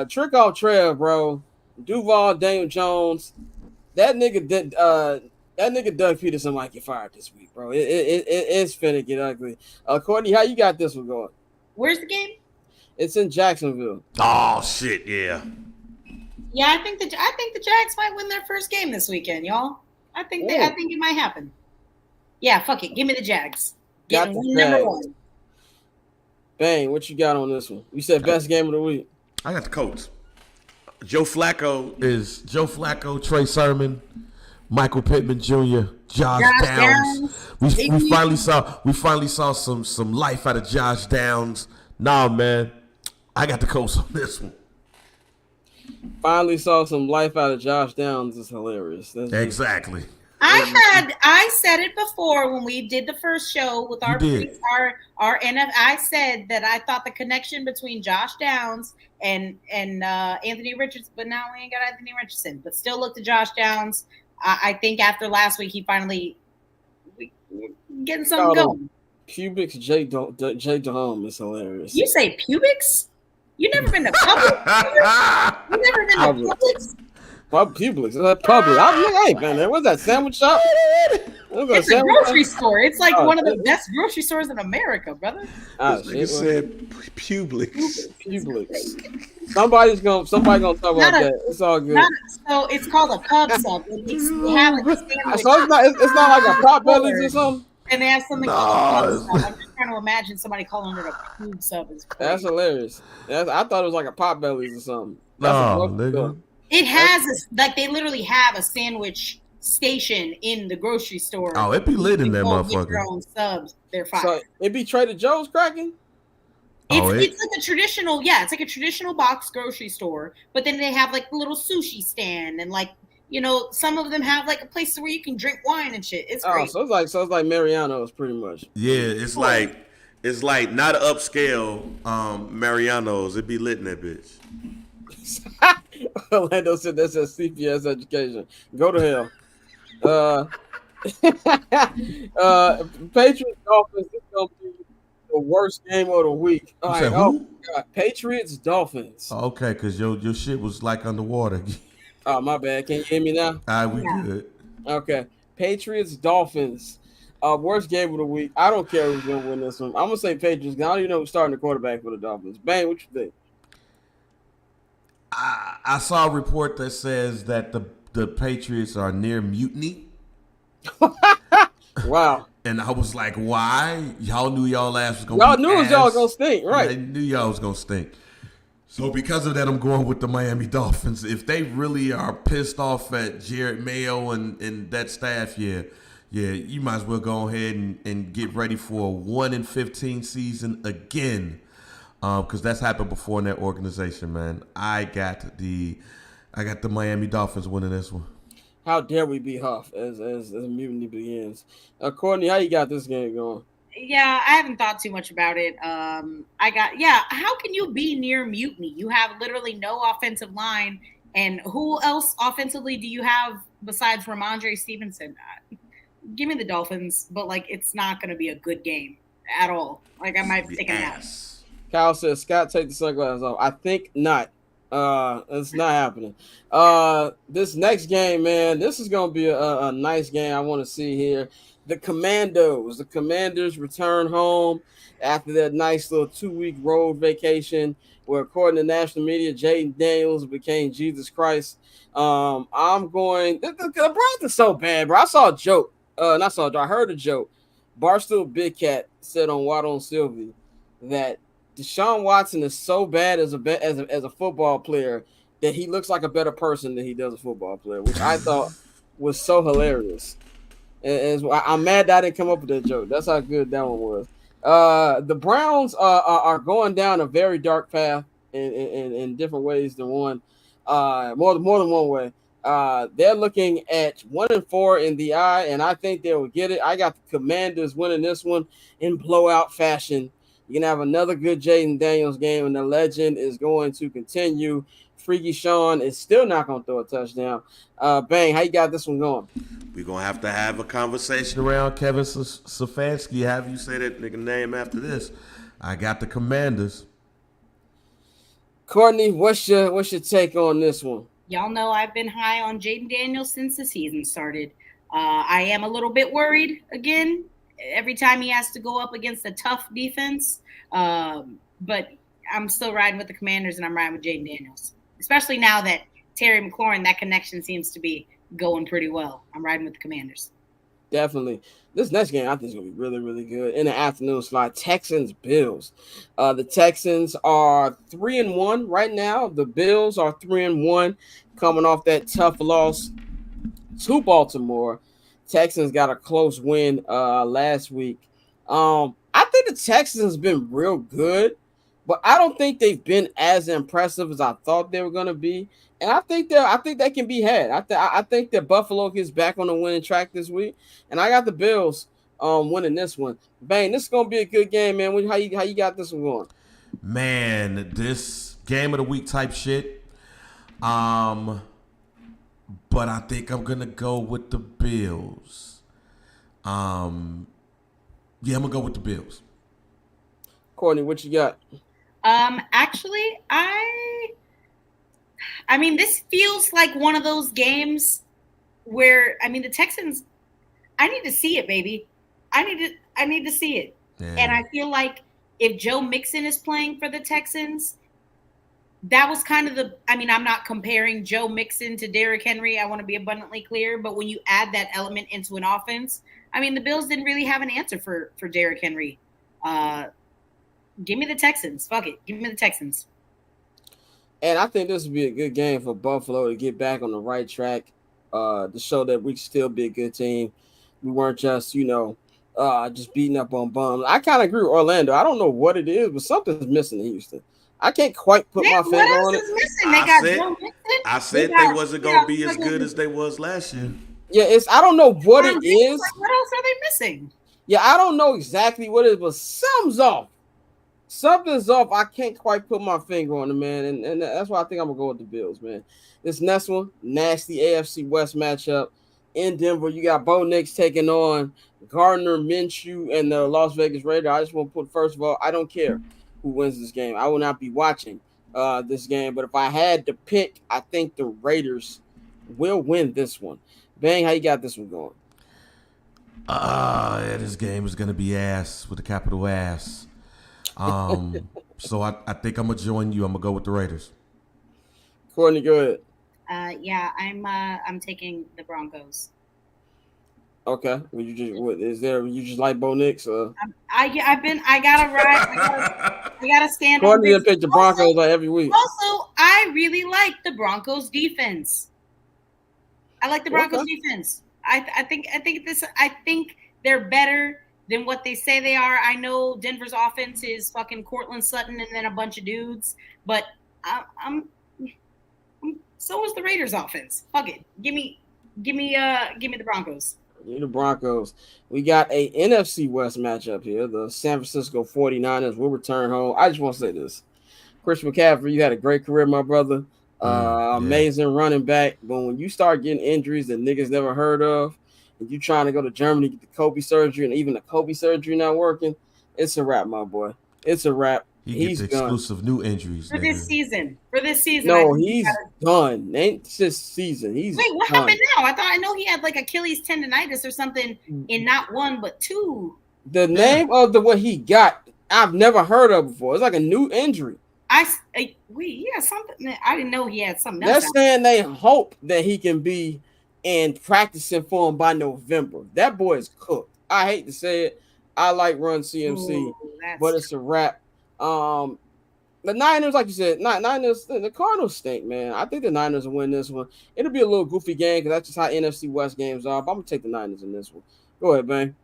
Trick off Trev, bro. Duval, Daniel Jones. That nigga Doug Peterson might get fired this week, bro. It's finna get ugly. Courtney, how you got this one going? Where's the game? It's in Jacksonville. Oh shit, yeah. Yeah, I think the Jags might win their first game this weekend, y'all. I think it might happen. Yeah, fuck it. Give me the Jags. Got the number 1. Bang, what you got on this one? You said best game of the week. I got the Colts. Joe Flacco, Trey Sermon, Michael Pittman Jr., Josh Downs. We finally saw some life out of Josh Downs. Nah, man, I got the Colts on this one. Finally saw some life out of Josh Downs is hilarious. Exactly. I said it before when we did the first show with our NF. I said that I thought the connection between Josh Downs and Anthony Richardson, but now we ain't got Anthony Richardson. But still look to Josh Downs. I think after last week, he finally getting something going. Pubics J. Dahome is hilarious. You say pubics? You never been to Publix? You never been to Publix? Publix. Is that Publix? I ain't been there. What's that, sandwich shop? It's a grocery store. It's like one of the best grocery stores in America, brother. Nigga said Publix. Publix. Somebody's gonna talk about that. It's all good. So it's called a pub sub. They have like a sandwich. So it's not like a Potbellies or something. And they have something called a pub sub. I'm just trying to imagine somebody calling it a pub sub. That's hilarious. I thought it was like a Potbellies or something. Nigga. It has they literally have a sandwich station in the grocery store. Oh, it be lit in that motherfucker. Your own subs. They're fine. So it be Trader Joe's cracking? It's like a traditional, it's like a traditional box grocery store, but then they have like a little sushi stand and like, some of them have like a place where you can drink wine and shit. It's great. So it's like Mariano's pretty much. Yeah, it's like not upscale Mariano's. It be lit in that bitch. Orlando said that's a CPS education. Go to hell. Patriots Dolphins is gonna be the worst game of the week. All right, God. Patriots Dolphins. Okay, because your shit was like underwater. Oh, my bad. Can you hear me now? All right, we good. Okay. Patriots Dolphins. Worst game of the week. I don't care who's gonna win this one. I'm gonna say Patriots. I don't even know who's starting the quarterback for the Dolphins. Bang, what you think? I saw a report that says that the Patriots are near mutiny. Wow. And I was like, why? Y'all knew y'all ass was going to Y'all knew y'all going to stink, right? They knew y'all was going to stink. So because of that, I'm going with the Miami Dolphins. If they really are pissed off at Jared Mayo and that staff, yeah, you might as well go ahead and get ready for a 1-15 season again. because that's happened before in that organization, man. I got the Miami Dolphins winning this one. How dare we be Huff as mutiny begins? Courtney, how you got this game going? Yeah, I haven't thought too much about it. How can you be near mutiny? You have literally no offensive line, and who else offensively do you have besides Ramondre Stevenson? Give me the Dolphins, but like it's not going to be a good game at all. Like I might take a nap. Kyle says, Scott, take the sunglasses off. I think not. It's not happening. This next game, man, this is going to be a nice game I want to see here. The Commanders return home after that nice little 2-week road vacation where, according to national media, Jaden Daniels became Jesus Christ. I'm going – the Browns are so bad, bro. I saw a joke. I heard a joke. Barstool Big Cat said on Waddle and Sylvie that Deshaun Watson is so bad as a football player that he looks like a better person than he does a football player, which I thought was so hilarious. I'm mad that I didn't come up with that joke. That's how good that one was. The Browns are going down a very dark path in different ways than one. More than one way. They're looking at 1-4 in the eye, and I think they will get it. I got the Commanders winning this one in blowout fashion. You're going to have another good Jaden Daniels game, and the legend is going to continue. Freaky Sean is still not going to throw a touchdown. Bang, how you got this one going? We're going to have a conversation around Kevin Stefanski. Have you say that nigga name after this? I got the Commanders. Courtney, what's your take on this one? Y'all know I've been high on Jaden Daniels since the season started. I am a little bit worried again every time he has to go up against a tough defense. But I'm still riding with the Commanders, and I'm riding with Jaden Daniels, especially now that Terry McLaurin, that connection seems to be going pretty well. I'm riding with the Commanders. Definitely. This next game, I think, is going to be really, really good. In the afternoon slot, Texans-Bills. The Texans are 3-1 right now. The Bills are 3-1, coming off that tough loss to Baltimore. Texans got a close win last week. I think the Texans have been real good, but I don't think they've been as impressive as I thought they were going to be. And I think that can be had. I think that Buffalo gets back on the winning track this week, and I got the Bills winning this one. Bang, this is gonna be a good game, man. How you got this one going? Man, this game of the week type shit. But I think I'm gonna go with the Bills. I'm gonna go with the Bills. Courtney, what you got? Actually, I mean, this feels like one of those games where, I mean, the Texans, I need to see it, baby. I need to see it. Yeah. And I feel like if Joe Mixon is playing for the Texans, that was kind of I'm not comparing Joe Mixon to Derrick Henry. I want to be abundantly clear. But when you add that element into an offense, I mean, the Bills didn't really have an answer for Derrick Henry. Give me the Texans. Fuck it. Give me the Texans. And I think this would be a good game for Buffalo to get back on the right track, to show that we can still be a good team. We weren't just, just beating up on bums. I kind of agree with Orlando. I don't know what it is, but something's missing in Houston. I can't quite put my finger on it. Missing? They got Joe Mixon. I said they wasn't going to be as good as they was last year. Yeah, I don't know what it is. What else are they missing? Yeah, I don't know exactly what it is, but something's off. Something's off. I can't quite put my finger on it, man. And that's why I think I'm going to go with the Bills, man. This next one, nasty AFC West matchup. In Denver, you got Bo Nix taking on Gardner Minshew and the Las Vegas Raiders. I just want to put, first of all, I don't care who wins this game. I will not be watching this game. But if I had to pick, I think the Raiders will win this one. Bang, how you got this one going? Yeah, this game is going to be ass with a capital ass. So I think I'm gonna join you. I'm gonna go with the Raiders. Courtney, go ahead. I'm taking the Broncos. Okay. You just like Bo Nix? I gotta ride. I gotta stand. Courtney didn't pick the Broncos like every week. Also, I really like the Broncos defense. I like the Broncos defense. I think they're better than what they say they are. I know Denver's offense is fucking Cortland Sutton and then a bunch of dudes, but I'm so is the Raiders offense. Fuck it. Give me the Broncos. The Broncos. We got a NFC West matchup here. The San Francisco 49ers will return home. I just want to say this. Christian McCaffrey, you had a great career, my brother. Amazing running back. But when you start getting injuries that niggas never heard of, and you trying to go to Germany to get the Kobe surgery, and even the Kobe surgery not working, it's a wrap, my boy. It's a wrap. He's exclusive new injuries for this season. No, he's done. Ain't this season. Wait, what happened now? I know he had like Achilles tendonitis or something in not one but two. The name of what he got, I've never heard of before. It's like a new injury. Something. I didn't know he had something else. They're saying they hope that he can be in practicing for him by November. That boy is cooked. I hate to say it. I like Run CMC, but it's a wrap. The Niners, like you said, Niners. The Cardinals stink, man. I think the Niners will win this one. It'll be a little goofy game because that's just how NFC West games are. But I'm gonna take the Niners in this one. Go ahead, Bang.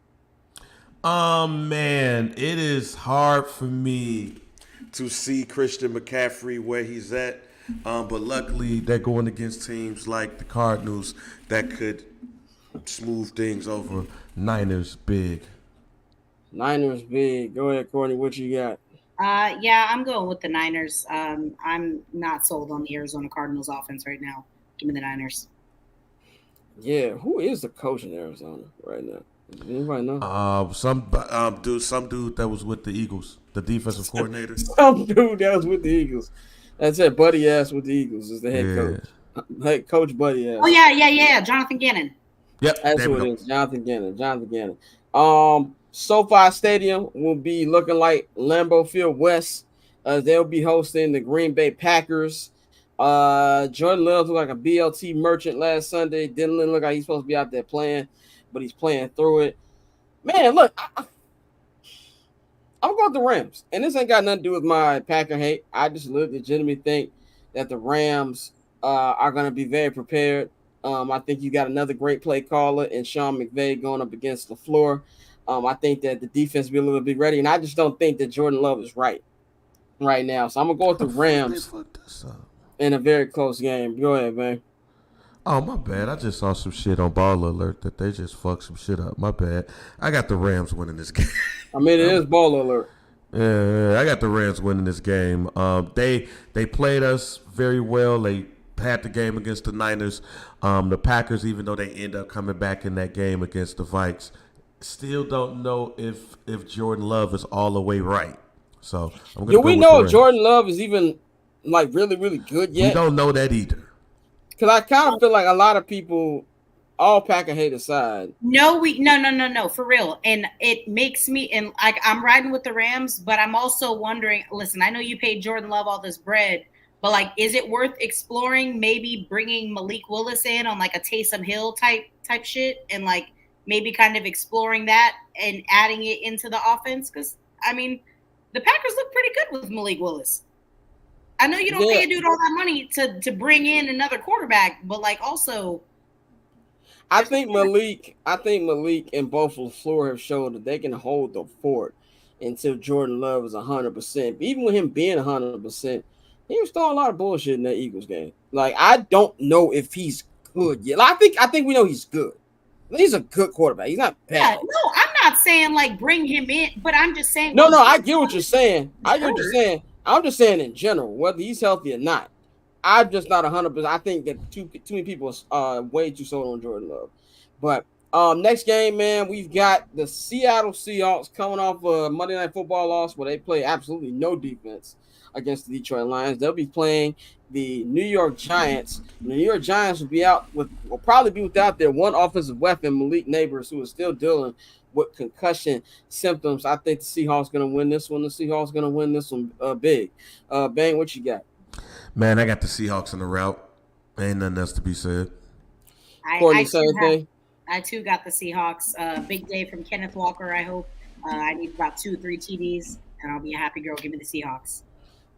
Man, it is hard for me to see Christian McCaffrey where he's at. But luckily, they're going against teams like the Cardinals that could smooth things over. Niners big. Niners big. Go ahead, Courtney. What you got? Yeah, I'm going with the Niners. I'm not sold on the Arizona Cardinals offense right now. Give me the Niners. Yeah, who is the coach in Arizona right now? Does anybody know? Some dude that was with the Eagles, the defensive coordinator. Some dude that was with the Eagles. That's it. Buddy ass with the Eagles is the head coach. Head coach Buddy ass. Oh yeah. Jonathan Gannon. Yep, that's what it is. Jonathan Gannon. SoFi Stadium will be looking like Lambeau Field West. They'll be hosting the Green Bay Packers. Jordan Love looked like a BLT merchant last Sunday. Didn't look like he's supposed to be out there playing, but he's playing through it. Man, look, I'm going with the Rams, and this ain't got nothing to do with my Packer hate. I just legitimately think that the Rams are going to be very prepared. I think you got another great play caller in Sean McVay going up against LaFleur. I think that the defense will be a little bit ready, and I just don't think that Jordan Love is right now. So I'm going to go with the Rams in a very close game. Go ahead, man. Oh, my bad. I just saw some shit on Ball Alert that they just fucked some shit up. My bad. I got the Rams winning this game. I mean, it is Ball Alert. Yeah, I got the Rams winning this game. They played us very well. They had the game against the Niners. The Packers, even though they end up coming back in that game against the Vikes, still don't know if Jordan Love is all the way right. So I'm gonna do we know if Jordan Love is even like really, really good yet? We don't know that either. Because I kind of feel like a lot of people, all Packer hate aside. No, for real. And it makes me, and like I'm riding with the Rams, but I'm also wondering, listen, I know you paid Jordan Love all this bread, but like, is it worth exploring maybe bringing Malik Willis in on like a Taysom Hill type shit and like maybe kind of exploring that and adding it into the offense? Because, I mean, the Packers look pretty good with Malik Willis. I know you don't pay a dude all that money to bring in another quarterback, but like also, I think Malik and both LaFleur have shown that they can hold the fort until Jordan Love is 100%. But even with him being 100%, he was throwing a lot of bullshit in that Eagles game. Like, I don't know if he's good yet. Like, I think we know he's good. He's a good quarterback. He's not bad. Yeah, no, I'm not saying like bring him in, but I'm just saying. No, I get what you're saying. I'm just saying in general, whether he's healthy or not. I'm just not 100%. I think that too many people are way too sold on Jordan Love. But next game, man, we've got the Seattle Seahawks coming off a Monday Night Football loss where they play absolutely no defense against the Detroit Lions. They'll be playing the New York Giants. The New York Giants will probably be without their one offensive weapon, Malik Neighbors, who is still dealing with concussion symptoms. I think the Seahawks going to win this one. The Seahawks going to win this one big. Bang, what you got? Man, I got the Seahawks in the route. Ain't nothing else to be said. I too got the Seahawks. Big day from Kenneth Walker, I hope. I need about 2 or 3 TDs, and I'll be a happy girl. Give me the Seahawks.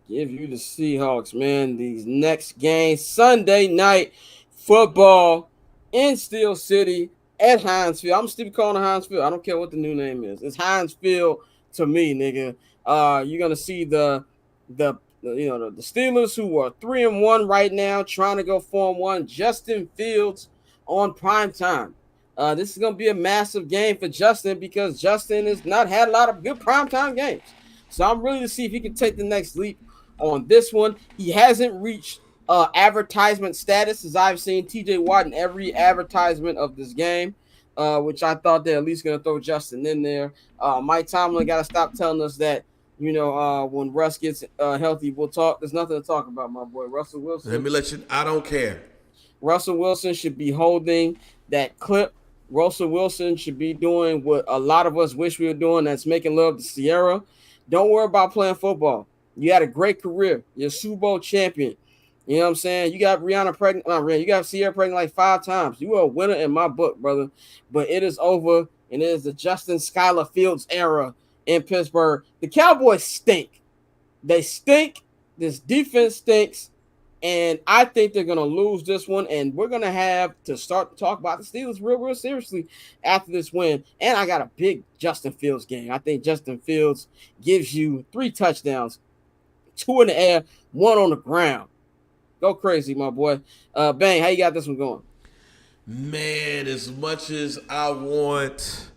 Give you the Seahawks, man. These next games, Sunday night football in Steel City. at Heinz Field. I'm still calling it Heinz Field. I don't care what the new name is. It's Heinz Field to me, nigga. You're gonna see the Steelers, who are 3-1 right now, trying to go 4-1. Justin Fields on prime time. This is gonna be a massive game for Justin because Justin has not had a lot of good primetime games. So I'm really to see if he can take the next leap on this one. He hasn't reached advertisement status, as I've seen TJ Watt in every advertisement of this game, which I thought they're at least going to throw Justin in there. Mike Tomlin got to stop telling us that, when Russ gets healthy, we'll talk. There's nothing to talk about, my boy. Russell Wilson. Let me let you. I don't care. Russell Wilson should be holding that clip. Russell Wilson should be doing what a lot of us wish we were doing. That's making love to Sierra. Don't worry about playing football. You had a great career. You're a Super Bowl champion. You know what I'm saying? You got Rihanna pregnant. You got Sierra pregnant like 5 times. You are a winner in my book, brother. But it is over, and it is the Justin Skylar Fields era in Pittsburgh. The Cowboys stink. They stink. This defense stinks. And I think they're going to lose this one. And we're going to have to start to talk about the Steelers real seriously after this win. And I got a big Justin Fields game. I think Justin Fields gives you 3 touchdowns, 2 in the air, 1 on the ground. Go crazy, my boy. Bang, how you got this one going? Man, as much as I want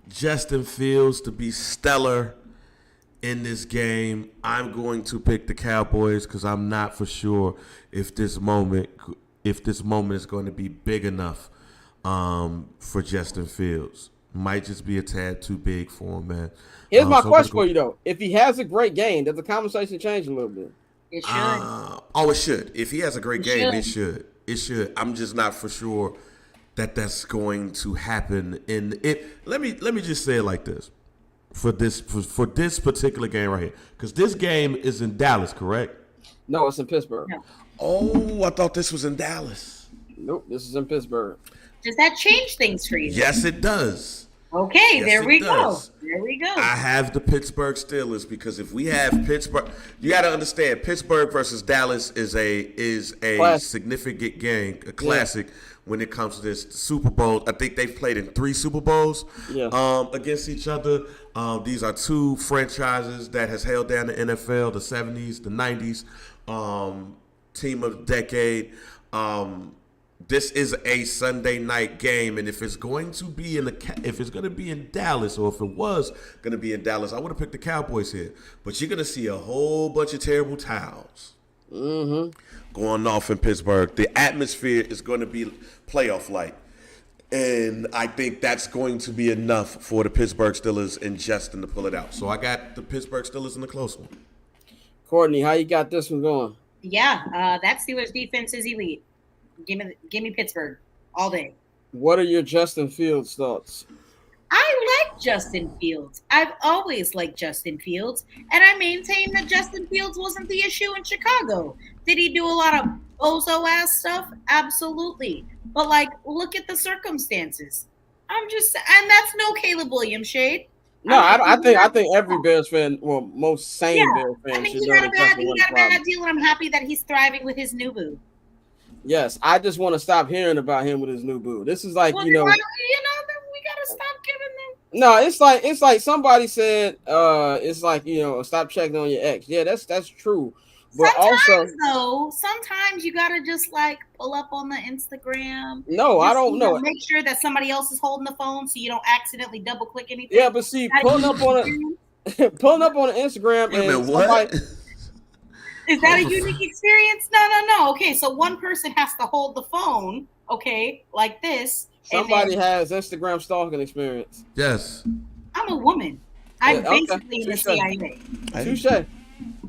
Justin Fields to be stellar in this game, I'm going to pick the Cowboys because I'm not for sure if this moment is going to be big enough for Justin Fields. Might just be a tad too big for him, man. Here's my question for you, though. If he has a great game, does the conversation change a little bit? It should. It should. If he has a great game, it should. It should. I'm just not for sure that that's going to happen in it. Let me just say it like this. For this particular game right here, because this game is in Dallas, correct? No, it's in Pittsburgh. No. Oh, I thought this was in Dallas. Nope, this is in Pittsburgh. Does that change things for you? Yes, it does. Okay, yes, there we go. There we go. I have the Pittsburgh Steelers because if we have Pittsburgh, you got to understand Pittsburgh versus Dallas is a significant game, a classic. Yeah. When it comes to this Super Bowl, I think they've played in 3 Super Bowls against each other. These are 2 franchises that has held down the NFL, the 70s, the 90s, team of the decade. This is a Sunday night game, and if it's going to be in Dallas, or if it was going to be in Dallas, I would have picked the Cowboys here. But you're going to see a whole bunch of terrible towels. Going off in Pittsburgh. The atmosphere is going to be playoff-like. And I think that's going to be enough for the Pittsburgh Steelers and Justin to pull it out. So I got the Pittsburgh Steelers in the close one. Courtney, how you got this one going? Yeah, that Steelers defense is elite. Give me Pittsburgh all day. What are your Justin Fields thoughts? I like Justin Fields. I've always liked Justin Fields, and I maintain that Justin Fields wasn't the issue in Chicago. Did he do a lot of bozo-ass stuff? Absolutely. But, look at the circumstances. And that's no Caleb Williams shade. No, I think every Bears fan, well, most sane Bears fan, I think he got a bad deal, and I'm happy that he's thriving with his new boo. Yes, I just want to stop hearing about him with his new boo. This is then we gotta stop giving them. No, it's like somebody said, stop checking on your ex. Yeah, that's true. But sometimes you gotta just pull up on the Instagram. No, I don't know. Make sure that somebody else is holding the phone so you don't accidentally double click anything. Yeah, but see, pulling up on the Instagram and what? Is that a unique experience? No. Okay, so one person has to hold the phone, okay, like this. Somebody has Instagram stalking experience. Yes. I'm a woman. I'm basically in the CIA.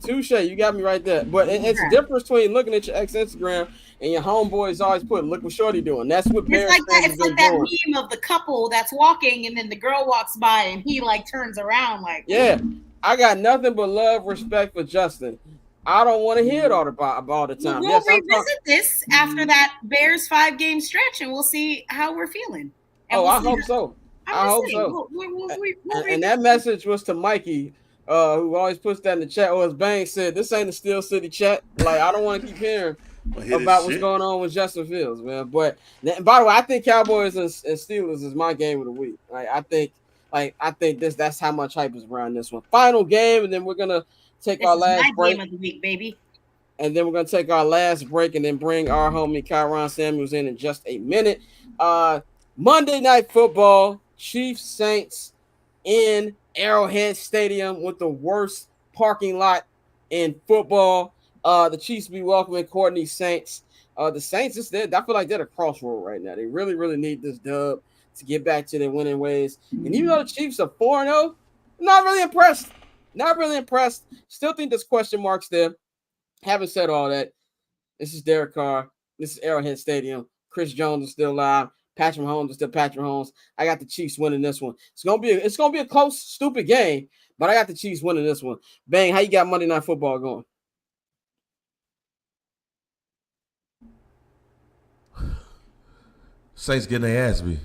Touche. You got me right there. But it's a difference between looking at your ex Instagram and your homeboys always putting, look what Shorty doing. That's what it's like that. It's like that meme of the couple that's walking and then the girl walks by and he turns around . Yeah. I got nothing but love, respect for Justin. I don't want to hear it all the time. We'll revisit this after that Bears 5-game stretch, and we'll see how we're feeling. And I hope so. I hope so. And that message was to Mikey, who always puts that in the chat. Or as Bang said, this ain't a Steel City chat. I don't want to keep hearing about what's going on with Justin Fields, man. But by the way, I think Cowboys and Steelers is my game of the week. I think that's how much hype is around this one. Final game, and then we're gonna take our last break. Game of the week, baby. And then we're gonna take our last break, and then bring our homie Kyron Samuels in just a minute. Monday Night Football, Chiefs Saints in Arrowhead Stadium with the worst parking lot in football. The Chiefs be welcoming Courtney Saints. The Saints is there. I feel like they're at a crossroad right now. They really, really need this dub to get back to their winning ways. And even though the Chiefs are 4-0, not really impressed. Not really impressed. Still think there's question marks there. Having said all that, this is Derek Carr. This is Arrowhead Stadium. Chris Jones is still live. Patrick Mahomes is still Patrick Mahomes. I got the Chiefs winning this one. It's gonna be a close, stupid game, but I got the Chiefs winning this one. Bang, how you got Monday Night Football going? Saints getting their ass beat.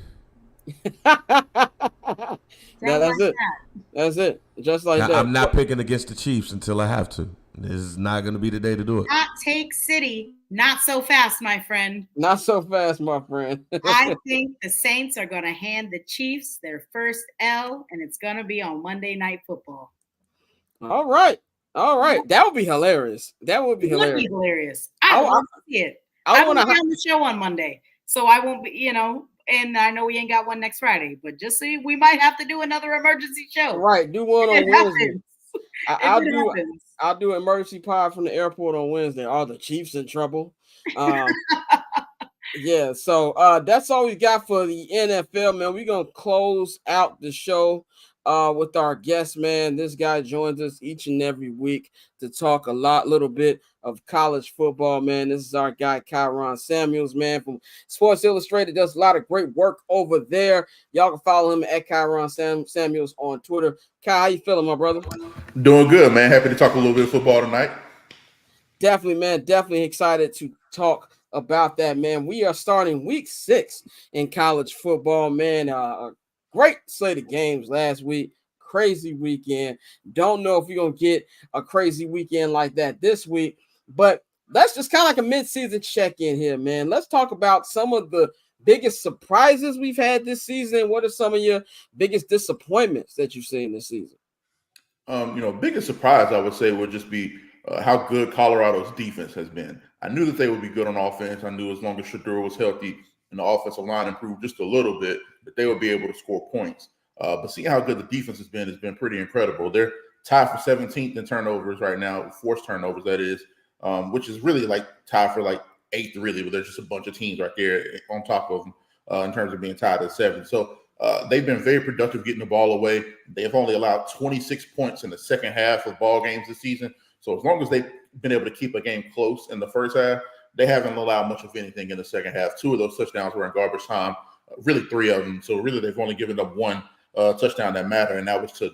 That's it. Just like that. I'm not picking against the Chiefs until I have to. This is not going to be the day to do it. Hot take city. Not so fast, my friend. Not so fast, my friend. I think the Saints are going to hand the Chiefs their first L, and it's going to be on Monday Night Football. All right. That would be hilarious. It would be hilarious. I want to see it. I want to be on the show on Monday, so I won't be, and I know we ain't got one next Friday, but just see, we might have to do another emergency show. Right. Do one on Wednesday. I'll do an emergency pod from the airport on Wednesday. All the Chiefs in trouble. Yeah, so that's all we got for the NFL, man. We're gonna close out the show with our guest, man. This guy joins us each and every week to talk a little bit of college football, man. This is our guy Kyron Samuels, man, from Sports Illustrated. Does a lot of great work over there. Y'all can follow him at Kyron Samuels on Twitter. Kai, how you feeling, my brother? Doing good, man. Happy to talk a little bit of football tonight. Definitely, man. Definitely excited to talk about that, man. We are starting week 6 in college football, man. A great slate of games last week. Crazy weekend. Don't know if we're going to get a crazy weekend like that this week, but that's just kind of like a mid-season check-in here, man. Let's talk about some of the biggest surprises we've had this season. What are some of your biggest disappointments that you've seen this season? Biggest surprise I would say would just be how good Colorado's defense has been. I knew that they would be good on offense. I knew as long as Shedeur was healthy and the offensive line improved just a little bit, that they would be able to score points. But seeing how good the defense has been pretty incredible. They're tied for 17th in turnovers right now, forced turnovers, that is, which is really like tied for like 8th, really, but there's just a bunch of teams right there on top of them in terms of being tied at 7th. So they've been very productive getting the ball away. They have only allowed 26 points in the second half of ball games this season. So as long as they've been able to keep a game close in the first half, they haven't allowed much of anything in the second half. 2 of those touchdowns were in garbage time, really 3 of them. So really they've only given up 1 touchdown that mattered, and that was to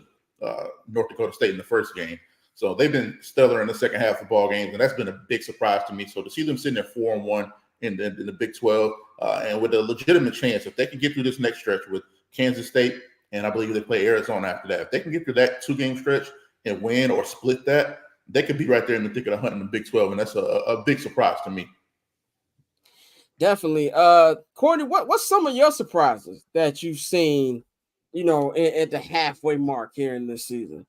North Dakota State in the first game. So they've been stellar in the second half of ball games, and that's been a big surprise to me. So to see them sitting at 4-1 in the Big 12, and with a legitimate chance, if they can get through this next stretch with Kansas State, and I believe they play Arizona after that, if they can get through that 2-game stretch and win or split that, they could be right there in the thick of the hunt in the Big 12, and that's a big surprise to me. Definitely. Courtney, what's some of your surprises that you've seen, at the halfway mark here in this season?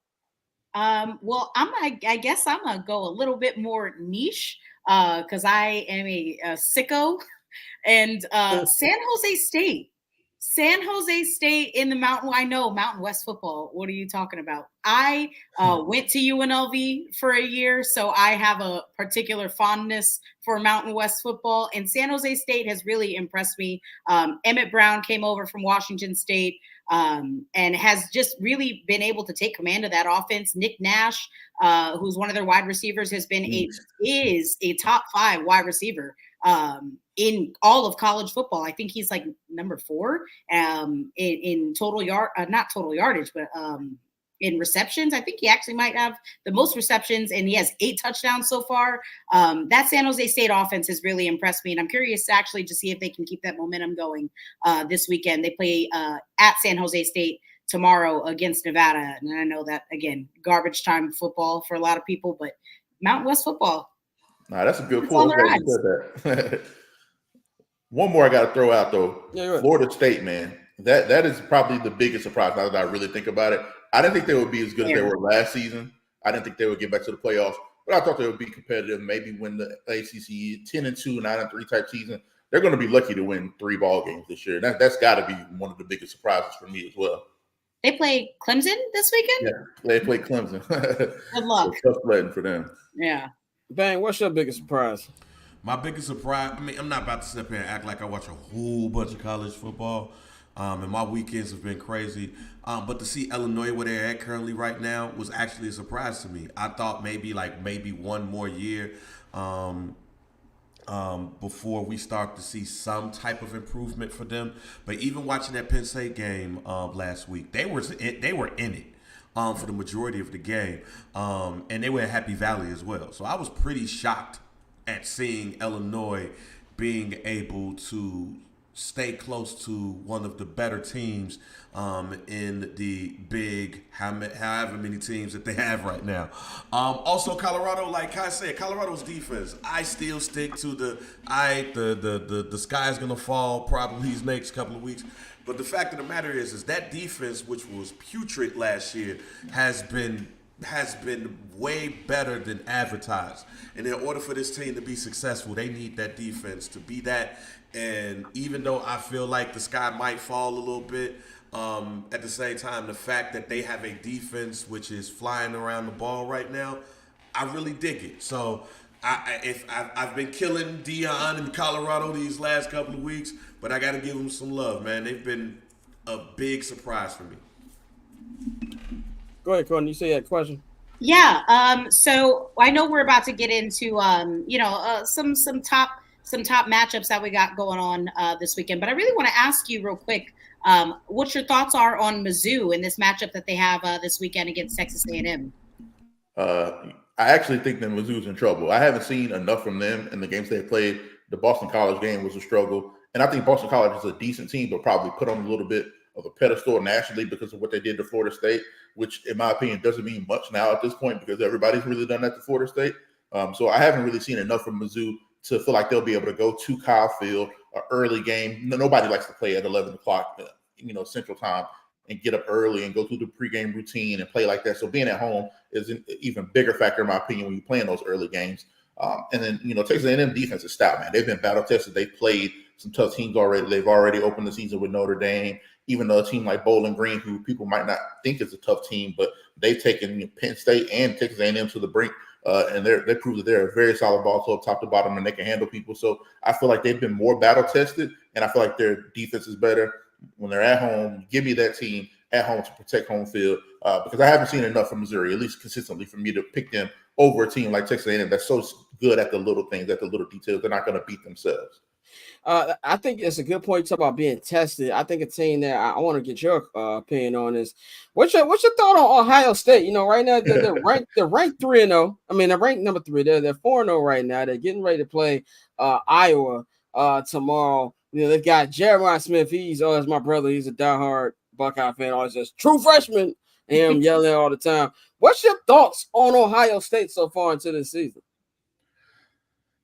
Well, I guess I'm gonna go a little bit more niche because I am a sicko, and San Jose State in the Mountain. I know Mountain West football. What are you talking about? I went to UNLV for a year, so I have a particular fondness for Mountain West football. And San Jose State has really impressed me. Emmett Brown came over from Washington State and has just really been able to take command of that offense. Nick Nash, who's one of their wide receivers, is a top 5 wide receiver in all of college football. I think he's like number 4 in total not total yardage, but in receptions. I think he actually might have the most receptions, and he has 8 touchdowns so far. That San Jose State offense has really impressed me, and I'm curious actually to see if they can keep that momentum going this weekend. They play at San Jose State tomorrow against Nevada, and I know that, again, garbage time football for a lot of people, but Mountain West football. Nah, that's a good It's on point. the I'm glad you said that. One more I got to throw out though. Yeah, Florida State, man. That is probably the biggest surprise now that I really think about it. I didn't think they would be as good as they were last season. I didn't think they would get back to the playoffs, but I thought they would be competitive. Maybe win the ACC 10-2, 9-3 type season. They're going to be lucky to win 3 ball games this year. That's got to be one of the biggest surprises for me as well. They play Clemson this weekend? Yeah, they play Clemson. Good luck. Tough sledding for them. Yeah. Bang, what's your biggest surprise? My biggest surprise, I mean, I'm not about to sit here and act like I watch a whole bunch of college football, and my weekends have been crazy. But to see Illinois where they're at currently right now was actually a surprise to me. I thought maybe one more year before we start to see some type of improvement for them. But even watching that Penn State game last week, they were in it. For the majority of the game, and they were at Happy Valley as well. So I was pretty shocked at seeing Illinois being able to stay close to one of the better teams in the big, however many teams that they have right now. Also, Colorado, like Kai said, Colorado's defense. I still stick to the sky's gonna fall probably these next couple of weeks. But the fact of the matter is that defense, which was putrid last year, has been way better than advertised. And in order for this team to be successful, they need that defense to be that. And even though I feel like the sky might fall a little bit, at the same time, the fact that they have a defense which is flying around the ball right now, I really dig it. So I've been killing Dion in Colorado these last couple of weeks, but I got to give them some love, man. They've been a big surprise for me. Go ahead, Courtney. You say that question. Yeah. So I know we're about to get into some top matchups that we got going on this weekend, but I really want to ask you real quick what your thoughts are on Mizzou in this matchup that they have this weekend against Texas A&M. I actually think that Mizzou's in trouble. I haven't seen enough from them in the games they played. The Boston College game was a struggle. And I think Boston College is a decent team, but probably put on a little bit of a pedestal nationally because of what they did to Florida State, which, in my opinion, doesn't mean much now at this point because everybody's really done that to Florida State. So I haven't really seen enough from Mizzou to feel like they'll be able to go to Kyle Field, an early game. Nobody likes to play at 11 o'clock, Central Time, and get up early and go through the pregame routine and play like that. So being at home is an even bigger factor, in my opinion, when you're playing those early games. And then, Texas A&M defense is stout, man. They've been battle tested. They've played some tough teams already. They've already opened the season with Notre Dame, even though a team like Bowling Green, who people might not think is a tough team, but they've taken Penn State and Texas A&M to the brink. And they proved that they're a very solid ball club, top to bottom, and they can handle people. So I feel like they've been more battle tested, and I feel like their defense is better when they're at home. Give me that team at home to protect home field because I haven't seen enough from Missouri, at least consistently, for me to pick them over a team like Texas A&M that's so good at the little things, at the little details. They're not going to beat themselves. I think it's a good point to talk about being tested. I think a team that I want to get your opinion on is what's your thought on Ohio State? Right now they're ranked 3-0. I mean, they're ranked number 3. They're 4-0 right now. They're getting ready to play Iowa tomorrow. They've got Jeremiah Smith. He's my brother. He's a diehard Buckeye fan. Always says true freshman. And I'm yelling all the time. What's your thoughts on Ohio State so far into this season?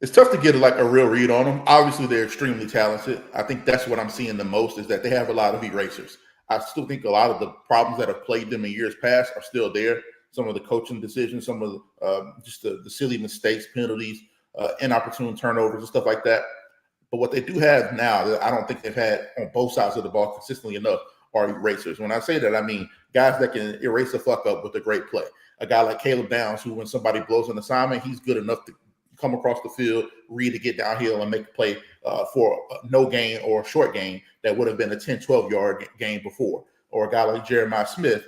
It's tough to get a real read on them. Obviously, they're extremely talented. I think that's what I'm seeing the most is that they have a lot of erasers. I still think a lot of the problems that have plagued them in years past are still there. Some of the coaching decisions, some of the silly mistakes, penalties, inopportune turnovers and stuff like that. But what they do have now that I don't think they've had on both sides of the ball consistently enough are erasers. When I say that, I mean guys that can erase a fuck up with a great play. A guy like Caleb Downs, who when somebody blows an assignment, he's good enough to come across the field, read to get downhill and make a play for no gain or a short gain that would have been a 10, 12-yard gain before. Or a guy like Jeremiah Smith,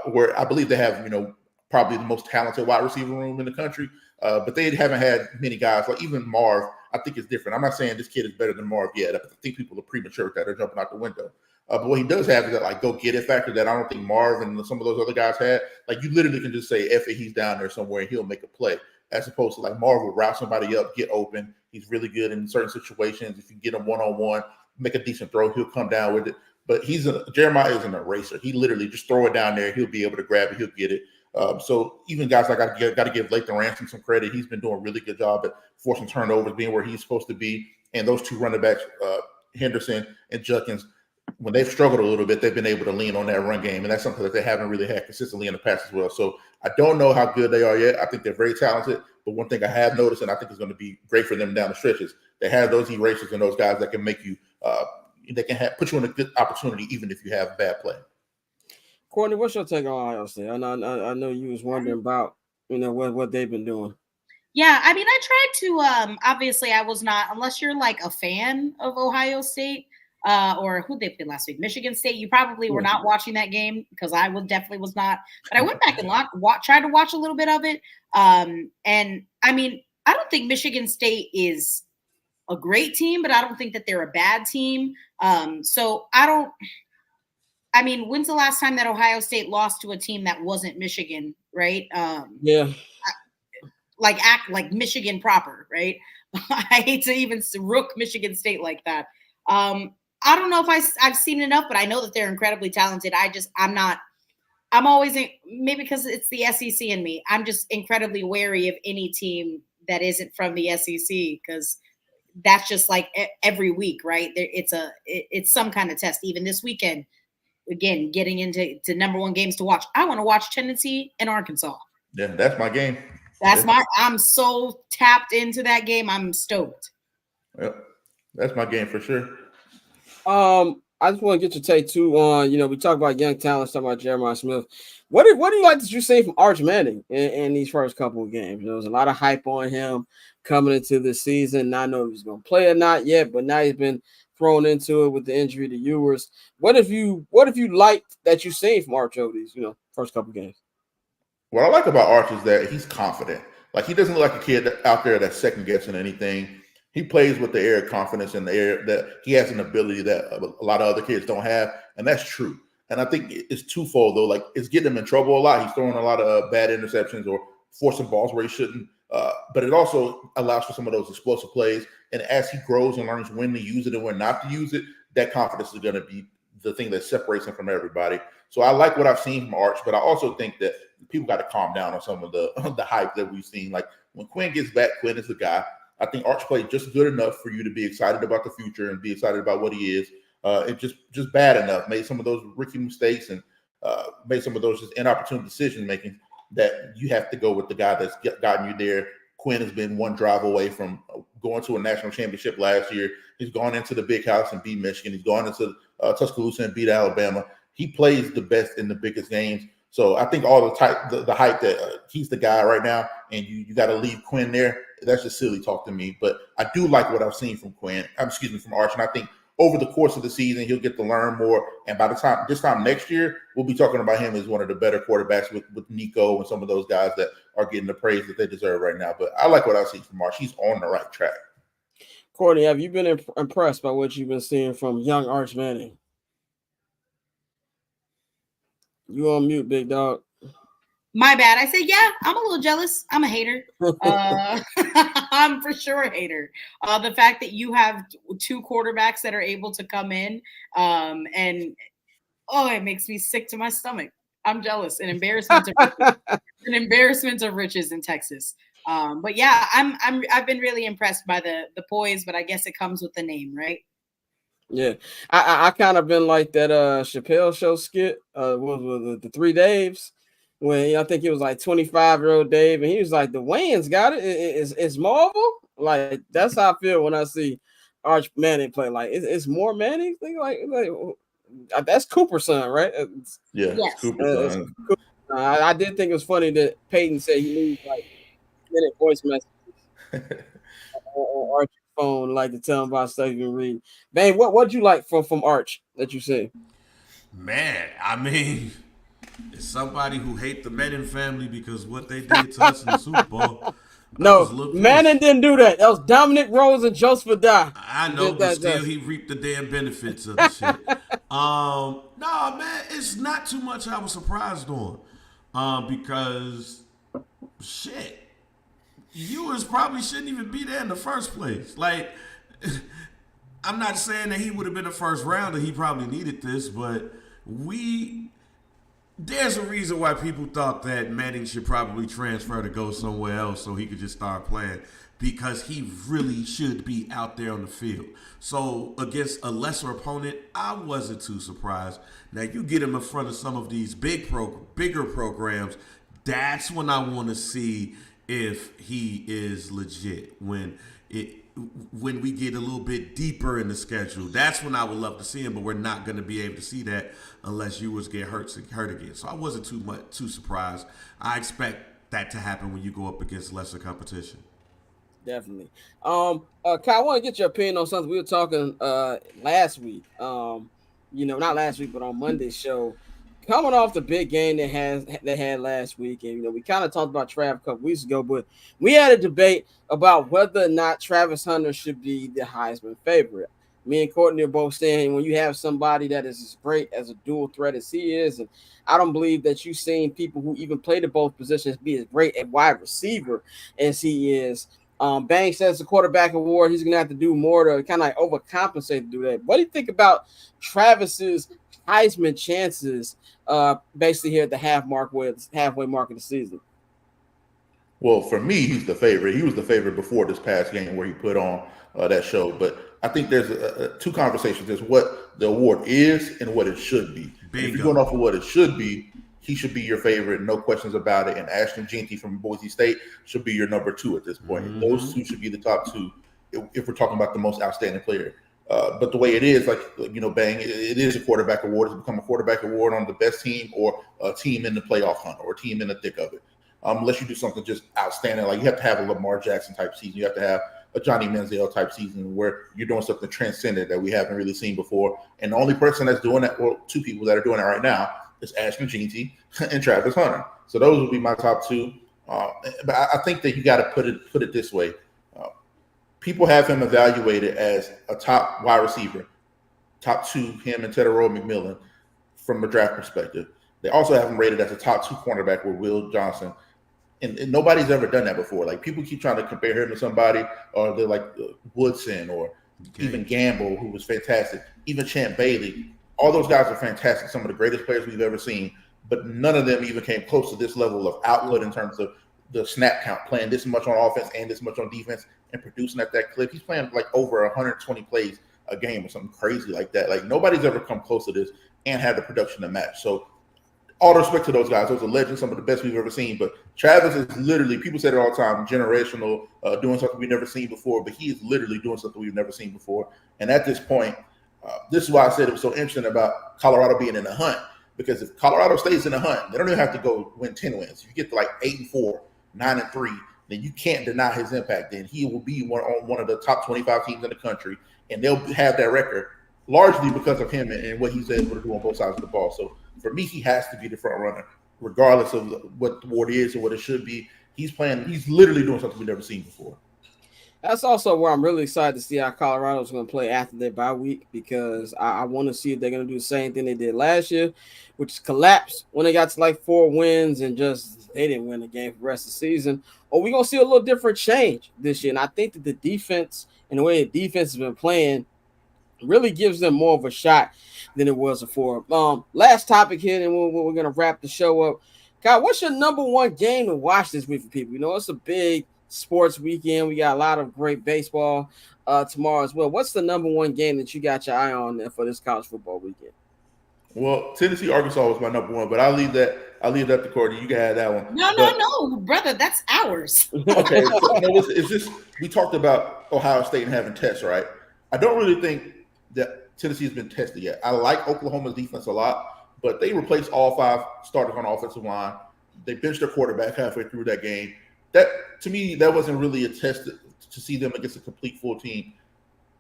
where I believe they have, probably the most talented wide receiver room in the country. But they haven't had many guys, like even Marv, I think it's different. I'm not saying this kid is better than Marv yet. I think people are premature with that. They're jumping out the window. But what he does have is that go-get-it factor that I don't think Marv and some of those other guys had. You literally can just say, F it, he's down there somewhere, and he'll make a play. As opposed to Marv will route somebody up, get open. He's really good in certain situations. If you get him one-on-one, make a decent throw, he'll come down with it. But Jeremiah is an eraser. He literally just throw it down there. He'll be able to grab it. He'll get it. So even guys like I got to give Lathan Ransom some credit. He's been doing a really good job at forcing turnovers, being where he's supposed to be. And those two running backs, Henderson and Judkins, when they've struggled a little bit, they've been able to lean on that run game. And that's something that they haven't really had consistently in the past as well. So I don't know how good they are yet. I think they're very talented. But one thing I have noticed, and I think is going to be great for them down the stretches, they have those erasers and those guys that can make you, they can put you in a good opportunity even if you have bad play. Courtney, what's your take on Ohio State? I know you was wondering about, what they've been doing. Yeah, I mean, I tried to, obviously I was not, unless you're like a fan of Ohio State, or who they played last week, Michigan State. You probably were not watching that game because I definitely was not. But I went back and tried to watch a little bit of it. And I mean, I don't think Michigan State is a great team, but I don't think that they're a bad team. So when's the last time that Ohio State lost to a team that wasn't Michigan, right? Yeah. Act like Michigan proper, right? I hate to even rook Michigan State like that. I don't know if I've seen enough, but I know that they're incredibly talented. I'm always, maybe because it's the SEC in me, I'm just incredibly wary of any team that isn't from the SEC because that's just like every week, right? It's some kind of test. Even this weekend, again, getting into number one games to watch. I want to watch Tennessee and Arkansas. Yeah, that's my game. I'm so tapped into that game. I'm stoked. Yep. That's my game for sure. I just want to get your take too on, we talk about young talents, talk about Jeremiah Smith. What do you like that you see from Arch Manning in these first couple of games? There was a lot of hype on him coming into the season. Not know if he's going to play or not yet, but now he's been thrown into it with the injury to Ewers. What have you liked that you've seen from Arch over these, first couple of games? What I like about Arch is that he's confident. Like, he doesn't look like a kid out there that's second guessing anything. He plays with the air of confidence and the air that he has an ability that a lot of other kids don't have, and that's true. And I think it's twofold, though. Like, it's getting him in trouble a lot. He's throwing a lot of bad interceptions or forcing balls where he shouldn't. But it also allows for some of those explosive plays. And as he grows and learns when to use it and when not to use it, that confidence is going to be the thing that separates him from everybody. So I like what I've seen from Arch, but I also think that people got to calm down on some of the hype that we've seen. Like, when Quinn gets back, Quinn is the guy. I think Arch played just good enough for you to be excited about the future and be excited about what he is. It just bad enough. Made some of those rookie mistakes and made some of those just inopportune decision making that you have to go with the guy that's gotten you there. Quinn has been one drive away from going to a national championship last year. He's gone into the big house and beat Michigan. He's gone into Tuscaloosa and beat Alabama. He plays the best in the biggest games. So I think all the hype that he's the guy right now, and you got to leave Quinn there. That's just silly talk to me. But I do like what I've seen from from Arch, and I think over the course of the season he'll get to learn more. And by this time next year, we'll be talking about him as one of the better quarterbacks with Nico and some of those guys that are getting the praise that they deserve right now. But I like what I've seen from Arch. He's on the right track. Courtney, have you been impressed by what you've been seeing from young Arch Manning? You on mute, big dog. My bad. I said, yeah, I'm a little jealous. I'm a hater. I'm for sure a hater. The fact that you have two quarterbacks that are able to come in it makes me sick to my stomach. I'm jealous. An embarrassment of riches in Texas. But yeah, I've been really impressed by the poise, but I guess it comes with the name, right? Yeah, I kind of been like that Chappelle show skit, the Three Daves, when I think it was like 25-year-old Dave, and he was like, the Wayans got it. It's Marvel. Like, that's how I feel when I see Arch Manning play. Like, it's more Manning thing. Like that's Cooper's son, right? Yeah, yes. Cooper's son. I did think it was funny that Peyton said he needs like minute voice messages on Arch's phone, like to tell him about stuff you can read. Man, what'd you like from Arch that you see? Man, I mean, it's somebody who hate the Manning family because what they did to us in the Super Bowl. No, Manning didn't do that. That was Dominic Rose and Joseph Dye. I know, but still, he reaped the damn benefits of the shit. No, man, it's not too much I was surprised on, because shit, Ewers probably shouldn't even be there in the first place. Like, I'm not saying that he would have been a first rounder. He probably needed this, but There's a reason why people thought that Manning should probably transfer to go somewhere else so he could just start playing, because he really should be out there on the field. So against a lesser opponent, I wasn't too surprised. Now you get him in front of some of these bigger programs, that's when I want to see if he is legit. When we get a little bit deeper in the schedule, that's when I would love to see him, but we're not going to be able to see that unless you get hurt again. So I wasn't too surprised. I expect that to happen when you go up against lesser competition. Definitely. Kyle, I want to get your opinion on something we were talking last week. Not last week, but on Monday's show. Coming off the big game they had last week, and we kind of talked about Trav a couple weeks ago, but we had a debate about whether or not Travis Hunter should be the Heisman favorite. Me and Courtney are both saying when you have somebody that is as great as a dual threat as he is, and I don't believe that you've seen people who even played at both positions be as great at wide receiver as he is. Bang says the quarterback award, he's going to have to do more to kind of like overcompensate to do that. What do you think about Travis's Heisman chances basically here at the halfway mark of the season? Well, for me, he's the favorite. He was the favorite before this past game where he put on that show. But I think there's two conversations. There's what the award is and what it should be. If you're going off of what it should be, he should be your favorite, no questions about it. And Ashton Jeanty from Boise State should be your number 2 at this point. Mm-hmm. Those two should be the top 2 if we're talking about the most outstanding player. But the way it is, Bang, it is a quarterback award. It's become a quarterback award on the best team or a team in the playoff hunt or a team in the thick of it. Unless you do something just outstanding, like you have to have a Lamar Jackson type season. You have to have a Johnny Manziel type season where you're doing something transcendent that we haven't really seen before. And the only person that's doing that, well, 2 people that are doing it right now, is Ashton Jeanty and Travis Hunter. So those would be my top 2. But I think that you got to put it this way. People have him evaluated as a top wide receiver, top 2, him and Tedero McMillan from a draft perspective. They also have him rated as a top 2 cornerback with Will Johnson. And nobody's ever done that before. Like, people keep trying to compare him to somebody, or they're like Woodson or even Gamble, who was fantastic, even Champ Bailey. All those guys are fantastic, some of the greatest players we've ever seen, but none of them even came close to this level of output in terms of the snap count, playing this much on offense and this much on defense and producing at that clip. He's playing like over 120 plays a game or something crazy like that. Like, nobody's ever come close to this and had the production to match. So all respect to those guys. Those are legends, some of the best we've ever seen. But Travis is literally, people say it all the time, generational, doing something we've never seen before, but he is literally doing something we've never seen before. And at this point, this is why I said it was so interesting about Colorado being in the hunt, because if Colorado stays in the hunt, they don't even have to go win 10 wins. If you get to like 8-4, 9-3, then you can't deny his impact. Then he will be one of the top 25 teams in the country, and they'll have that record largely because of him and what he's able to do on both sides of the ball. So for me, he has to be the front runner, regardless of what the award is or what it should be. He's literally doing something we've never seen before. That's also where I'm really excited to see how Colorado is going to play after their bye week, because I want to see if they're going to do the same thing they did last year, which is collapse when they got to like 4 wins and just they didn't win the game for the rest of the season. Or we're going to see a little different change this year. And I think that the defense and the way the defense has been playing really gives them more of a shot than it was before. Last topic here, and we're going to wrap the show up. Kyle, what's your number 1 game to watch this week for people? You know, it's a big sports weekend. We got a lot of great baseball tomorrow as well. What's the number 1 game that you got your eye on for this college football weekend? Well, Tennessee, Arkansas was my number 1, but I'll leave that to Courtney. You can have that one. No, brother, that's ours. Okay, it's just, we talked about Ohio State and having tests, right? I don't really think that Tennessee has been tested yet. I like Oklahoma's defense a lot, but they replaced all 5 starters on the offensive line. They benched their quarterback halfway through that game. That, to me, that wasn't really a test to see them against a complete full team.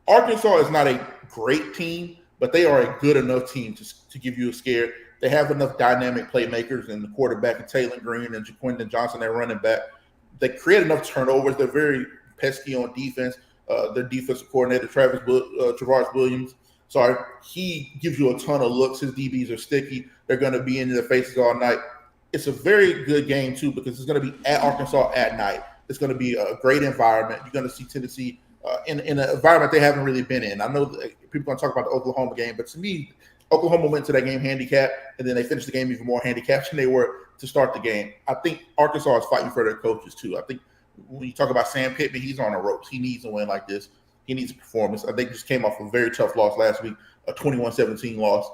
Arkansas is not a great team, but they are a good enough team to give you a scare. They have enough dynamic playmakers in the quarterback and Taylor Green and Jaquindon Johnson, their running back. They create enough turnovers. They're very pesky on defense. Their defensive coordinator, Travaris Williams, he gives you a ton of looks. His DBs are sticky. They're going to be in their faces all night. It's a very good game, too, because it's going to be at Arkansas at night. It's going to be a great environment. You're going to see Tennessee in an environment they haven't really been in. I know that people are going to talk about the Oklahoma game, but to me, Oklahoma went to that game handicapped, and then they finished the game even more handicapped than they were to start the game. I think Arkansas is fighting for their coaches too. I think when you talk about Sam Pittman, he's on the ropes. He needs to win like this. He needs a performance. I think just came off a very tough loss last week, a 21-17 loss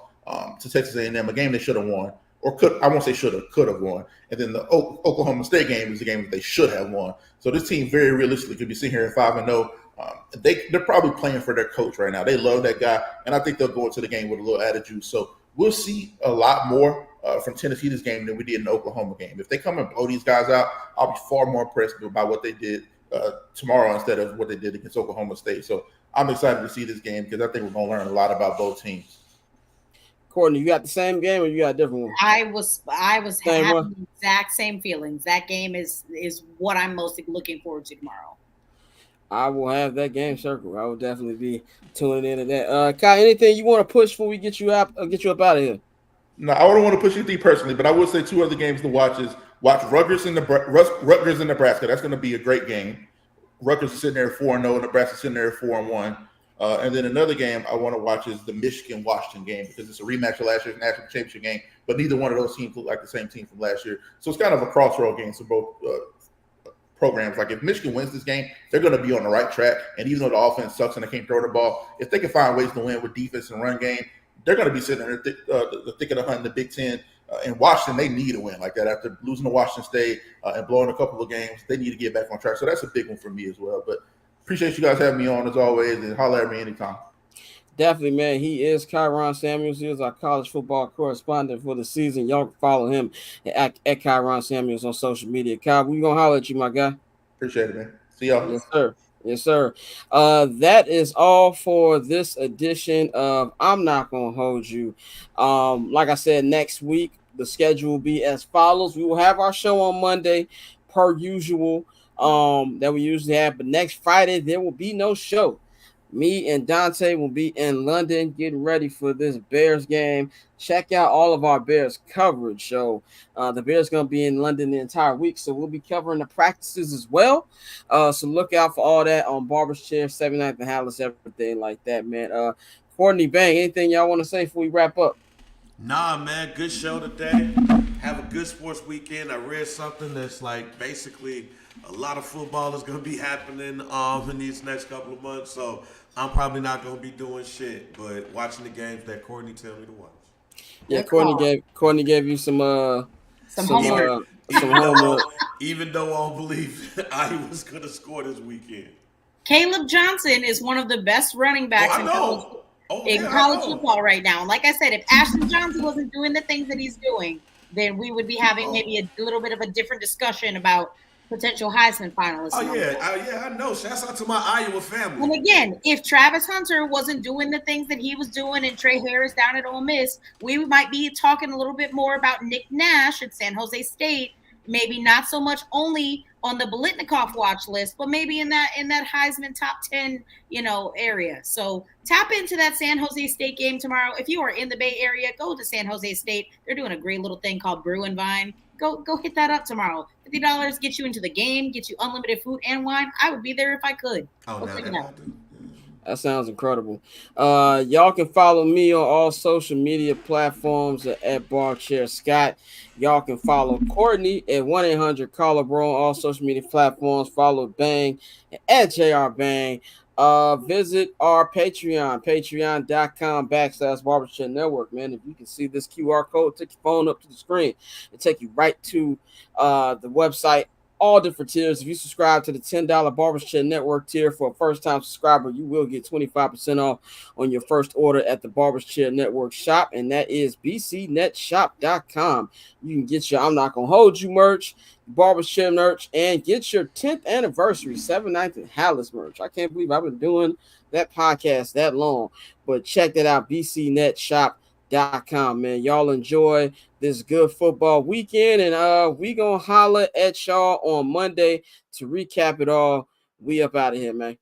to Texas A&M, a game they should have won. Or could have won. And then the Oklahoma State game is the game that they should have won. So this team very realistically could be sitting here at 5-0. They're probably playing for their coach right now. They love that guy, and I think they'll go into the game with a little attitude. So we'll see a lot more from Tennessee this game than we did in the Oklahoma game. If they come and blow these guys out, I'll be far more impressed by what they did tomorrow instead of what they did against Oklahoma State. So I'm excited to see this game because I think we're going to learn a lot about both teams. Courtney, you got the same game or you got a different one? I was having the exact same feelings. That game is what I'm most looking forward to tomorrow. I will have that game circled. I will definitely be tuning into that. Kai, anything you want to push before we get you up out of here? No, I don't want to push anything personally, but I would say two other games to watch is watch Rutgers in Nebraska. That's going to be a great game. Rutgers is sitting there at 4-0, Nebraska sitting there at 4-1. And then another game I want to watch is the Michigan-Washington game because it's a rematch of last year's national championship game, but neither one of those teams look like the same team from last year. So it's kind of a crossroad game for both programs. Like if Michigan wins this game, they're going to be on the right track. And even though the offense sucks and they can't throw the ball, if they can find ways to win with defense and run game, they're going to be sitting in the thick of the hunt in the Big Ten. In Washington, they need a win like that after losing to Washington State and blowing a couple of games. They need to get back on track. So that's a big one for me as well. But appreciate you guys having me on as always, and holler at me anytime. Definitely, man. He is Kyron Samuels. He is our college football correspondent for the season. Y'all can follow him at Kyron Samuels on social media. Kai, we're going to holler at you, my guy. Appreciate it, man. See y'all. Yes, sir. Yes, sir. That is all for this edition of I'm Not Gonna Hold You. Like I said, next week, the schedule will be as follows. We will have our show on Monday, per usual, that we usually have. But next Friday, there will be no show. Me and Dante will be in London getting ready for this Bears game. Check out all of our Bears coverage show. The Bears going to be in London the entire week, so we'll be covering the practices as well. So look out for all that on Barber's Chair, 79th and Hallis, everything like that, man. Courtney, Bang, anything y'all want to say before we wrap up? Nah, man, good show today. Have a good sports weekend. I read something that's like basically a lot of football is going to be happening in these next couple of months, so I'm probably not going to be doing shit, but watching the games that Courtney tell me to watch. Yeah, Courtney gave you some homework. Even though I don't believe Iowa's going to score this weekend. Caleb Johnson is one of the best running backs in college football right now. Like I said, if Ashton Johnson wasn't doing the things that he's doing, then we would be having maybe a little bit of a different discussion about potential Heisman finalists. Oh, yeah, I know. Shouts out to my Iowa family. And again, if Travis Hunter wasn't doing the things that he was doing and Trey Harris down at Ole Miss, we might be talking a little bit more about Nick Nash at San Jose State. Maybe not so much only on the Biletnikoff watch list, but maybe in that Heisman top 10, area. So tap into that San Jose State game tomorrow. If you are in the Bay Area, go to San Jose State. They're doing a great little thing called Brew and Vine. Go hit that up tomorrow. $50 get you into the game, get you unlimited food and wine. I would be there if I could. That sounds incredible. Y'all can follow me on all social media platforms at BarChair Scott. Y'all can follow Courtney at 1-800-CALLER-BRO on all social media platforms. Follow Bang at JR Bang. Visit our Patreon, patreon.com/BarberChair Network, man. If you can see this QR code, take your phone up to the screen and take you right to the website. All different tiers. If you subscribe to the $10 Barbershop Network tier for a first-time subscriber, you will get 25% off on your first order at the Barbershop Network shop, and that is bcnetshop.com. You can get your I'm Not Gonna Hold You merch, Barbershop merch, and get your 10th anniversary 79th and Hallis merch. I can't believe I've been doing that podcast that long, but check that out, bcnetshop.com, man. Y'all enjoy this good football weekend, and we gonna holler at y'all on Monday to recap it all. We up out of here, man.